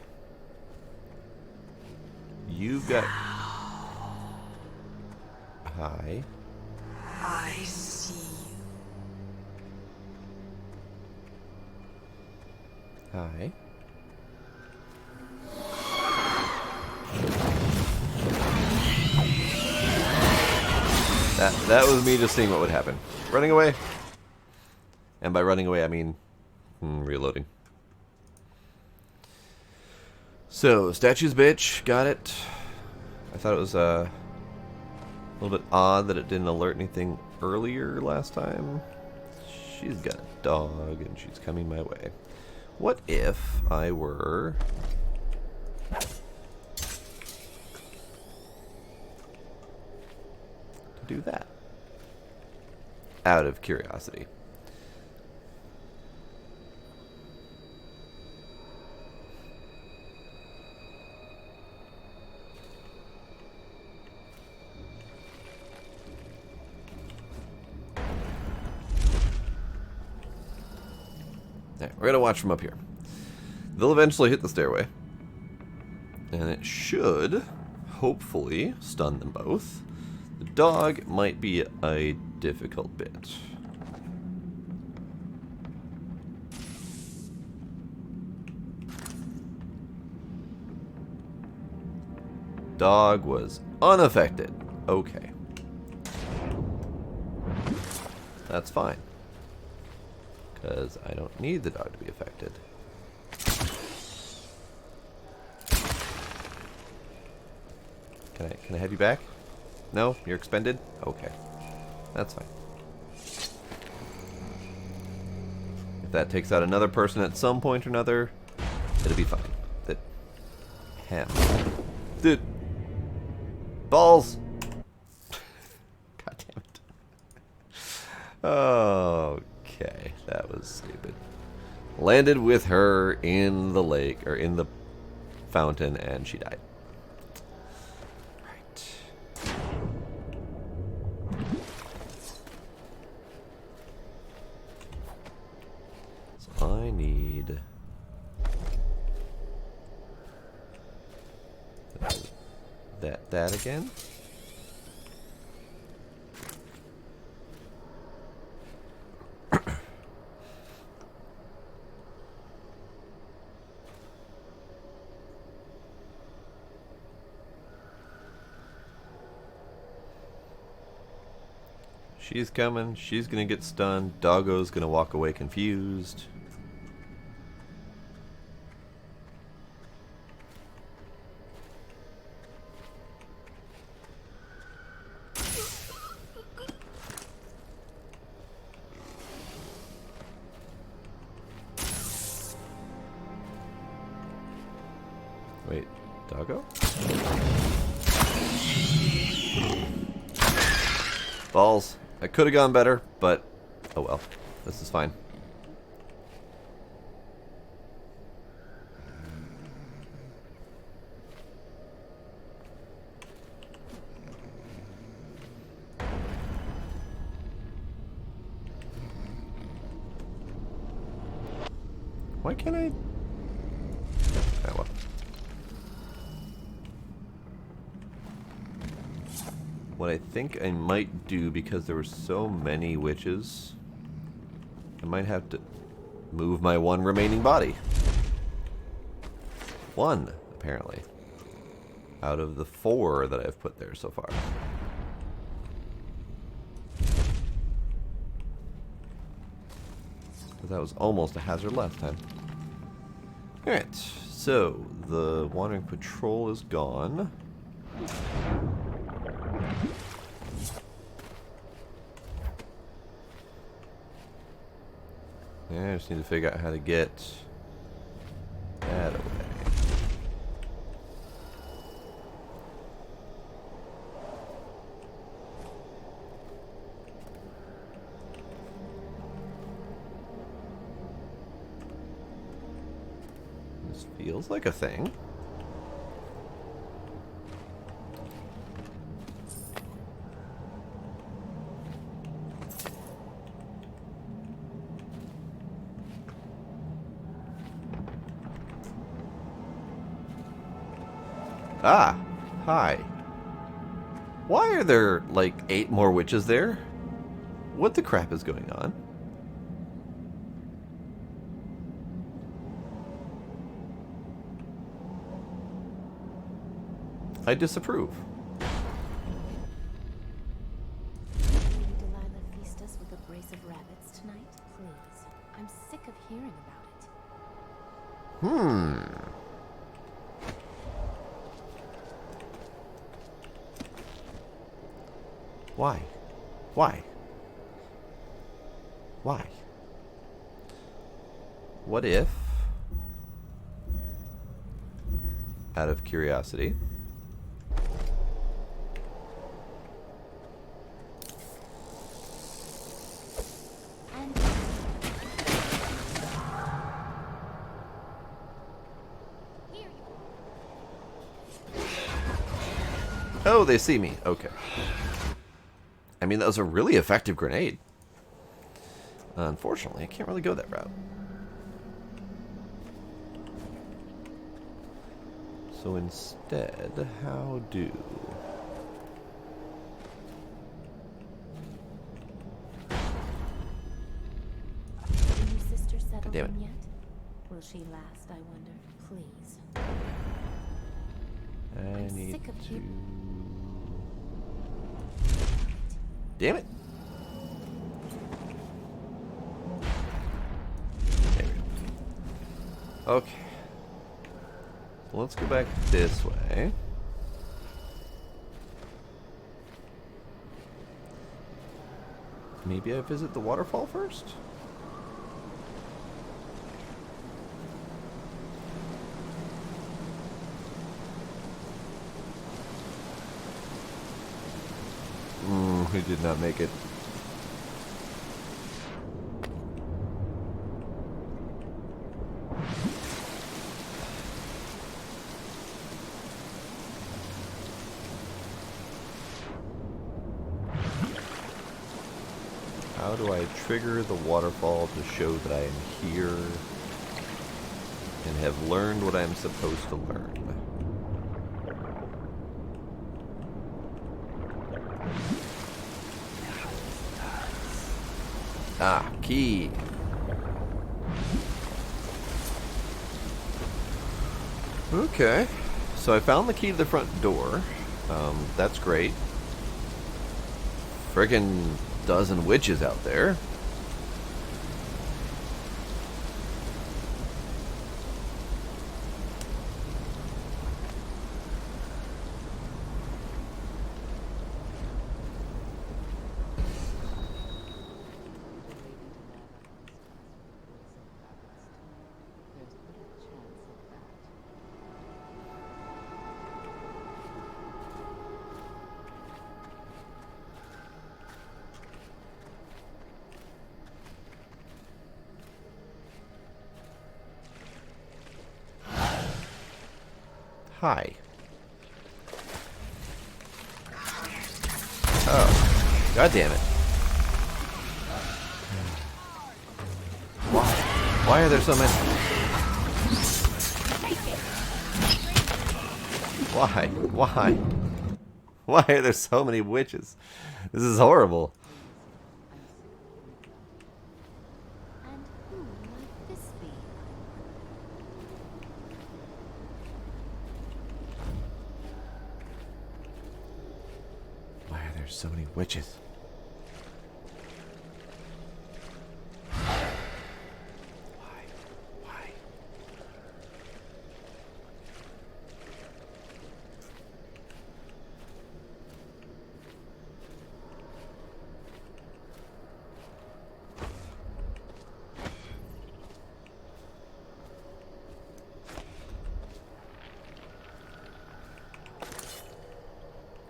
You've got... Hi. I see you. Hi. That was me just seeing what would happen. Running away. And by running away, I mean reloading. So, statues, bitch. Got it. I thought it was A little bit odd that it didn't alert anything earlier last time. She's got a dog and she's coming my way. What if I were... to do that? Out of curiosity. Alright, we're gonna watch from up here. They'll eventually hit the stairway. And it should, hopefully, stun them both. The dog might be a difficult bit. Dog was unaffected. Okay. That's fine. Because I don't need the dog to be affected. Can I have you back? No? You're expended? Okay. That's fine. If that takes out another person at some point or another, it'll be fine. That... Ham. Dude. Balls! God damn it. Okay, that was stupid. Landed with her in the lake, or in the fountain, and she died. Right. So I need... that again? She's coming. She's gonna get stunned. Doggo's gonna walk away confused. Wait, Doggo? Balls. I could have gone better, but oh well. This is fine. Why can't I? Oh well. What I think I might do, because there were so many witches, I might have to move my one remaining body. One, apparently. Out of the 4 that I've put there so far. Because that was almost a hazard last time. Alright, so the wandering patrol is gone. Yeah, I just need to figure out how to get that away. This feels like a thing. Ah, hi. Why are there, like, 8 more witches there? What the crap is going on? I disapprove. Will Delilah feast us with a brace of rabbits tonight? Please. I'm sick of hearing about it. Why? Why? Why? What if, out of curiosity, oh, they see me. Okay. I mean, that was a really effective grenade. Unfortunately, I can't really go that route. So instead, how do... Can your sister settle damn it. in yet? Will she last, I wonder? Please. I need sick of to... you. Damn it! There we go. Okay. So let's go back this way. Maybe I visit the waterfall first? We did not make it. How do I trigger the waterfall to show that I am here and have learned what I'm supposed to learn? Ah, key. Okay. So I found the key to the front door. That's great. Friggin' dozen witches out there. Hi. Oh, God damn it. Why are there so many? Why are there so many witches? This is horrible. And who might this be? Why are there so many witches? Why?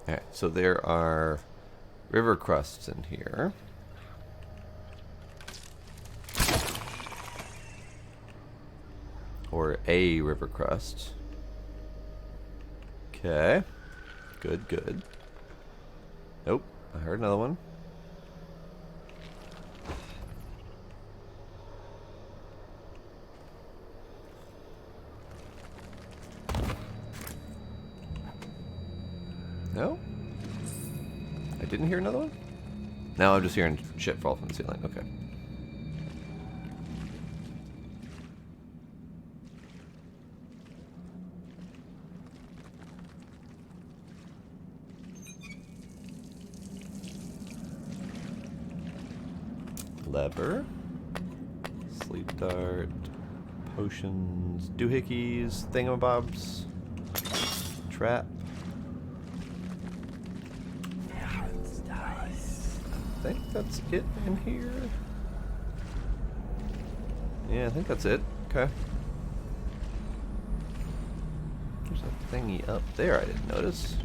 Alright, so there are river crusts in here. Or a river crust. Okay. Good, good. Nope, I heard another one. No? I didn't hear another one? Now I'm just hearing shit fall from the ceiling. Okay. Lever. Sleep dart. Potions. Doohickeys. Thingamabobs. Trap. think that's it in here. Yeah, I think that's it. Okay. There's a thingy up there I didn't notice.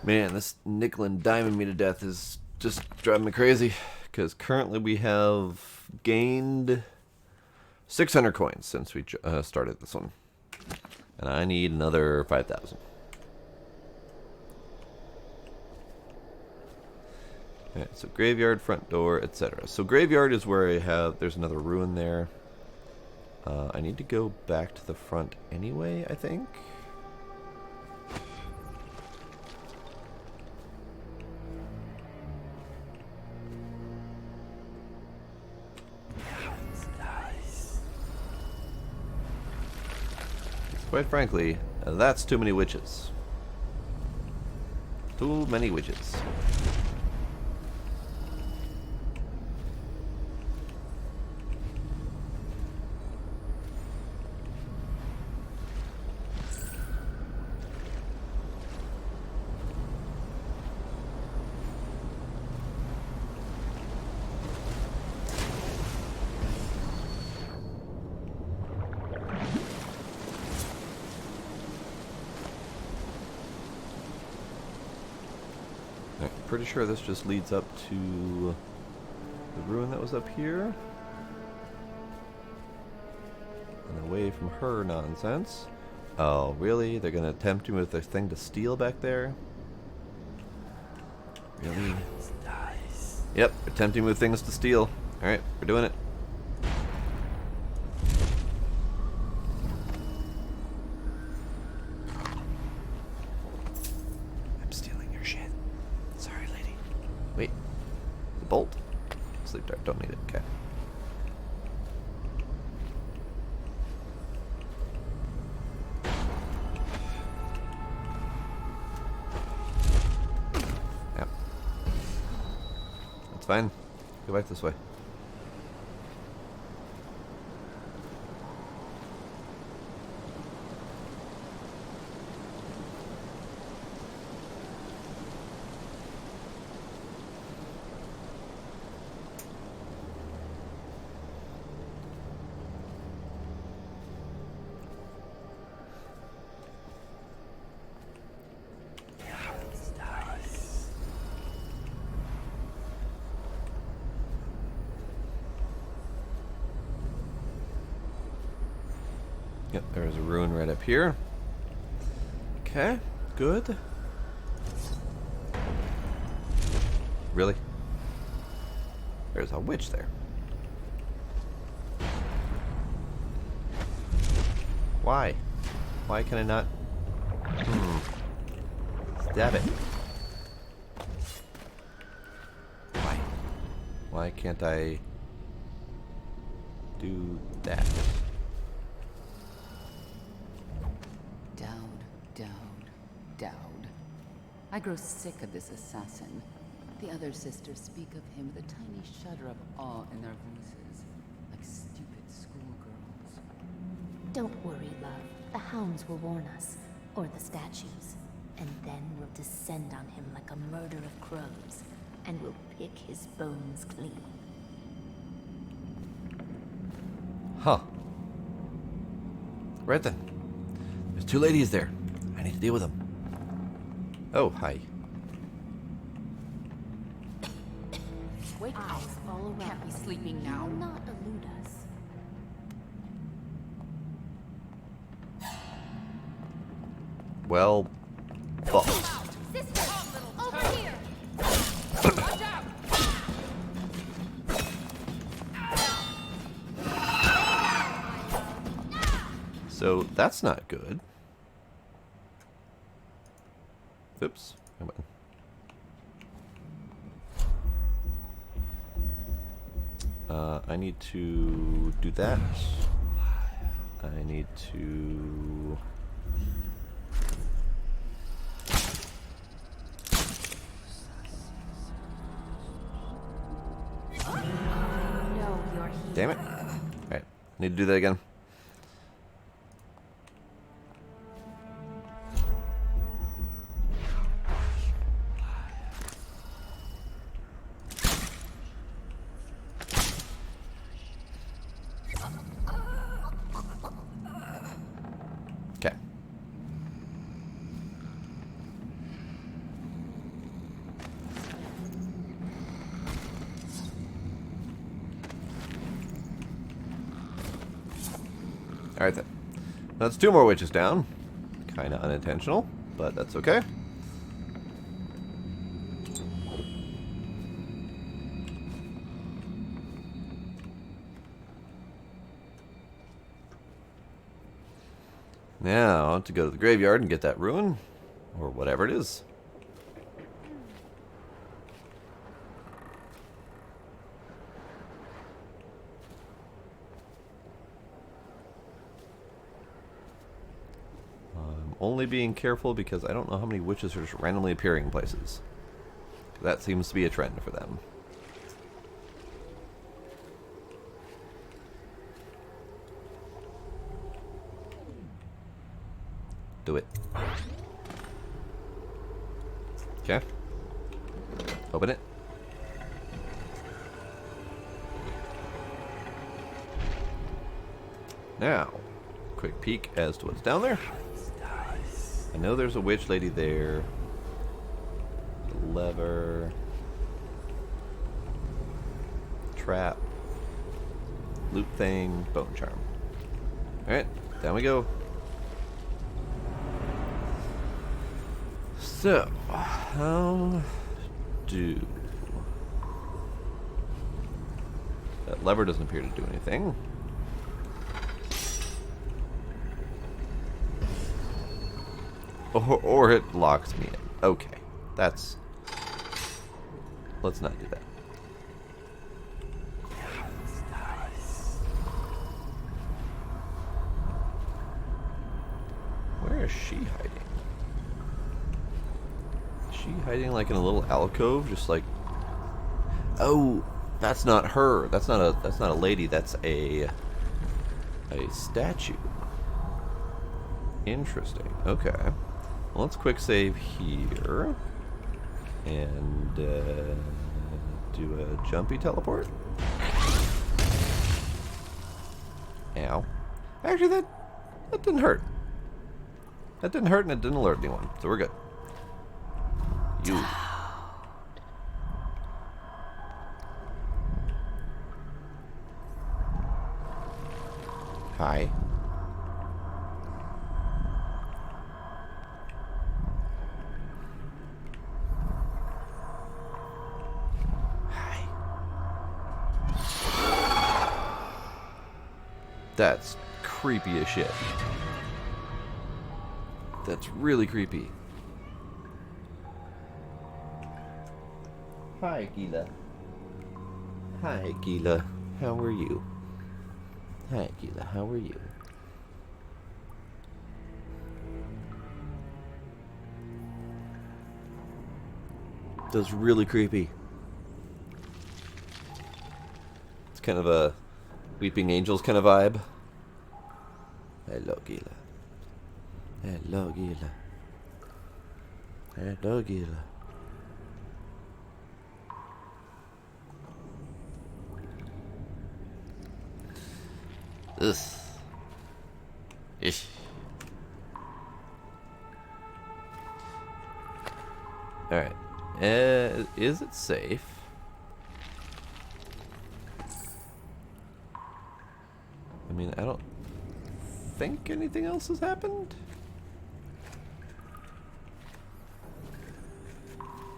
Man, this nickel and diming me to death is just driving me crazy. Because currently we have gained 600 coins since we started this one. And I need another 5,000. Alright, so graveyard, front door, etc. So graveyard is where I have, there's another ruin there. I need to go back to the front anyway, I think. Quite frankly, that's too many witches. Too many witches. Pretty sure this just leads up to the ruin that was up here. And away from her nonsense. Oh, really? They're gonna tempt me with their thing to steal back there? Really? Yep, they're tempting me with things to steal. Alright, we're doing it. Bolt? Sleep dart, don't need it. Okay. Yep. That's fine. Go back this way. Yep, there's a ruin right up here. Okay, good. Really? There's a witch there. Why? Why can I not? Stab it. Why? Why can't I do that? I grow sick of this assassin. The other sisters speak of him with a tiny shudder of awe in their voices, like stupid schoolgirls. Don't worry, love. The hounds will warn us, or the statues, and then we'll descend on him like a murder of crows, and we'll pick his bones clean. Huh. Right then. There's two ladies there. I need to deal with them. Oh, hi. Wake eyes all around. Can't be sleeping now. Will not elude us. Well, fuck. Sister, over here. Watch out! So that's not good. Oops. Come on. I need to do that. I need to... Damn it. Alright, need to do that again. Okay. Alright then. That's 2 more witches down. Kinda unintentional, but that's okay. Now, to go to the graveyard and get that ruin, or whatever it is. I'm only being careful because I don't know how many witches are just randomly appearing in places. That seems to be a trend for them. Do it. Okay. Open it. Now, quick peek as to what's down there. I know there's a witch lady there. Lever. Trap. Loot thing. Bone charm. Alright, down we go. So, how do... That lever doesn't appear to do anything. Or it locks me in. Okay, that's... Let's not do that. Where is she hiding? Is she hiding like in a little alcove, just like... Oh, that's not her. That's not a lady. That's a statue. Interesting. Okay. Well, let's quick save here and do a jumpy teleport. Ow. Actually, that didn't hurt. That didn't hurt and it didn't alert anyone, so we're good. You. Hi. That's creepy as shit. That's really creepy. Hi, Gila. Hi, Gila. How are you? Hi, Gila. How are you? That's really creepy. It's kind of a Weeping Angels kind of vibe. Hello, Gila. Hello, Gila. Hello, Gila. Ugh. Ish. Alright. Is it safe? I mean, I don't think anything else has happened.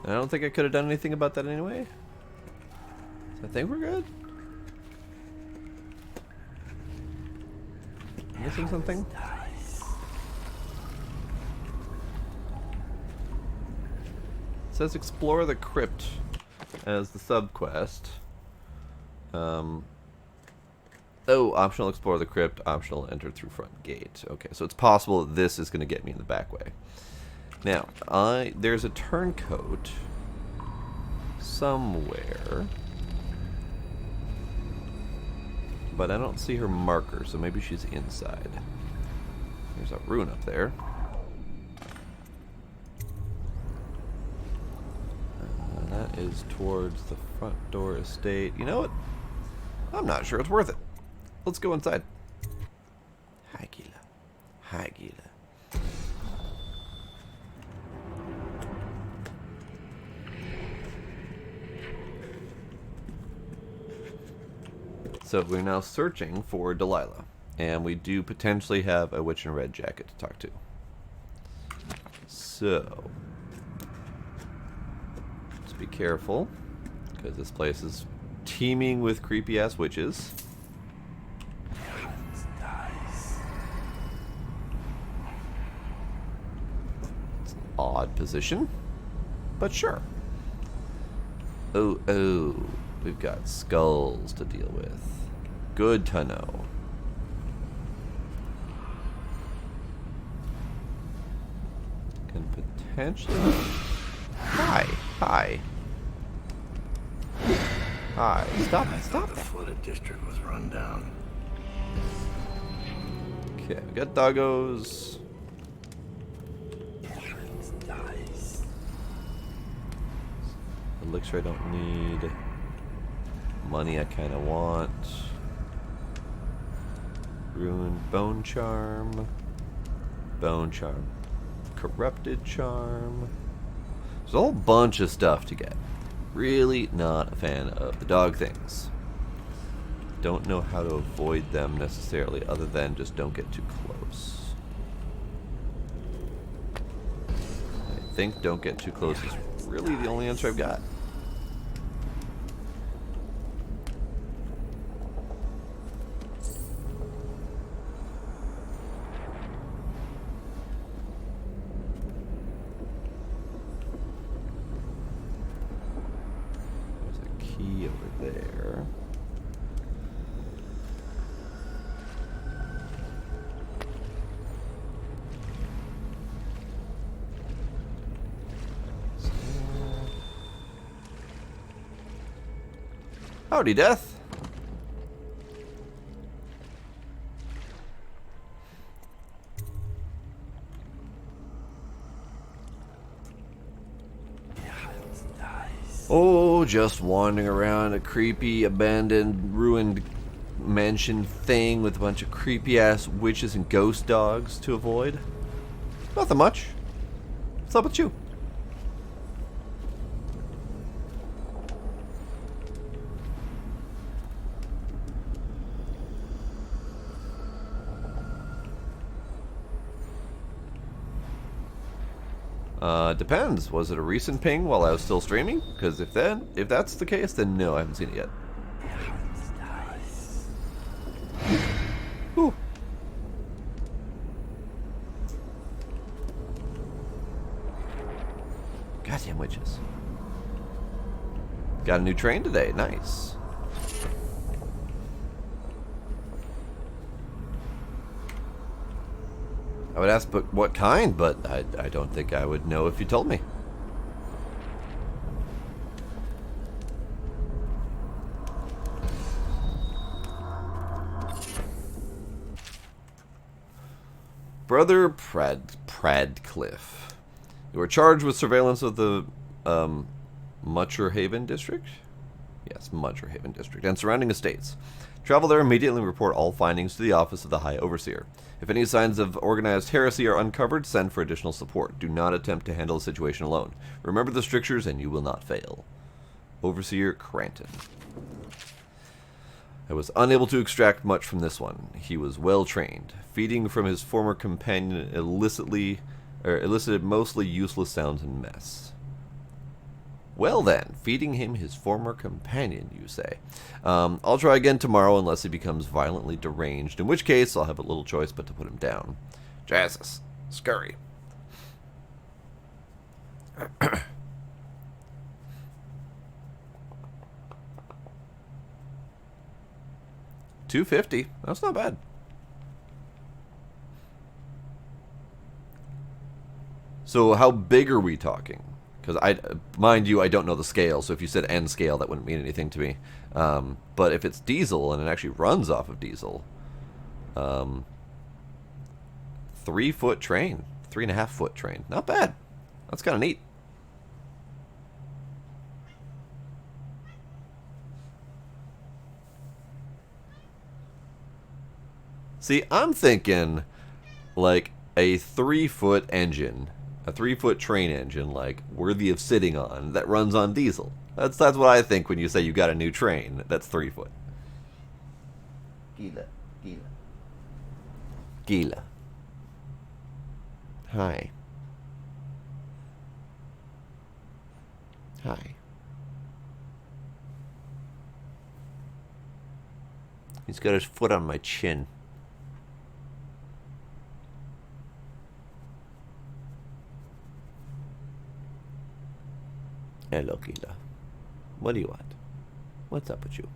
I don't think I could have done anything about that anyway. So I think we're good. Missing something? It says explore the crypt as the subquest. Oh, optional explore the crypt, optional enter through front gate. Okay, so it's possible that this is going to get me in the back way. Now, there's a turncoat somewhere. but I don't see her marker, so maybe she's inside. There's a rune up there. That is towards the front door estate. You know what? I'm not sure it's worth it. Let's go inside. Hagila. Hagila. So we're now searching for Delilah. And we do potentially have a witch in a red jacket to talk to. So let's be careful, because this place is teeming with creepy ass witches. It's an odd position, but sure. Oh, we've got skulls to deal with. Good to know. Can potentially... Hi. Stop The that. flooded district was run down. Okay, we got doggos. Elixir I don't need. Money I kind of want. Ruined bone charm. Bone charm. Corrupted charm. There's a whole bunch of stuff to get. Really not a fan of the dog things. Don't know how to avoid them necessarily, other than just don't get too close. I think don't get too close is really the only answer I've got. Over there. Howdy, Death. Oh, just wandering around a creepy, abandoned, ruined mansion thing with a bunch of creepy-ass witches and ghost dogs to avoid. Nothing much. What's up with you? Depends. Was it a recent ping while I was still streaming? Because if that's the case, then no, I haven't seen it yet. Whew. Goddamn witches. Got a new train today. Nice. I would ask, but what kind? But I don't think I would know if you told me. Brother Pradcliffe. You were charged with surveillance of the Mutcher Haven district? Yes, Mutcher Haven district. And surrounding estates. Travel there immediately and report all findings to the office of the High Overseer. If any signs of organized heresy are uncovered, send for additional support. Do not attempt to handle the situation alone. Remember the strictures and you will not fail. Overseer Cranton. I was unable to extract much from this one. He was well trained. Feeding from his former companion elicited mostly useless sounds and mess. Well then, feeding him his former companion, you say. I'll try again tomorrow unless he becomes violently deranged, in which case I'll have a little choice but to put him down. Jesus. Scurry. $250. That's not bad. So how big are we talking? Because, mind you, I don't know the scale, so if you said N scale, that wouldn't mean anything to me. But if it's diesel, and it actually runs off of diesel, 3-foot train, 3.5-foot train. Not bad. That's kind of neat. See, I'm thinking like a 3-foot engine, a 3-foot train engine, like worthy of sitting on, that runs on diesel. That's what I think when you say you got a new train that's 3-foot. Gila. Hi. He's got his foot on my chin. Hello, Gila. What do you want? What's up with you?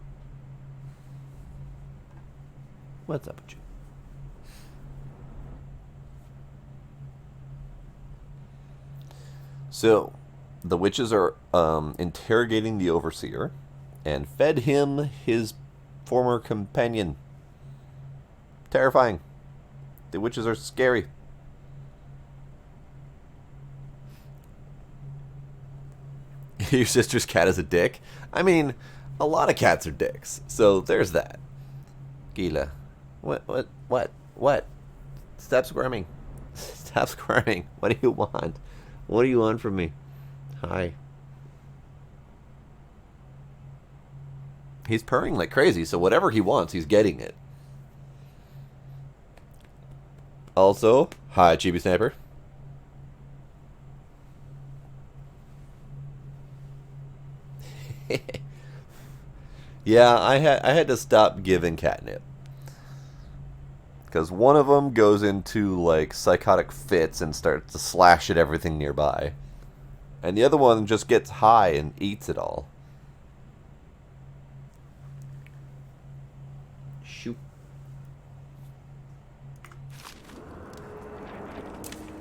What's up with you? So, the witches are interrogating the overseer and fed him his former companion. Terrifying. The witches are scary. Your sister's cat is a dick? I mean, a lot of cats are dicks, so there's that. Gila. What? Stop squirming. Stop squirming. What do you want? What do you want from me? Hi. He's purring like crazy, so whatever he wants, he's getting it. Also, hi, Chibi Sniper. Yeah, I had to stop giving catnip. Because one of them goes into, like, psychotic fits and starts to slash at everything nearby. And the other one just gets high and eats it all. Shoot.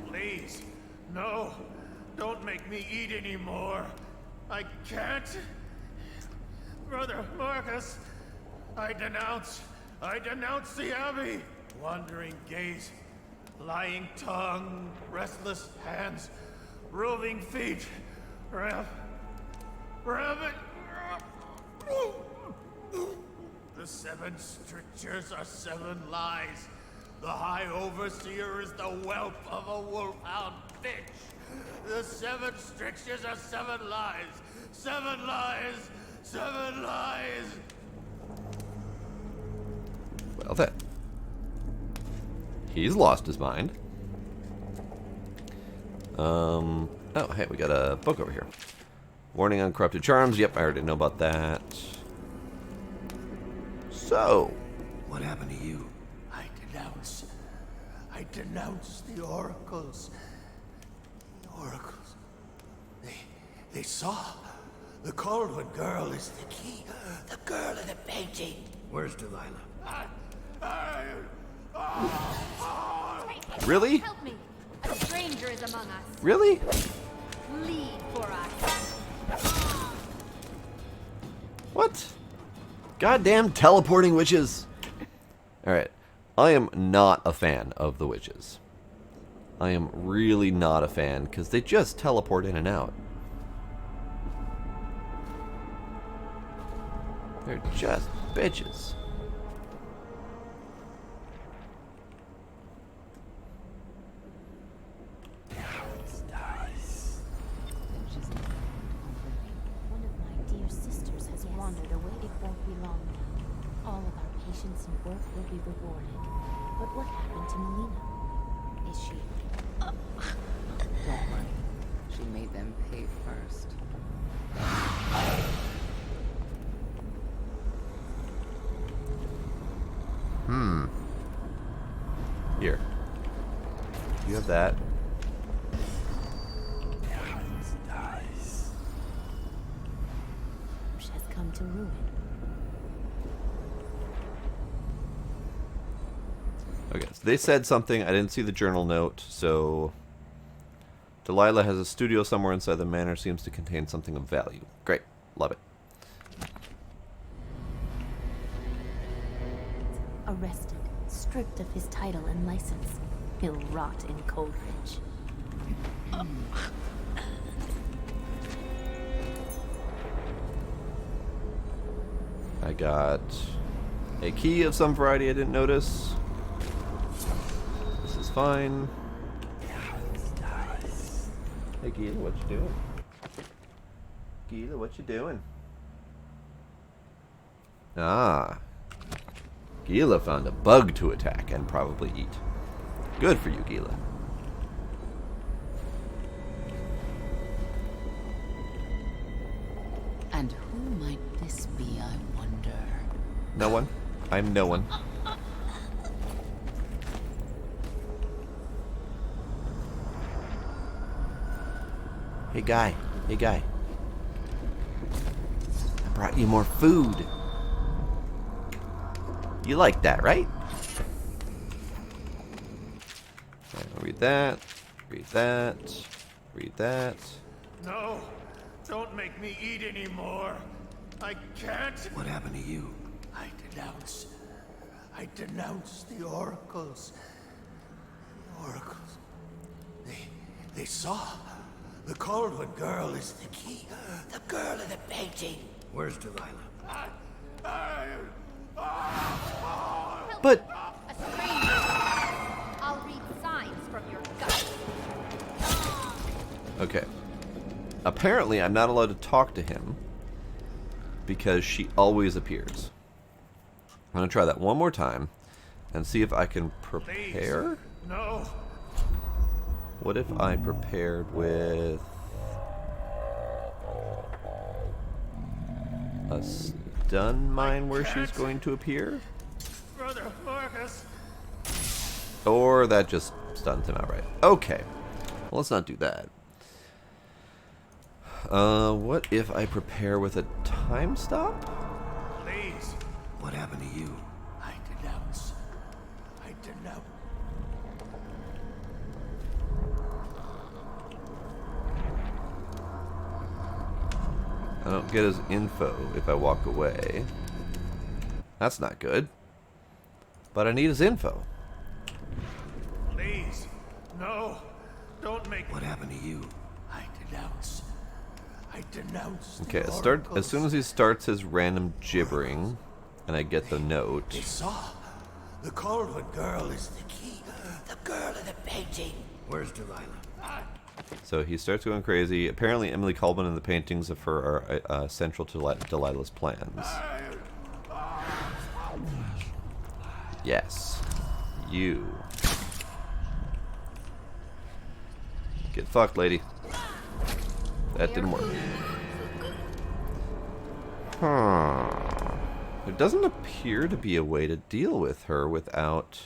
Please, no. Don't make me eat anymore. I can't. Brother Marcus, I denounce the Abbey. Wandering gaze, lying tongue, restless hands, roving feet, rabbit. The 7 strictures are 7 lies. The High Overseer is the whelp of a wolfhound bitch. The 7 strictures are 7 lies. 7 lies. 7 lies. Well then. He's lost his mind. Oh, hey, we got a book over here. Warning on corrupted charms. Yep, I already know about that. So, what happened to you? I denounce the oracles. The oracles. They saw. The Cauldron girl is the key. The girl in the painting. Where's Delilah? Really? Help me. A stranger is among us. Really? Lead for us. What? Goddamn teleporting witches. Alright. I am not a fan of the witches. I am really not a fan because they just teleport in and out. They're just bitches. One of my dear sisters has wandered away. It won't be long now. All of our patience and work will be rewarded. But what happened to Melina? Is she... Don't worry. She made them pay first. Here. You have that. has come to ruin. Okay, so they said something. I didn't see the journal note, so Delilah has a studio somewhere inside the manor. Seems to contain something of value. Great. Love it. Arrested, stripped of his title and license. He'll rot in Coldridge. I got a key of some variety I didn't notice. This is fine. Hey Gila, what you doing? Gila, what you doing? Ah. Gila found a bug to attack and probably eat. Good for you, Gila. And who might this be, I wonder? No one. I'm no one. Hey guy. Hey guy. I brought you more food. You like that, right? I'll read that. Read that. Read that. No, don't make me eat anymore. I can't. What happened to you? I denounce the oracles. The oracles. They saw. The Caldwell girl is the key. The girl in the painting. Where's Delilah? But A stranger. I'll read signs from your gut. okay. Apparently, I'm not allowed to talk to him because she always appears. I'm gonna try that one more time and see if I can prepare. Please. No. What if I prepared with a stun mine where she's going to appear? Brother Marcus. Or that just stuns him outright. Okay. Well, let's not do that. What if I prepare with a time stop? Please. What happened to you? I denounce. I don't get his info if I walk away. That's not good. But I need his info. Please. No. Don't make. What happened to you? I denounce. Okay, as soon as he starts his random gibbering, and I get the note. They saw. The Caldwell girl is the key. The girl in the painting. Where's Delilah? So he starts going crazy. Apparently, Emily Colburn and the paintings of her are central to Delilah's plans. Yes. You. Get fucked, lady. That didn't work. Huh. There doesn't appear to be a way to deal with her without...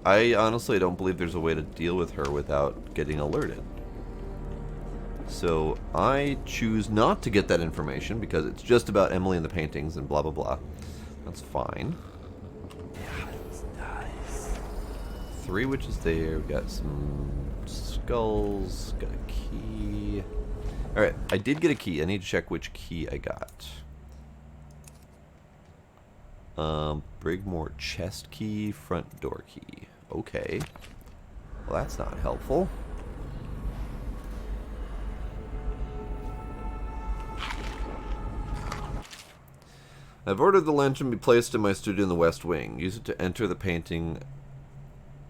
I honestly don't believe there's a way to deal with her without getting alerted. So I choose not to get that information because it's just about Emily and the paintings and blah blah blah. That's fine. 3 witches there. We got some skulls. Got a key. Alright, I did get a key. I need to check which key I got. Brigmore chest key, front door key. Okay. Well, that's not helpful. I've ordered the lantern be placed in my studio in the West Wing. Use it to enter the painting...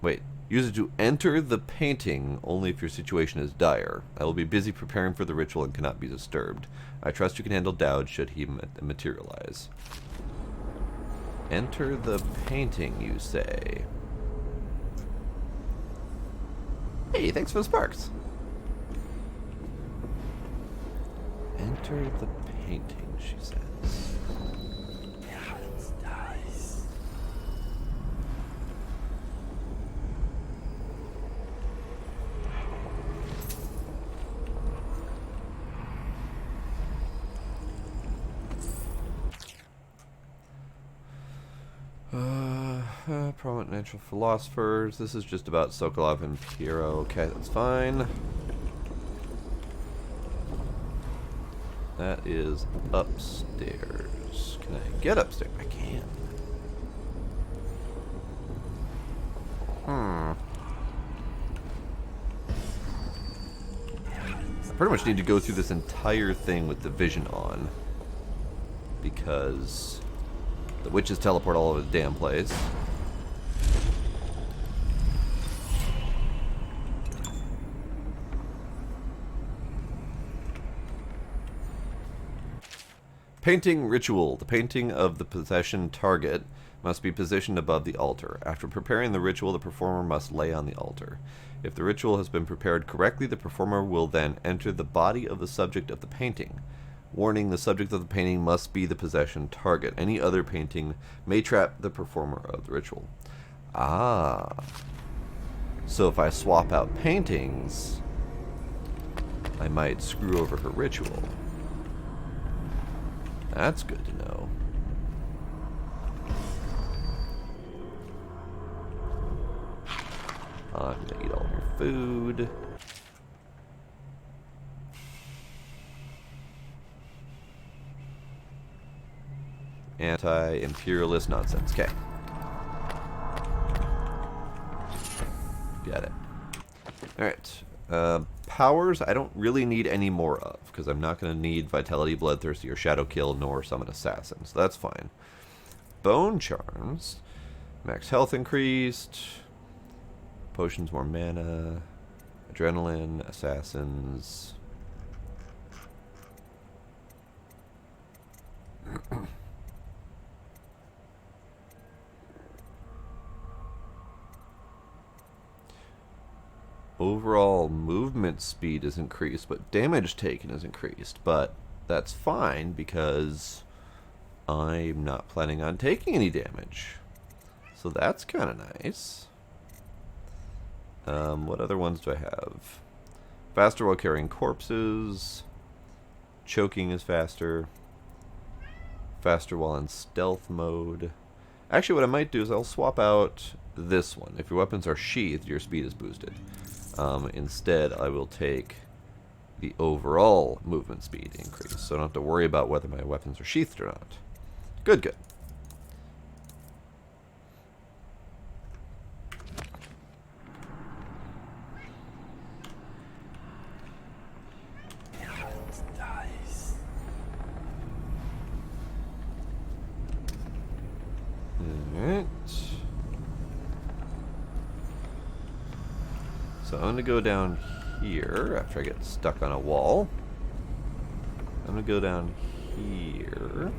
Wait. Use it to enter the painting only if your situation is dire. I will be busy preparing for the ritual and cannot be disturbed. I trust you can handle Dowd should he materialize. Enter the painting, you say. Hey, thanks for the sparks. Enter the painting, she says. Prominent natural philosophers. This is just about Sokolov and Piero. Okay, that's fine. That is upstairs. Can I get upstairs? I can. I pretty much need to go through this entire thing with the vision on, because the witches teleport all over the damn place. Painting ritual. The painting of the possession target must be positioned above the altar. After preparing the ritual, the performer must lay on the altar. If the ritual has been prepared correctly, the performer will then enter the body of the subject of the painting. Warning, the subject of the painting must be the possession target. Any other painting may trap the performer of the ritual. Ah. So if I swap out paintings, I might screw over her ritual. That's good to know. I'm gonna eat all your food. Anti-imperialist nonsense. Okay. Got it. Alright. Powers, I don't really need any more of, because I'm not going to need Vitality, Bloodthirsty, or Shadow Kill, nor Summon Assassin, so that's fine. Bone Charms. Max health increased. Potions, more mana. Adrenaline, Assassins. Overall movement speed is increased, but damage taken is increased. But that's fine because I'm not planning on taking any damage. So that's kind of nice. What other ones do I have? Faster while carrying corpses. Choking is faster. Faster while in stealth mode. Actually, what I might do is I'll swap out this one. If your weapons are sheathed, your speed is boosted. Instead, I will take the overall movement speed increase, so I don't have to worry about whether my weapons are sheathed or not. Good, good. Alright. So I'm going to go down here after I get stuck on a wall. I'm going to go down here.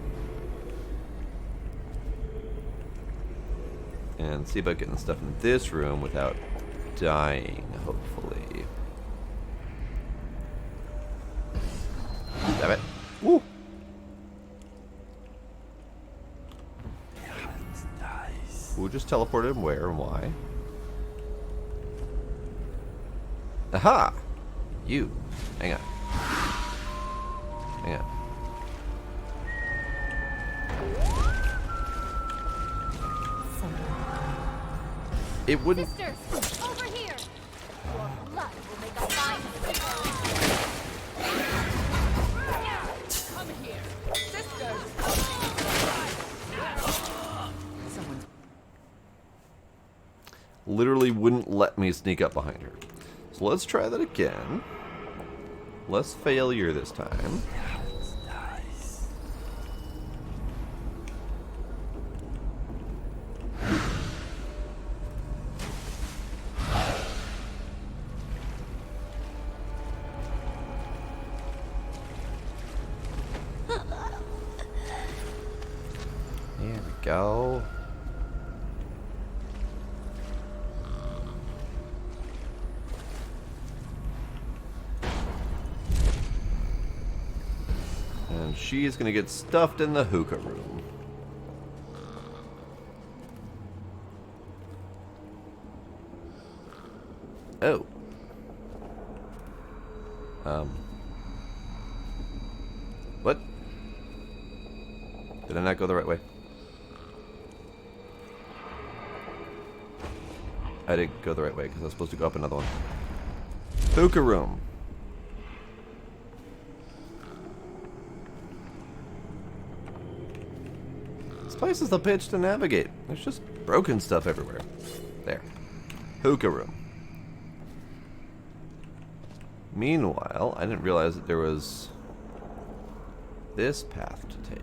And see about getting stuff in this room without dying, hopefully. Damn it. Woo! Who just teleported him where and why? Aha! You. Hang on. Hang on. It wouldn't... Sisters, over here! Your blood will make a fine Come here! Sisters! Someone's... Literally wouldn't let me sneak up behind her. So let's try that again. Less failure this time. There we go. And she's gonna get stuffed in the hookah room. Oh. What? Did I not go the right way? I didn't go the right way because I was supposed to go up another one. Hookah room. This place is the pitch to navigate. There's just broken stuff everywhere. There. Hookah room. Meanwhile, I didn't realize that there was this path to take.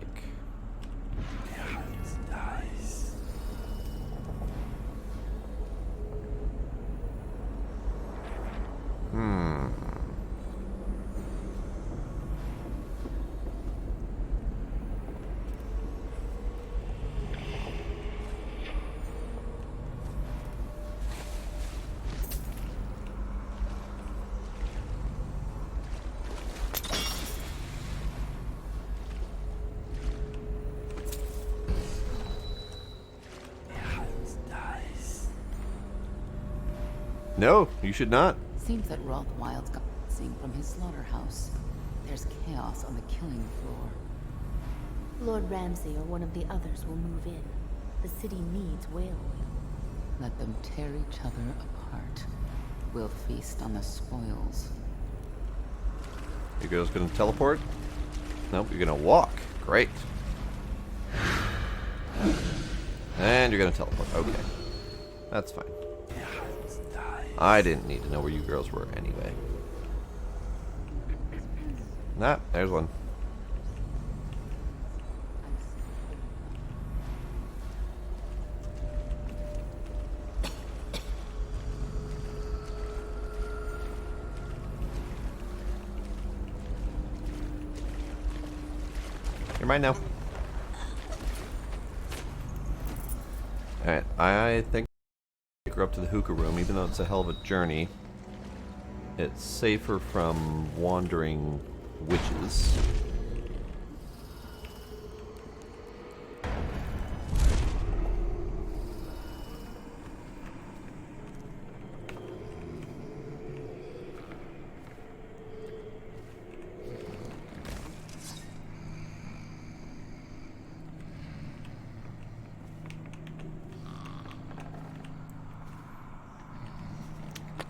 No, you should not. Seems that Rothwild's got seen from his slaughterhouse. There's chaos on the killing floor. Lord Ramsay or one of the others will move in. The city needs whale oil. Let them tear each other apart. We'll feast on the spoils. You girls gonna teleport? Nope, you're gonna walk. Great. And you're gonna teleport. Okay. That's fine. I didn't need to know where you girls were anyway. Nah, there's one. You're mine now. Alright, I think take her up to the hookah room, even though it's a hell of a journey. It's safer from wandering witches.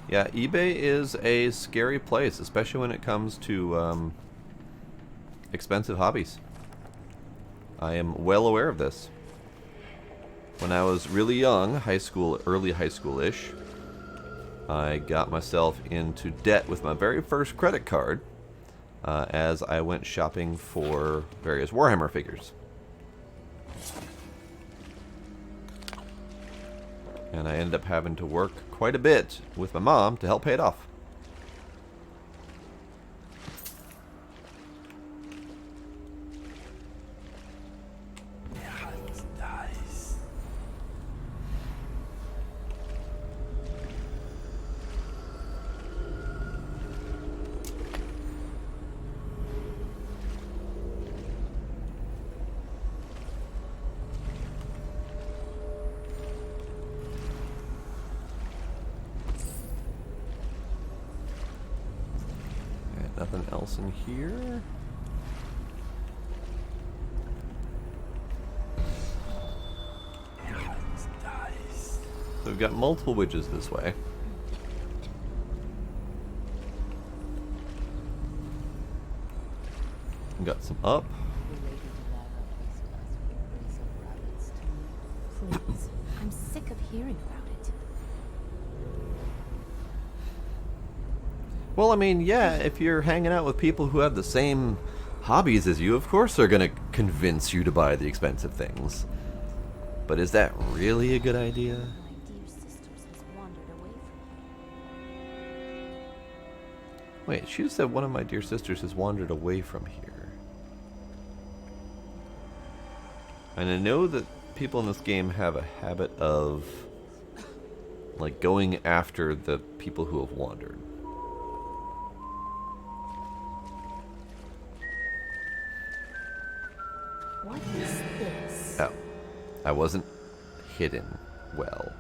Yeah, eBay is a scary place, especially when it comes to expensive hobbies. I am well aware of this. When I was really young, early high school-ish, I got myself into debt with my very first credit card as I went shopping for various Warhammer figures. And I ended up having to work quite a bit with my mom to help pay it off. Nothing else in here. So we've got multiple witches this way. We've got some up. Please, I'm sick of hearing about it. Well, I mean, yeah, if you're hanging out with people who have the same hobbies as you, of course they're going to convince you to buy the expensive things. But is that really a good idea? Wait, she said one of my dear sisters has wandered away from here. And I know that people in this game have a habit of, like, going after the people who have wandered. What is this? Oh, I wasn't hidden well.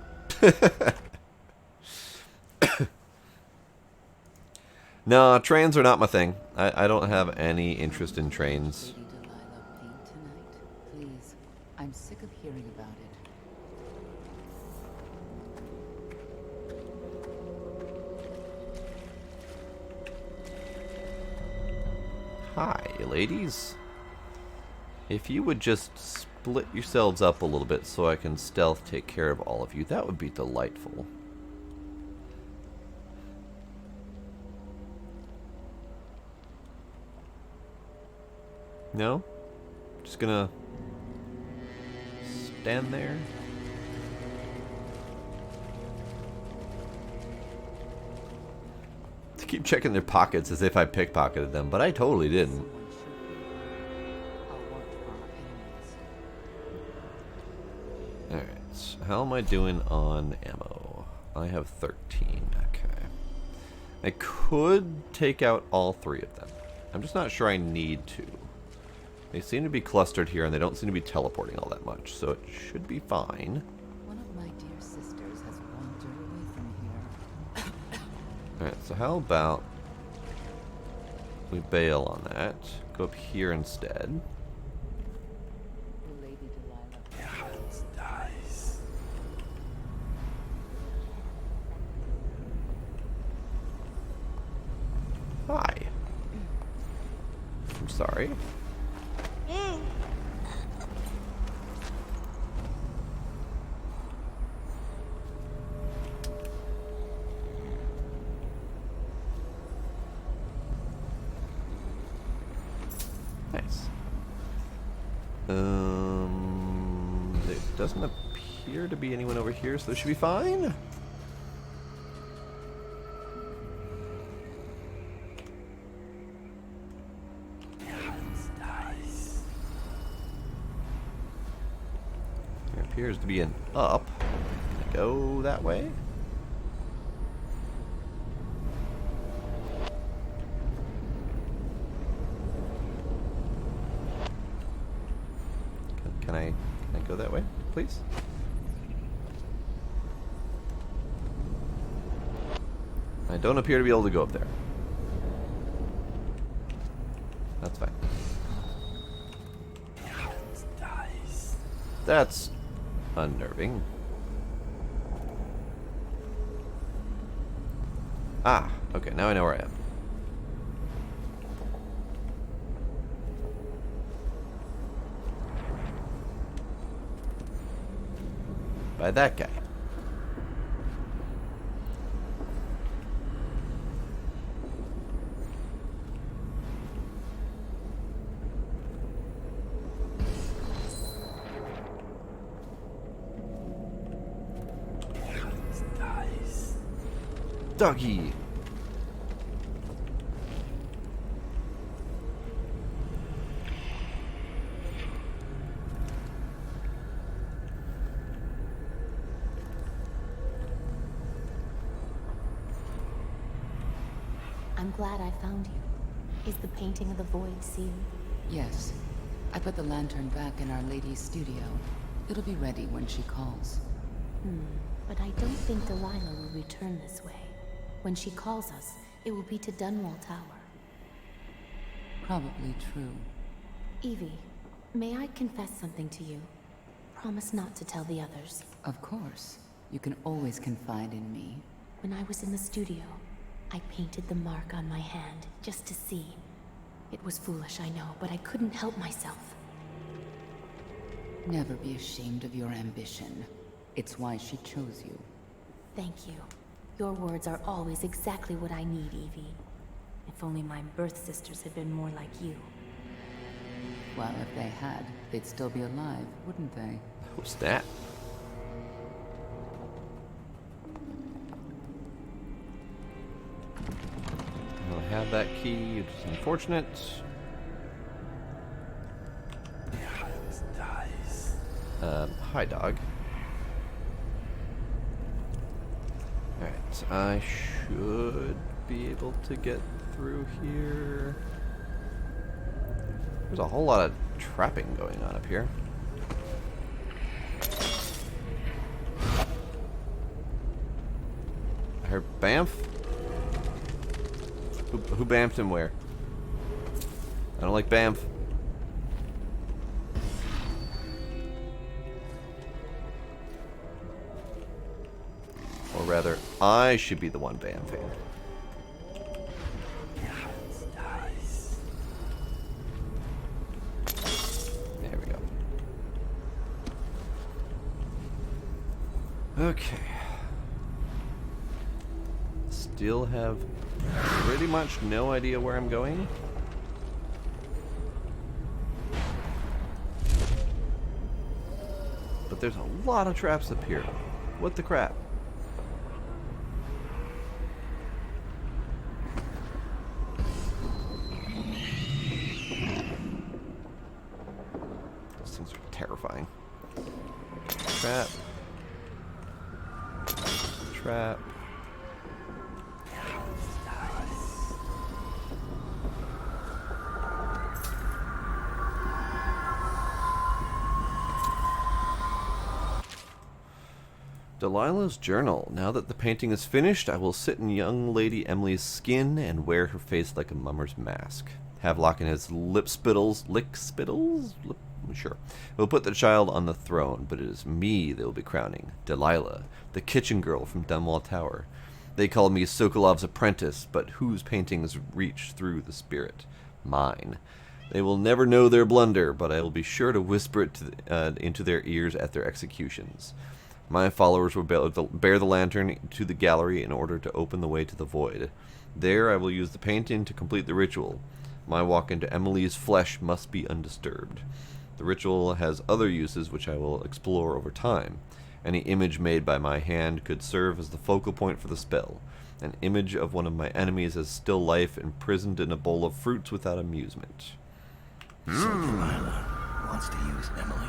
No, trains are not my thing. I don't have any interest in trains. Please, I'm sick of hearing about it. Hi, ladies. If you would just split yourselves up a little bit so I can stealth take care of all of you, that would be delightful. No? Just gonna stand there? To keep checking their pockets as if I pickpocketed them, but I totally didn't. Alright, so how am I doing on ammo? I have 13, okay. I could take out all 3 of them. I'm just not sure I need to. They seem to be clustered here and they don't seem to be teleporting all that much, so it should be fine. One of my dear sisters has wandered away from here. Alright, so how about we bail on that. Go up here instead. Lady Delilah. Dies. Hi. I'm sorry. Nice. There doesn't appear to be anyone over here, so this should be fine. There appears to be an up. Can I go that way? Can I go that way, please? I don't appear to be able to go up there. That's fine. That's unnerving. Ah, okay, now I know where I am. By that guy. Doggy. I'm glad I found you. Is the painting of the void sealed? Yes. I put the lantern back in Our Lady's studio. It'll be ready when she calls. But I don't think Delilah will return this way. When she calls us, it will be to Dunwall Tower. Probably true. Evie, may I confess something to you? Promise not to tell the others. Of course. You can always confide in me. When I was in the studio, I painted the mark on my hand, just to see. It was foolish, I know, but I couldn't help myself. Never be ashamed of your ambition. It's why she chose you. Thank you. Your words are always exactly what I need, Evie. If only my birth sisters had been more like you. Well, if they had, they'd still be alive, wouldn't they? Who's that? I don't have that key, which is unfortunate. Hi, dog. Alright, I should be able to get through here. There's a whole lot of trapping going on up here. I heard Bamf? Who bamfed him where? I don't like Bamf. Or rather, I should be the one bamfing. Okay. Still have pretty much no idea where I'm going. But there's a lot of traps up here. What the crap? These things are terrifying. Trap. Trap. Delilah's journal. Now that the painting is finished, I will sit in young Lady Emily's skin and wear her face like a mummer's mask. Havelock and his lick spittles? Sure. We'll put the child on the throne, but it is me they will be crowning. Delilah, the kitchen girl from Dunwall Tower. They call me Sokolov's apprentice, but whose paintings reach through the spirit? Mine. They will never know their blunder, but I will be sure to whisper it into their ears at their executions. My followers will bear the lantern to the gallery in order to open the way to the void. There I will use the painting to complete the ritual. My walk into Emily's flesh must be undisturbed. The ritual has other uses which I will explore over time. Any image made by my hand could serve as the focal point for the spell. An image of one of my enemies as still life imprisoned in a bowl of fruits without amusement. So Delilah wants to use Emily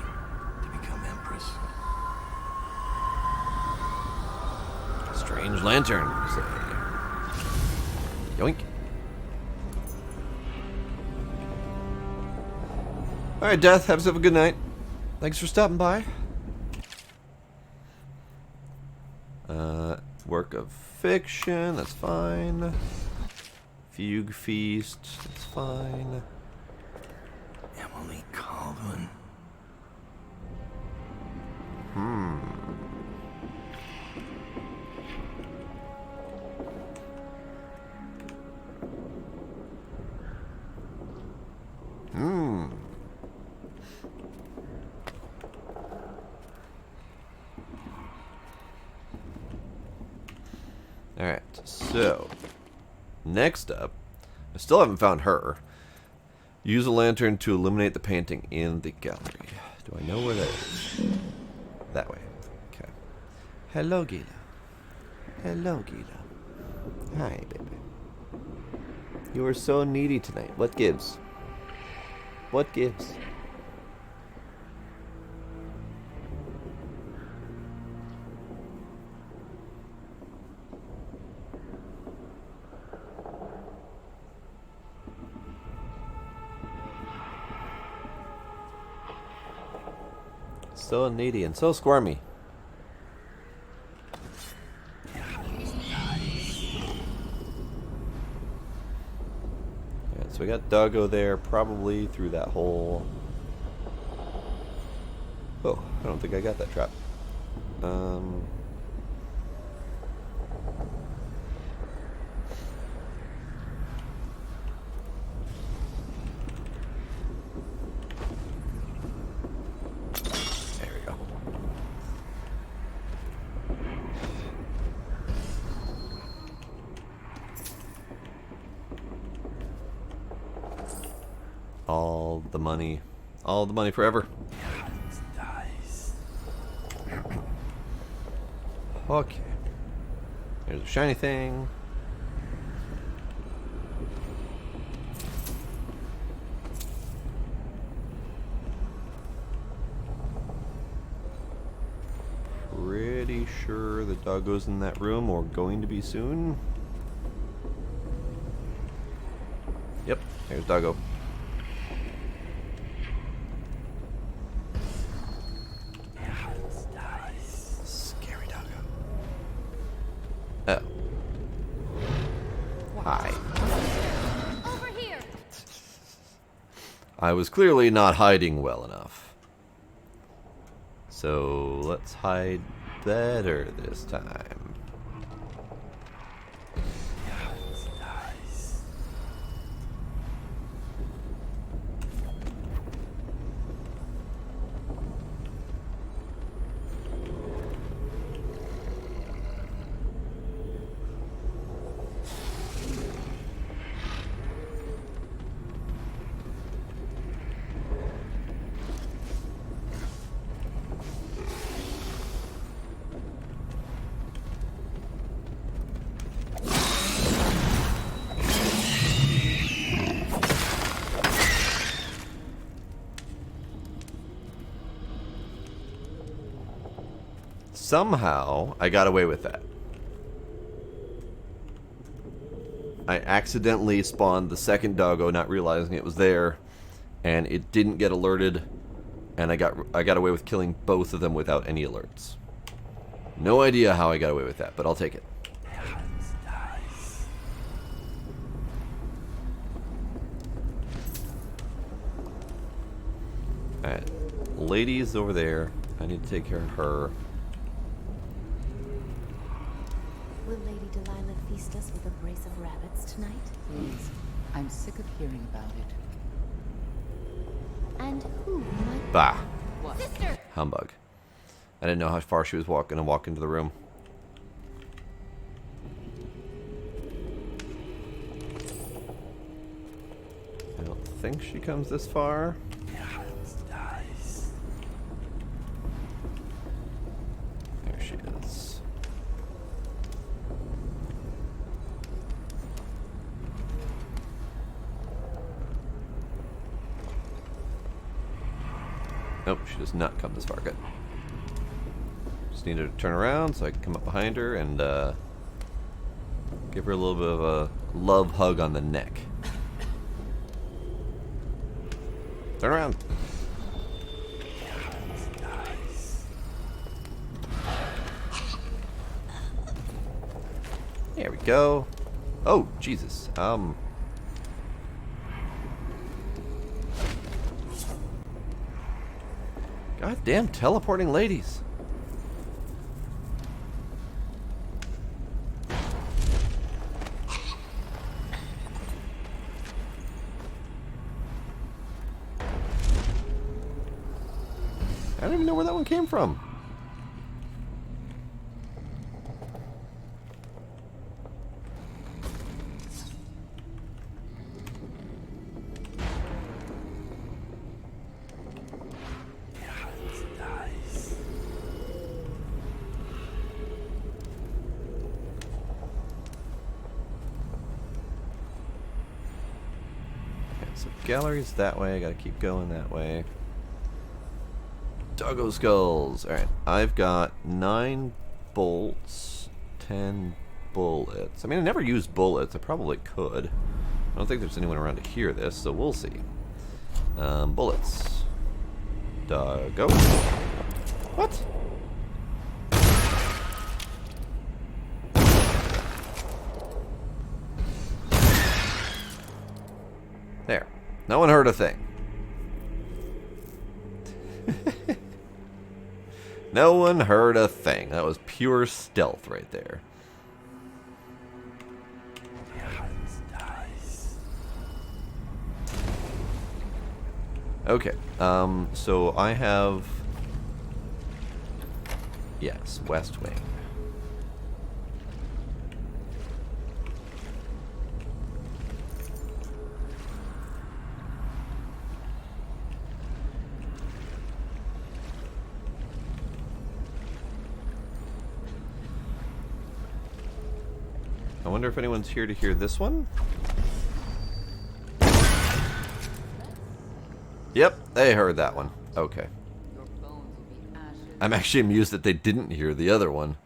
to become Empress. Strange lantern, you say. Yoink. Alright, Death, have yourself a good night. Thanks for stopping by. Work of fiction, that's fine. Fugue feast, that's fine. Emily Calvin. Alright, so next up, I still haven't found her. Use a lantern to illuminate the painting in the gallery. Do I know where that is? That way. Okay. Hello, Gila. Hello, Gila. Hi, baby. You are so needy tonight. What gives? What gives? So needy and so squirmy. Yeah, so we got Doggo there, probably through that hole. Oh, I don't think I got that trap. All the money forever. Okay. There's a shiny thing. Pretty sure the Doggo's in that room or going to be soon. Yep, there's Doggo. I was clearly not hiding well enough. So let's hide better this time. Somehow, I got away with that. I accidentally spawned the second doggo, not realizing it was there, and it didn't get alerted, and I got away with killing both of them without any alerts. No idea how I got away with that, but I'll take it. Alright, lady's over there. I need to take care of her. Will Lady Delilah feast us with a brace of rabbits tonight? Please. I'm sick of hearing about it. And who might... Bah. What? Sister! Humbug. I didn't know how far she was going to walk into the room. I don't think she comes this far. There she is. Nope, she does not come this far. Good. Just need her to turn around so I can come up behind her and give her a little bit of a love hug on the neck. Turn around. There we go. Oh, Jesus. Goddamn teleporting ladies. I don't even know where that one came from. So gallery's that way, I gotta keep going that way. Doggo skulls. Alright, I've got 9 bolts, 10 bullets. I mean, I never used bullets, I probably could. I don't think there's anyone around to hear this, so we'll see. Bullets. Doggo. What? There. No one heard a thing. No one heard a thing. That was pure stealth right there. Okay. So I have... Yes, West Wing. I wonder if anyone's here to hear this one? Yep, they heard that one. Okay. I'm actually amused that they didn't hear the other one.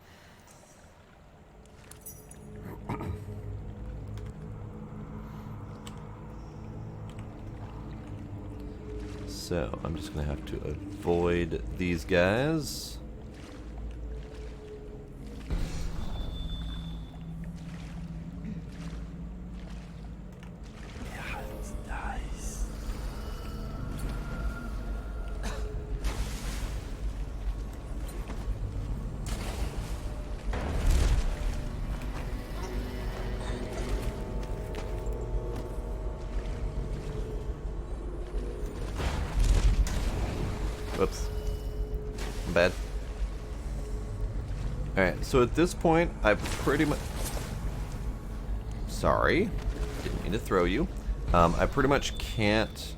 So, I'm just going to have to avoid these guys. Whoops. I'm bad. Alright, so at this point, I pretty much... Sorry. Didn't mean to throw you. I pretty much can't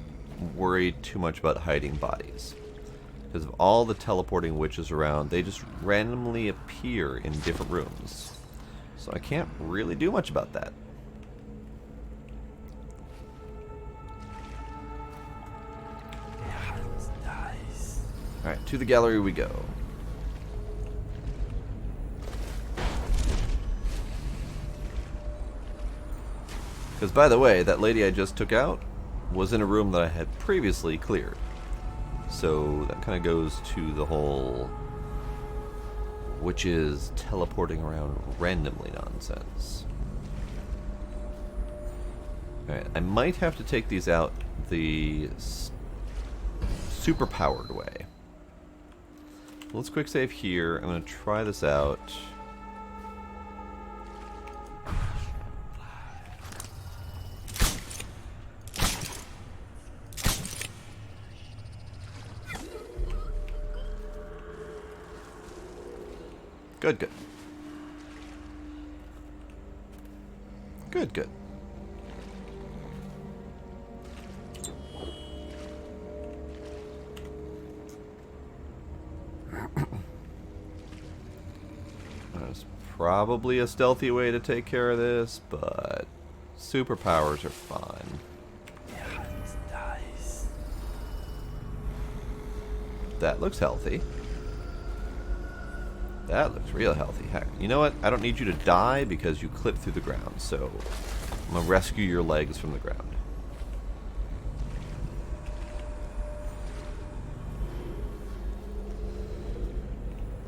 worry too much about hiding bodies. Because of all the teleporting witches around, they just randomly appear in different rooms. So I can't really do much about that. Alright, to the gallery we go. Because, by the way, that lady I just took out was in a room that I had previously cleared. So that kind of goes to the whole witches teleporting around randomly nonsense. Alright, I might have to take these out the super-powered way. Let's quick save here. I'm going to try this out. Good, good. Good, good. There's probably a stealthy way to take care of this, but superpowers are fun. That looks healthy. That looks real healthy. Heck, you know what? I don't need you to die because you clipped through the ground, so I'm going to rescue your legs from the ground.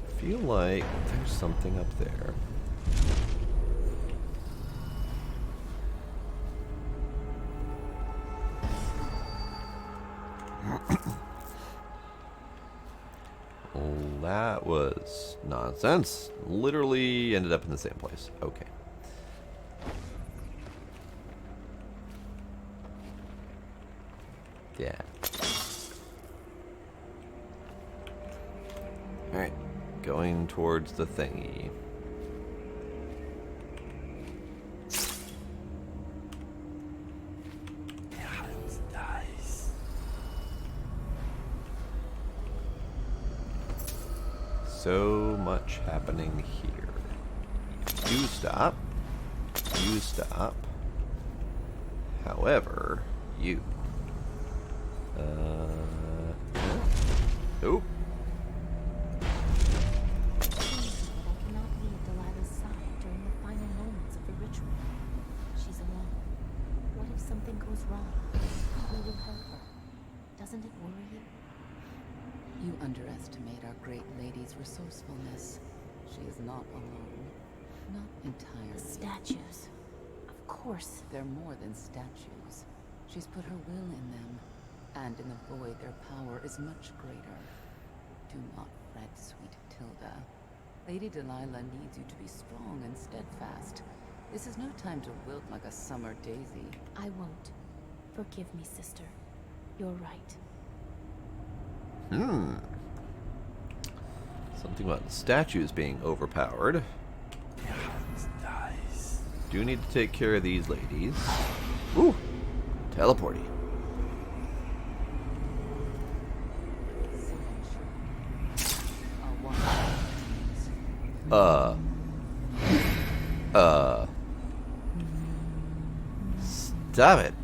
I feel like there's something up there. That was nonsense. Literally ended up in the same place. Okay. Yeah. Alright. Going towards the thingy. So much happening here. You stop. You stop. However, you. Nope. I cannot leave Delilah's side during the final moments of the ritual. She's alone. What if something goes wrong? Who will help her? Doesn't it worry you? You underestimate our great lady's resourcefulness. She is not alone. Not entirely. The statues. Of course. They're more than statues. She's put her will in them. And in the void, their power is much greater. Do not fret, sweet Tilda. Lady Delilah needs you to be strong and steadfast. This is no time to wilt like a summer daisy. I won't. Forgive me, sister. You're right. Something about the statues being overpowered. Do need to take care of these ladies. Ooh! Teleporting. Stop it.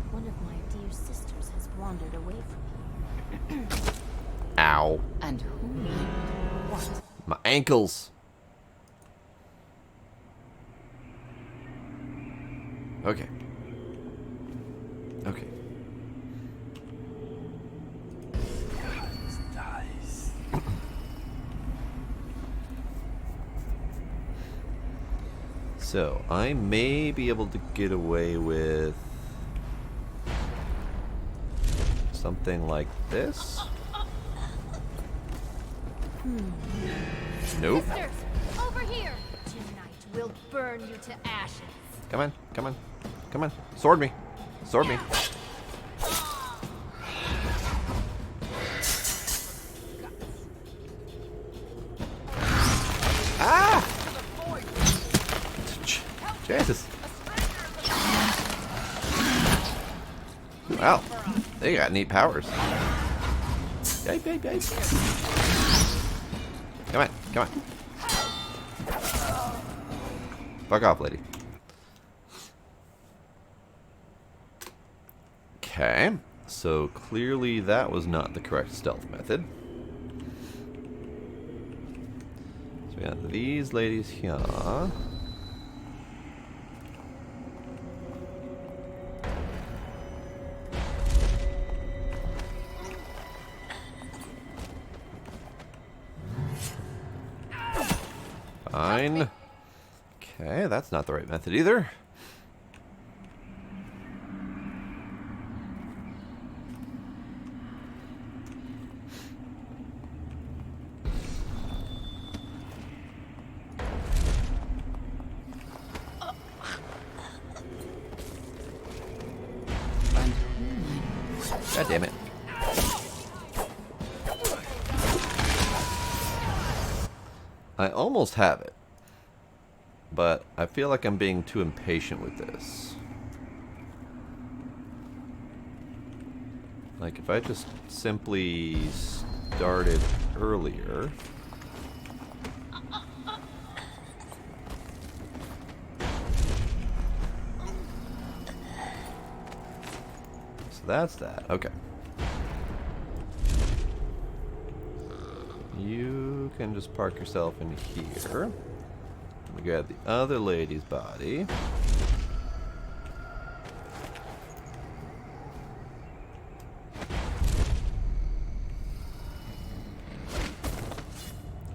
One of my dear sisters has wandered away from here. Ow. And who? What? My ankles. Okay. Okay. So, I may be able to get away with something like this. Nope. Sisters, over here! Tonight we'll burn you to ashes. Come on, come on, come on. Sword me. Sword me. Ah! Jesus. Wow, they got neat powers. Yipe, yipe, yipe. Come on, come on. Fuck off, lady. Okay, so clearly that was not the correct stealth method. So we got these ladies here. Fine. Okay, that's not the right method either. God damn it. I almost have it, but I feel like I'm being too impatient with this. Like, if I just simply started earlier... So that's that. Okay. You can just park yourself in here. We grab the other lady's body.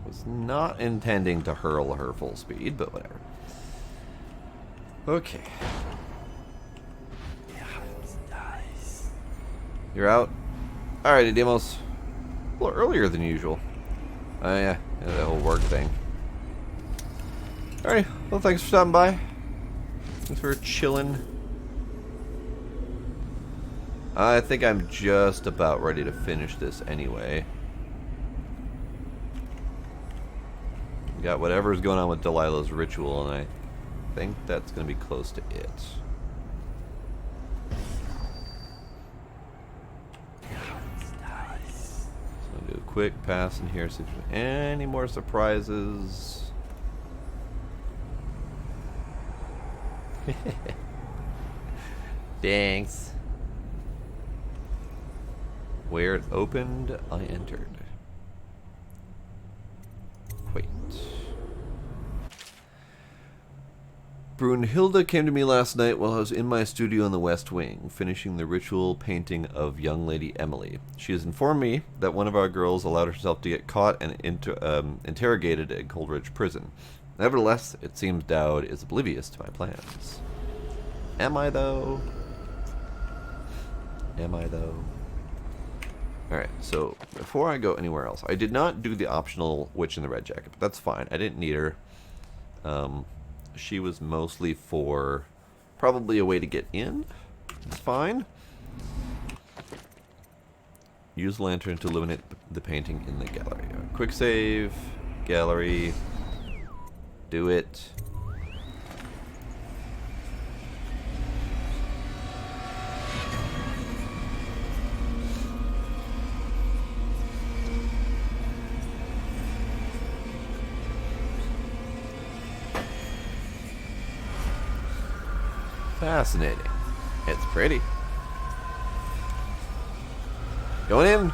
Was not intending to hurl her full speed, but whatever. Okay. You're out? Alrighty, Demos. A little earlier than usual. Oh yeah, that whole work thing. Alright, well thanks for stopping by. Thanks for chilling. I think I'm just about ready to finish this anyway. We got whatever's going on with Delilah's ritual, and I think that's going to be close to it. Do a quick pass in here, see if there's any more surprises. Thanks. Where it opened, I entered. Wait. Brunhilde came to me last night while I was in my studio in the West Wing, finishing the ritual painting of young Lady Emily. She has informed me that one of our girls allowed herself to get caught and interrogated at Coldridge Prison. Nevertheless, it seems Dowd is oblivious to my plans. Am I, though? Am I, though? Alright, so before I go anywhere else, I did not do the optional Witch in the Red Jacket, but that's fine. I didn't need her. She was mostly for probably a way to get in. It's fine. Use lantern to illuminate the painting in the gallery. Quick save. Gallery. Do it. Fascinating. It's pretty. Going in.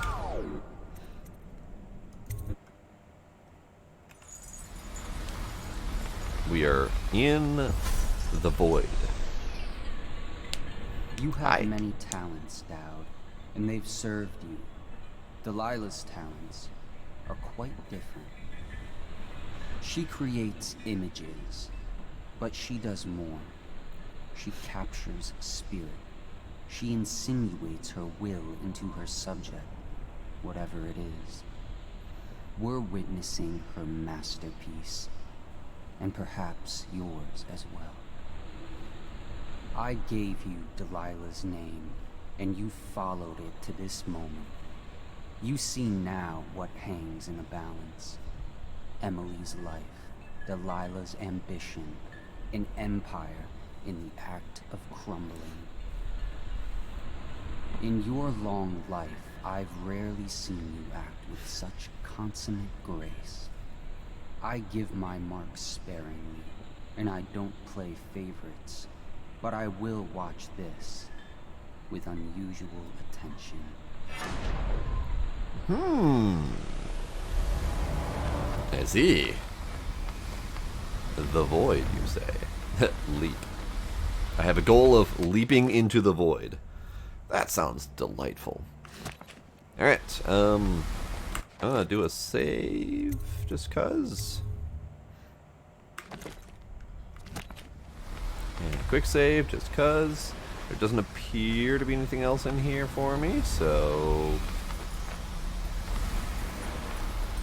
We are in the void. You have many talents, Dowd, and they've served you. Delilah's talents are quite different. She creates images, but she does more. She captures spirit. She insinuates her will into her subject, whatever it is. We're witnessing her masterpiece, and perhaps yours as well. I gave you Delilah's name, and you followed it to this moment. You see now what hangs in the balance. Emily's life, Delilah's ambition, an empire in the act of crumbling. In your long life, I've rarely seen you act with such consummate grace. I give my marks sparingly, and I don't play favorites, but I will watch this with unusual attention. I see. The void, you say. Leap. I have a goal of leaping into the void. That sounds delightful. Alright, I'm gonna do a save, just cuz. And a quick save, just cuz. There doesn't appear to be anything else in here for me, so...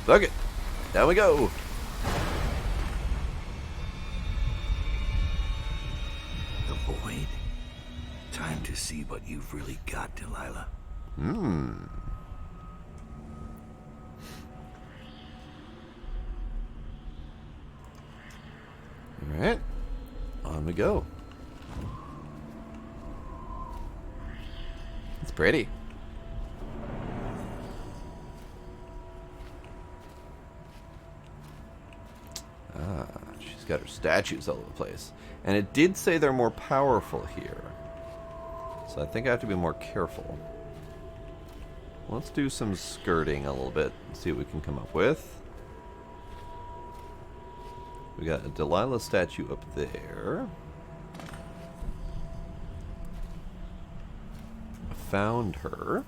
Fuck it! Down we go! The void? Time to see what you've really got, Delilah. Alright. On we go. It's pretty. She's got her statues all over the place. And it did say they're more powerful here. So I think I have to be more careful. Let's do some skirting a little bit and see what we can come up with. We got a Delilah statue up there. I found her.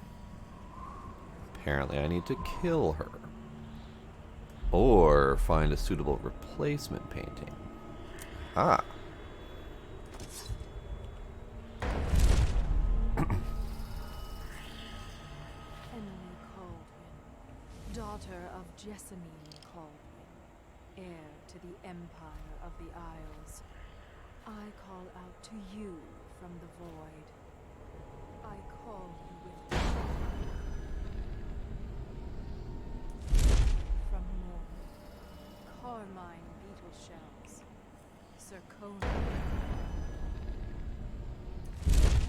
Apparently I need to kill her. Or find a suitable replacement painting. Ah. Emily Caldwin, daughter of Jessamine Caldwin, heir to the Empire of the Isles. I call out to you from the void. I call you with from Morn, carmine beetle shells, zirconia,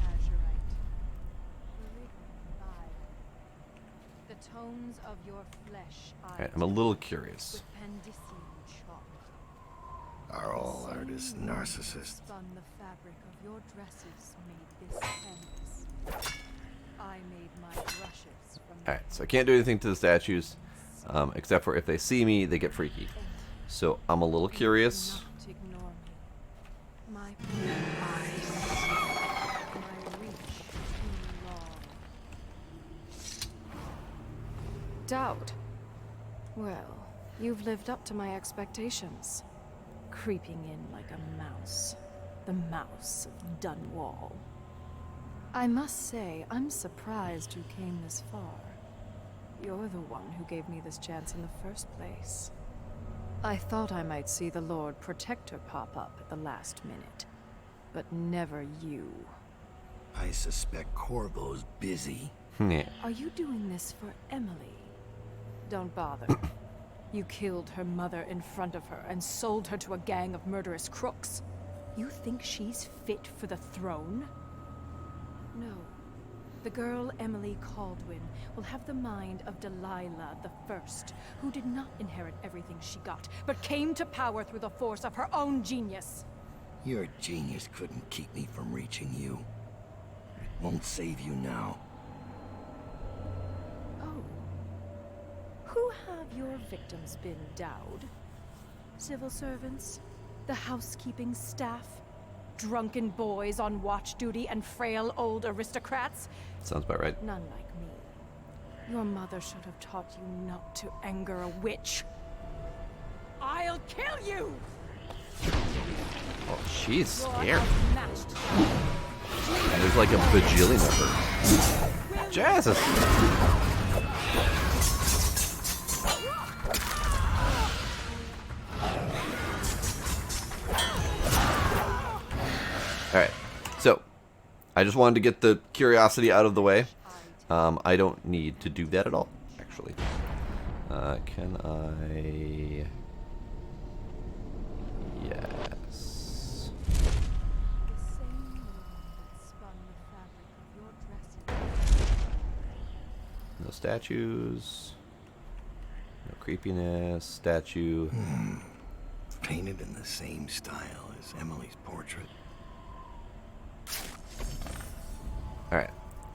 azurite, Brigmore. The tones of your flesh Alright, I'm a little curious. Are all artists narcissists? Spun the fabric of your dresses made this canvas. I made my brushes from Alright, so I can't do anything to the statues, except for if they see me, they get freaky. So I'm a little curious. ignore me. My eyes, my reach too long. Doubt. Well, you've lived up to my expectations. Creeping in like a mouse. The mouse of Dunwall. I must say, I'm surprised you came this far. You're the one who gave me this chance in the first place. I thought I might see the Lord Protector pop up at the last minute, but never you. I suspect Corvo's busy. Are you doing this for Emily? Don't bother. You killed her mother in front of her and sold her to a gang of murderous crooks. You think she's fit for the throne? No. The girl Emily Caldwin will have the mind of Delilah the First, who did not inherit everything she got, but came to power through the force of her own genius. Your genius couldn't keep me from reaching you. It won't save you now. Oh. Who have your victims been, Dowd? Civil servants? The housekeeping staff? Drunken boys on watch duty and frail old aristocrats? Sounds about right. None like me. Your mother should have taught you not to anger a witch. I'll kill you! Oh, she's You're scared. outmatched. And there's like a bajillion of her. Jesus! Alright, so I just wanted to get the curiosity out of the way. I don't need to do that at all, actually. Can I... Yes. statues. No creepiness. Statue. Painted in the same style as Emily's portrait. Alright.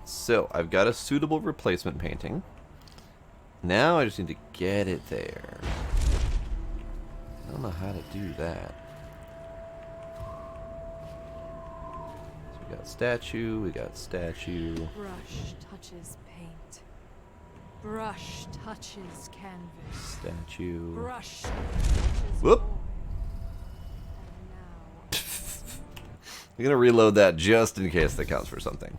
So, I've got a suitable replacement painting. Now I just need to get it there. I don't know how to do that. So we got statue, we got statue. Brush touches paint. Brush touches canvas. Statue. Brush touches Whoop! wood. I'm gonna reload that just in case that counts for something.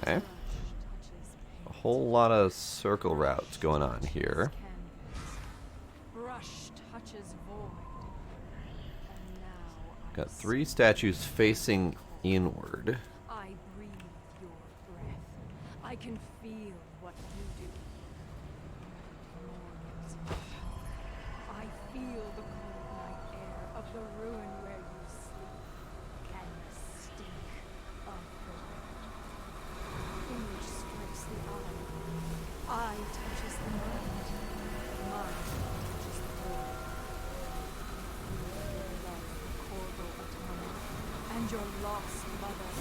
Okay. A whole lot of circle routes going on here. Brush touches void. Got 3 statues facing inward. I breathe your breath. I can feel what you do. I feel the cold night air of the ruin where you sleep, and the stink of the dead. Image strikes the eye. Eye touches the mind. Mind touches the void. Your love for Corvo Atana and your lost mother.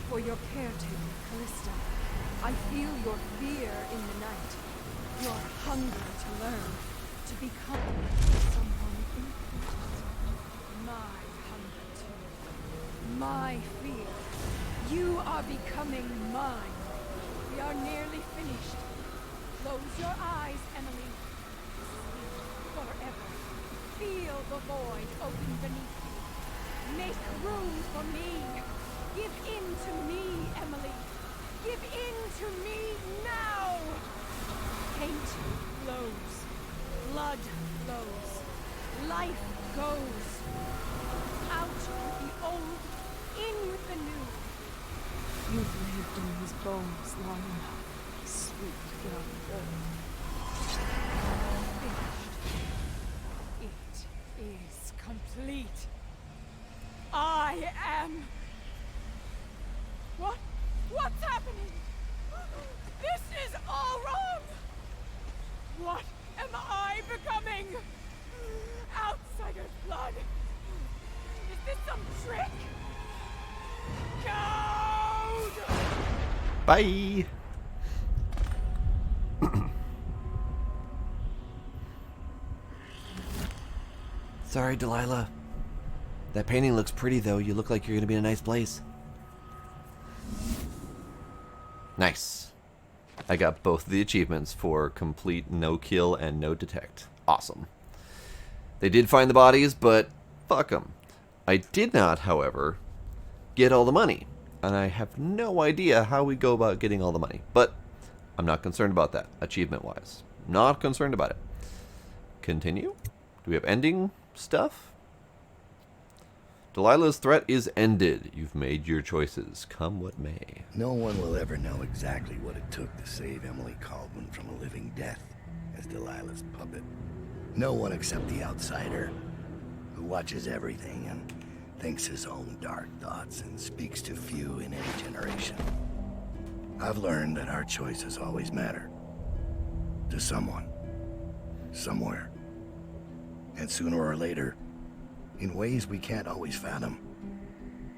For your caretaker, Callista. I feel your fear in the night. Your hunger to learn. To become someone important. My hunger too. My fear. You are becoming mine. We are nearly finished. Close your eyes, Emily. Sleep forever. Feel the void open beneath you. Make room for me. Give in to me, Emily. Give in to me now. Paint glows. Blood flows. Life goes. Out with the old, in with the new. You've lived in these bones long enough, sweet young girl. Finished. It is complete. I am... What's happening? This is all wrong! What am I becoming? Outsider's blood? Is this some trick? Code! Bye! Sorry, Delilah. That painting looks pretty, though. You look like you're going to be in a nice place. Nice. I got both of the achievements for complete no kill and no detect. Awesome. They did find the bodies, but fuck them. I did not, however, get all the money. And I have no idea how we go about getting all the money. But I'm not concerned about that, achievement-wise. Not concerned about it. Continue. Do we have ending stuff? Delilah's threat is ended. You've made your choices. Come what may. No one will ever know exactly what it took to save Emily Caldwin from a living death as Delilah's puppet. No one except the outsider, who watches everything and thinks his own dark thoughts and speaks to few in any generation. I've learned that our choices always matter. To someone. Somewhere. And sooner or later, in ways we can't always fathom,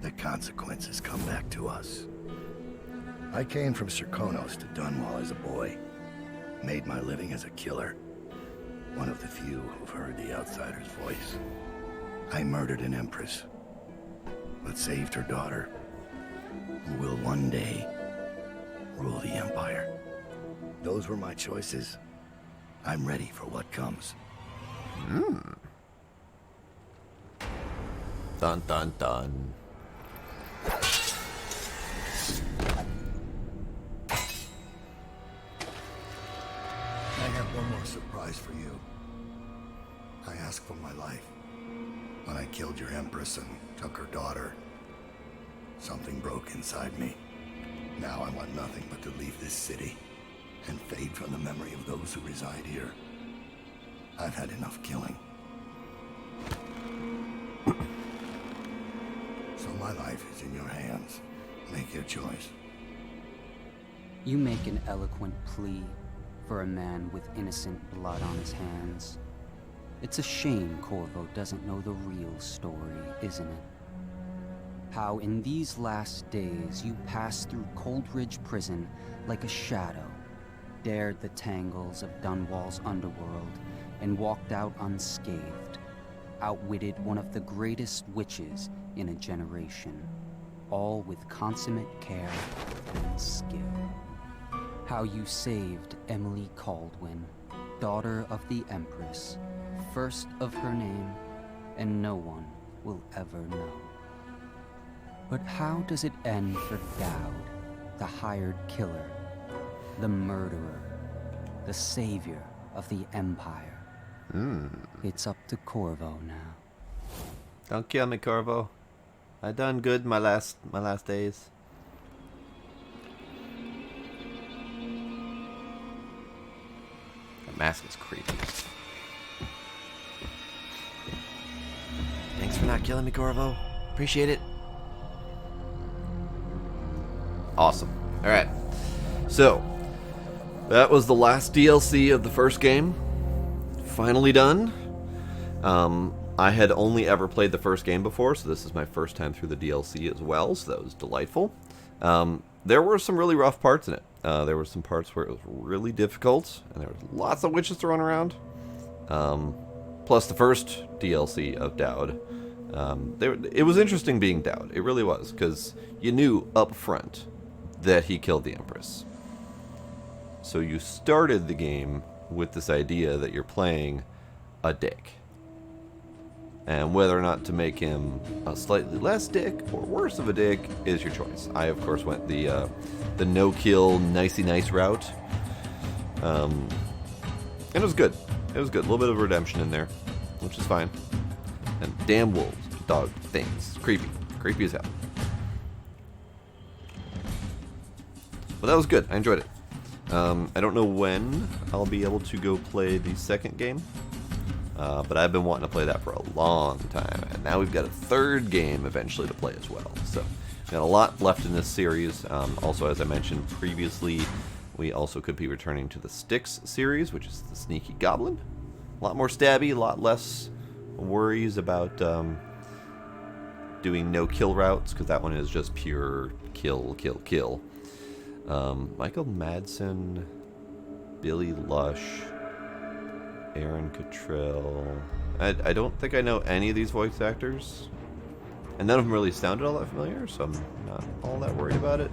the consequences come back to us. I came from Serkonos to Dunwall as a boy, made my living as a killer, one of the few who've heard the outsider's voice. I murdered an empress, but saved her daughter, who will one day rule the Empire. Those were my choices. I'm ready for what comes. Dun dun dun. I have one more surprise for you. I asked for my life. When I killed your empress and took her daughter, something broke inside me. Now I want nothing but to leave this city and fade from the memory of those who reside here. I've had enough killing. So my life is in your hands. Make your choice. You make an eloquent plea for a man with innocent blood on his hands. It's a shame Corvo doesn't know the real story, isn't it? How in these last days you passed through Coldridge Prison like a shadow, dared the tangles of Dunwall's underworld, and walked out unscathed, outwitted one of the greatest witches in a generation, all with consummate care and skill. How you saved Emily Caldwin, daughter of the Empress, first of her name, and no one will ever know. But how does it end for Dowd, the hired killer, the murderer, the savior of the Empire? It's up to Corvo now. Don't kill me, Corvo. I done good my last days. That mask is creepy. Thanks for not killing me, Corvo. Appreciate it. Awesome. Alright. So, that was the last DLC of the first game. Finally done. I had only ever played the first game before, so this is my first time through the DLC as well, so that was delightful. There were some really rough parts in it. There were some parts where it was really difficult, and there was lots of witches thrown around. Plus the first DLC of Dowd. It was interesting being Dowd. It really was, because you knew up front that he killed the Empress. So you started the game with this idea that you're playing a dick. And whether or not to make him a slightly less dick or worse of a dick is your choice. I, of course, went the no-kill, nicey-nice route. And it was good. It was good. A little bit of redemption in there, which is fine. And damn wolves, dog things. Creepy. Creepy as hell. But that was good. I enjoyed it. I don't know when I'll be able to go play the second game. But I've been wanting to play that for a long time, and now we've got a third game eventually to play as well. So, we've got a lot left in this series. Also, as I mentioned previously, we also could be returning to the Styx series, which is the Sneaky Goblin. A lot more stabby, a lot less worries about doing no-kill routes, because that one is just pure kill, kill, kill. Michael Madsen, Billy Lush, Aaron Cottrell. I don't think I know any of these voice actors. And none of them really sounded all that familiar, so I'm not all that worried about it.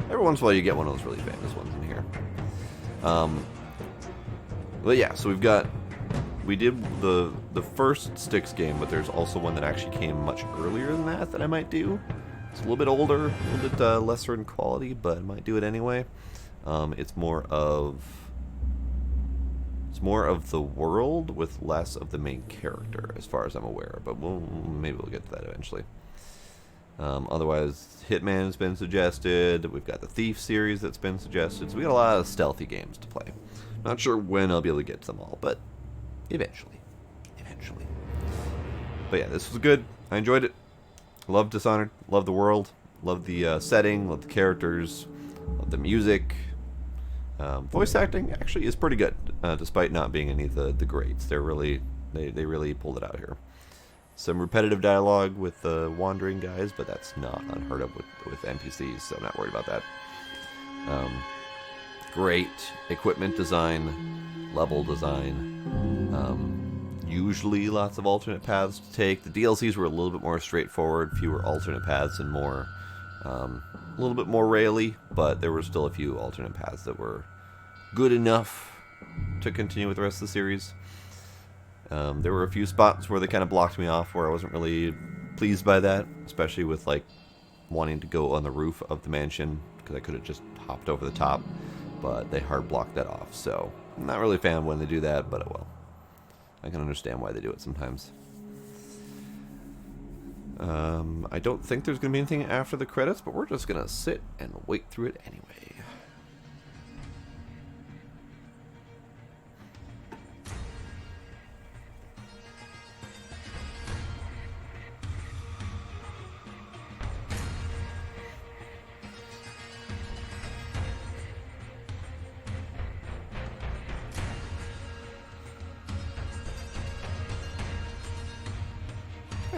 Every once in a while you get one of those really famous ones in here. But yeah, so we did the first Styx game, but there's also one that actually came much earlier than that I might do. It's a little bit older, a little bit lesser in quality, but I might do it anyway. It's more of the world with less of the main character, as far as I'm aware. But maybe we'll get to that eventually. Otherwise, Hitman has been suggested. We've got the Thief series that's been suggested. So we got a lot of stealthy games to play. Not sure when I'll be able to get to them all, but eventually. Eventually. But yeah, this was good. I enjoyed it. Loved Dishonored. Loved the world. Loved the setting. Loved the characters. Loved the music. Voice acting actually is pretty good, despite not being any of the greats. They really pulled it out here. Some repetitive dialogue with the wandering guys, but that's not unheard of with NPCs, so I'm not worried about that. Great equipment design, level design. Usually lots of alternate paths to take. The DLCs were a little bit more straightforward, fewer alternate paths and more, a little bit more raily, but there were still a few alternate paths that were good enough to continue with the rest of the series. There were a few spots where they kind of blocked me off, where I wasn't really pleased by that, especially with like wanting to go on the roof of the mansion, because I could have just hopped over the top, but they hard blocked that off. So I'm not really a fan when they do that, but well, I can understand why they do it sometimes. I don't think there's going to be anything after the credits, but we're just going to sit and wait through it anyway.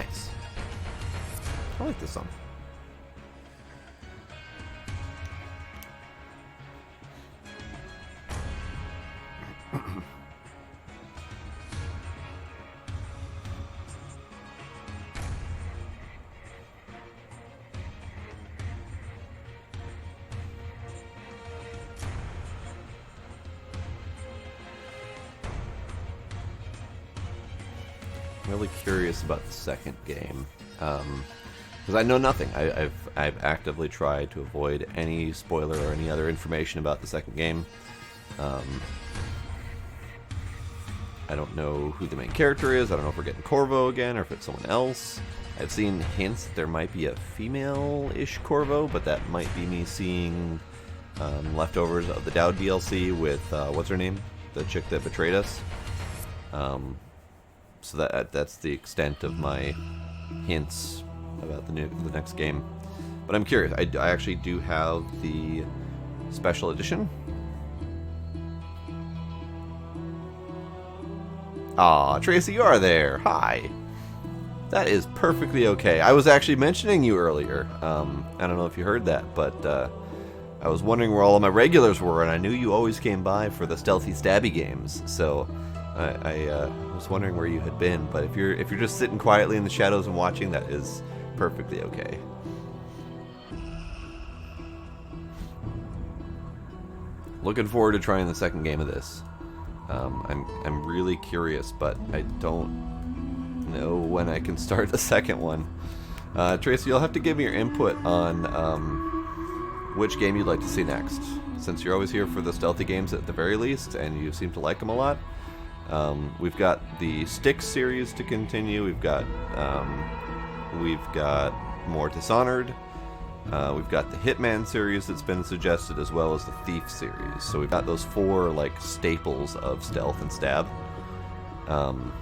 Nice. I like this song. Really curious about the second game, because I know nothing. I've actively tried to avoid any spoiler or any other information about the second game. I don't know who the main character is. I don't know if we're getting Corvo again or if it's someone else. I've seen hints that there might be a female-ish Corvo, but that might be me seeing leftovers of the Dowd DLC with what's her name, the chick that betrayed us. So that's the extent of my hints about the next game. But I'm curious. I actually do have the special edition. Aw, Tracy, you are there. Hi. That is perfectly okay. I was actually mentioning you earlier. I don't know if you heard that, but I was wondering where all of my regulars were, and I knew you always came by for the stealthy stabby games. So I was wondering where you had been. But if you're just sitting quietly in the shadows and watching, that is perfectly okay. Looking forward to trying the second game of this. I'm really curious, but I don't know when I can start the second one. Tracy, you'll have to give me your input on which game you'd like to see next, since you're always here for the stealthy games at the very least, and you seem to like them a lot. We've got the Styx series to continue. We've got more Dishonored. We've got the Hitman series that's been suggested, as well as the Thief series. So we've got those four like staples of stealth and stab. And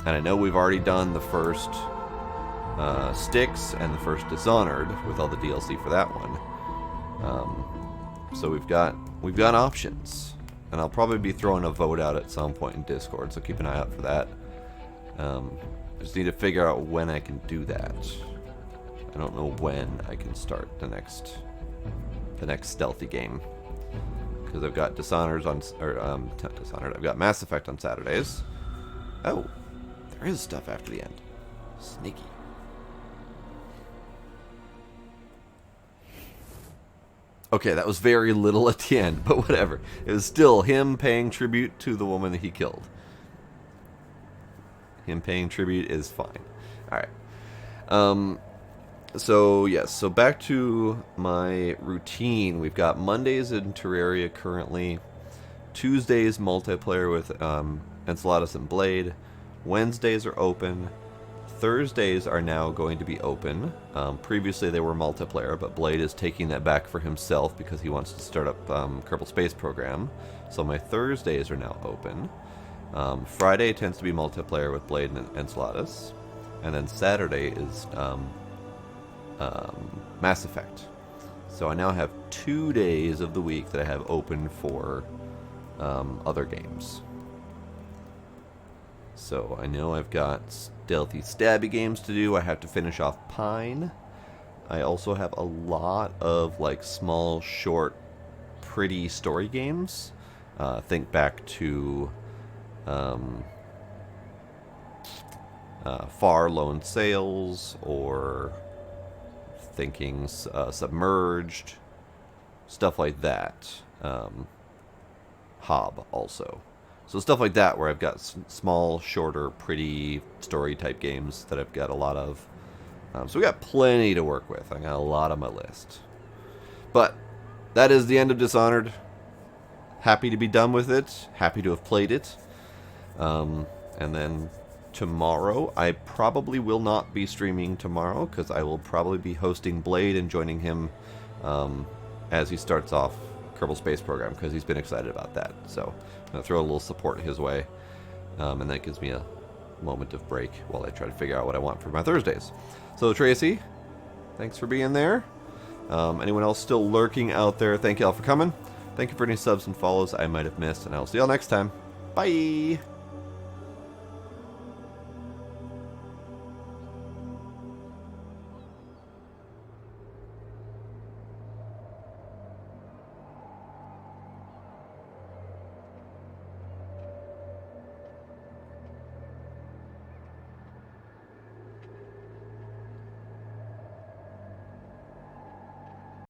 I know we've already done the first Styx and the first Dishonored with all the DLC for that one. So we've got options, and I'll probably be throwing a vote out at some point in Discord. So keep an eye out for that. I just need to figure out when I can do that. I don't know when I can start the next stealthy game, because I've got Dishonored on, or not Dishonored. I've got Mass Effect on Saturdays. Oh, there is stuff after the end. Sneaky. Okay, that was very little at the end, but whatever. It was still him paying tribute to the woman that he killed. Him paying tribute is fine. All right. So yes, so back to my routine. We've got Mondays in Terraria currently, Tuesdays multiplayer with Enceladus and Blade, Wednesdays are open, Thursdays are now going to be open. Previously they were multiplayer, but Blade is taking that back for himself because he wants to start up Kerbal Space Program. So my Thursdays are now open. Friday tends to be multiplayer with Blade and Enceladus, and then Saturday is Mass Effect. So I now have 2 days of the week that I have open for other games. So I know I've got stealthy stabby games to do. I have to finish off Pine. I also have a lot of like small, short, pretty story games. Think back to Far Lone Sails, or thinking Submerged, stuff like that. Hob also. So stuff like that where I've got small, shorter, pretty story type games that I've got a lot of. So we got plenty to work with. I got a lot on my list. But that is the end of Dishonored. Happy to be done with it. Happy to have played it. And then tomorrow, I probably will not be streaming tomorrow, because I will probably be hosting Blade and joining him as he starts off Kerbal Space Program, because he's been excited about that. So I'm going to throw a little support his way, and that gives me a moment of break while I try to figure out what I want for my Thursdays. So Tracy, thanks for being there. Anyone else still lurking out there, thank you all for coming. Thank you for any subs and follows I might have missed, and I'll see y'all next time. Bye!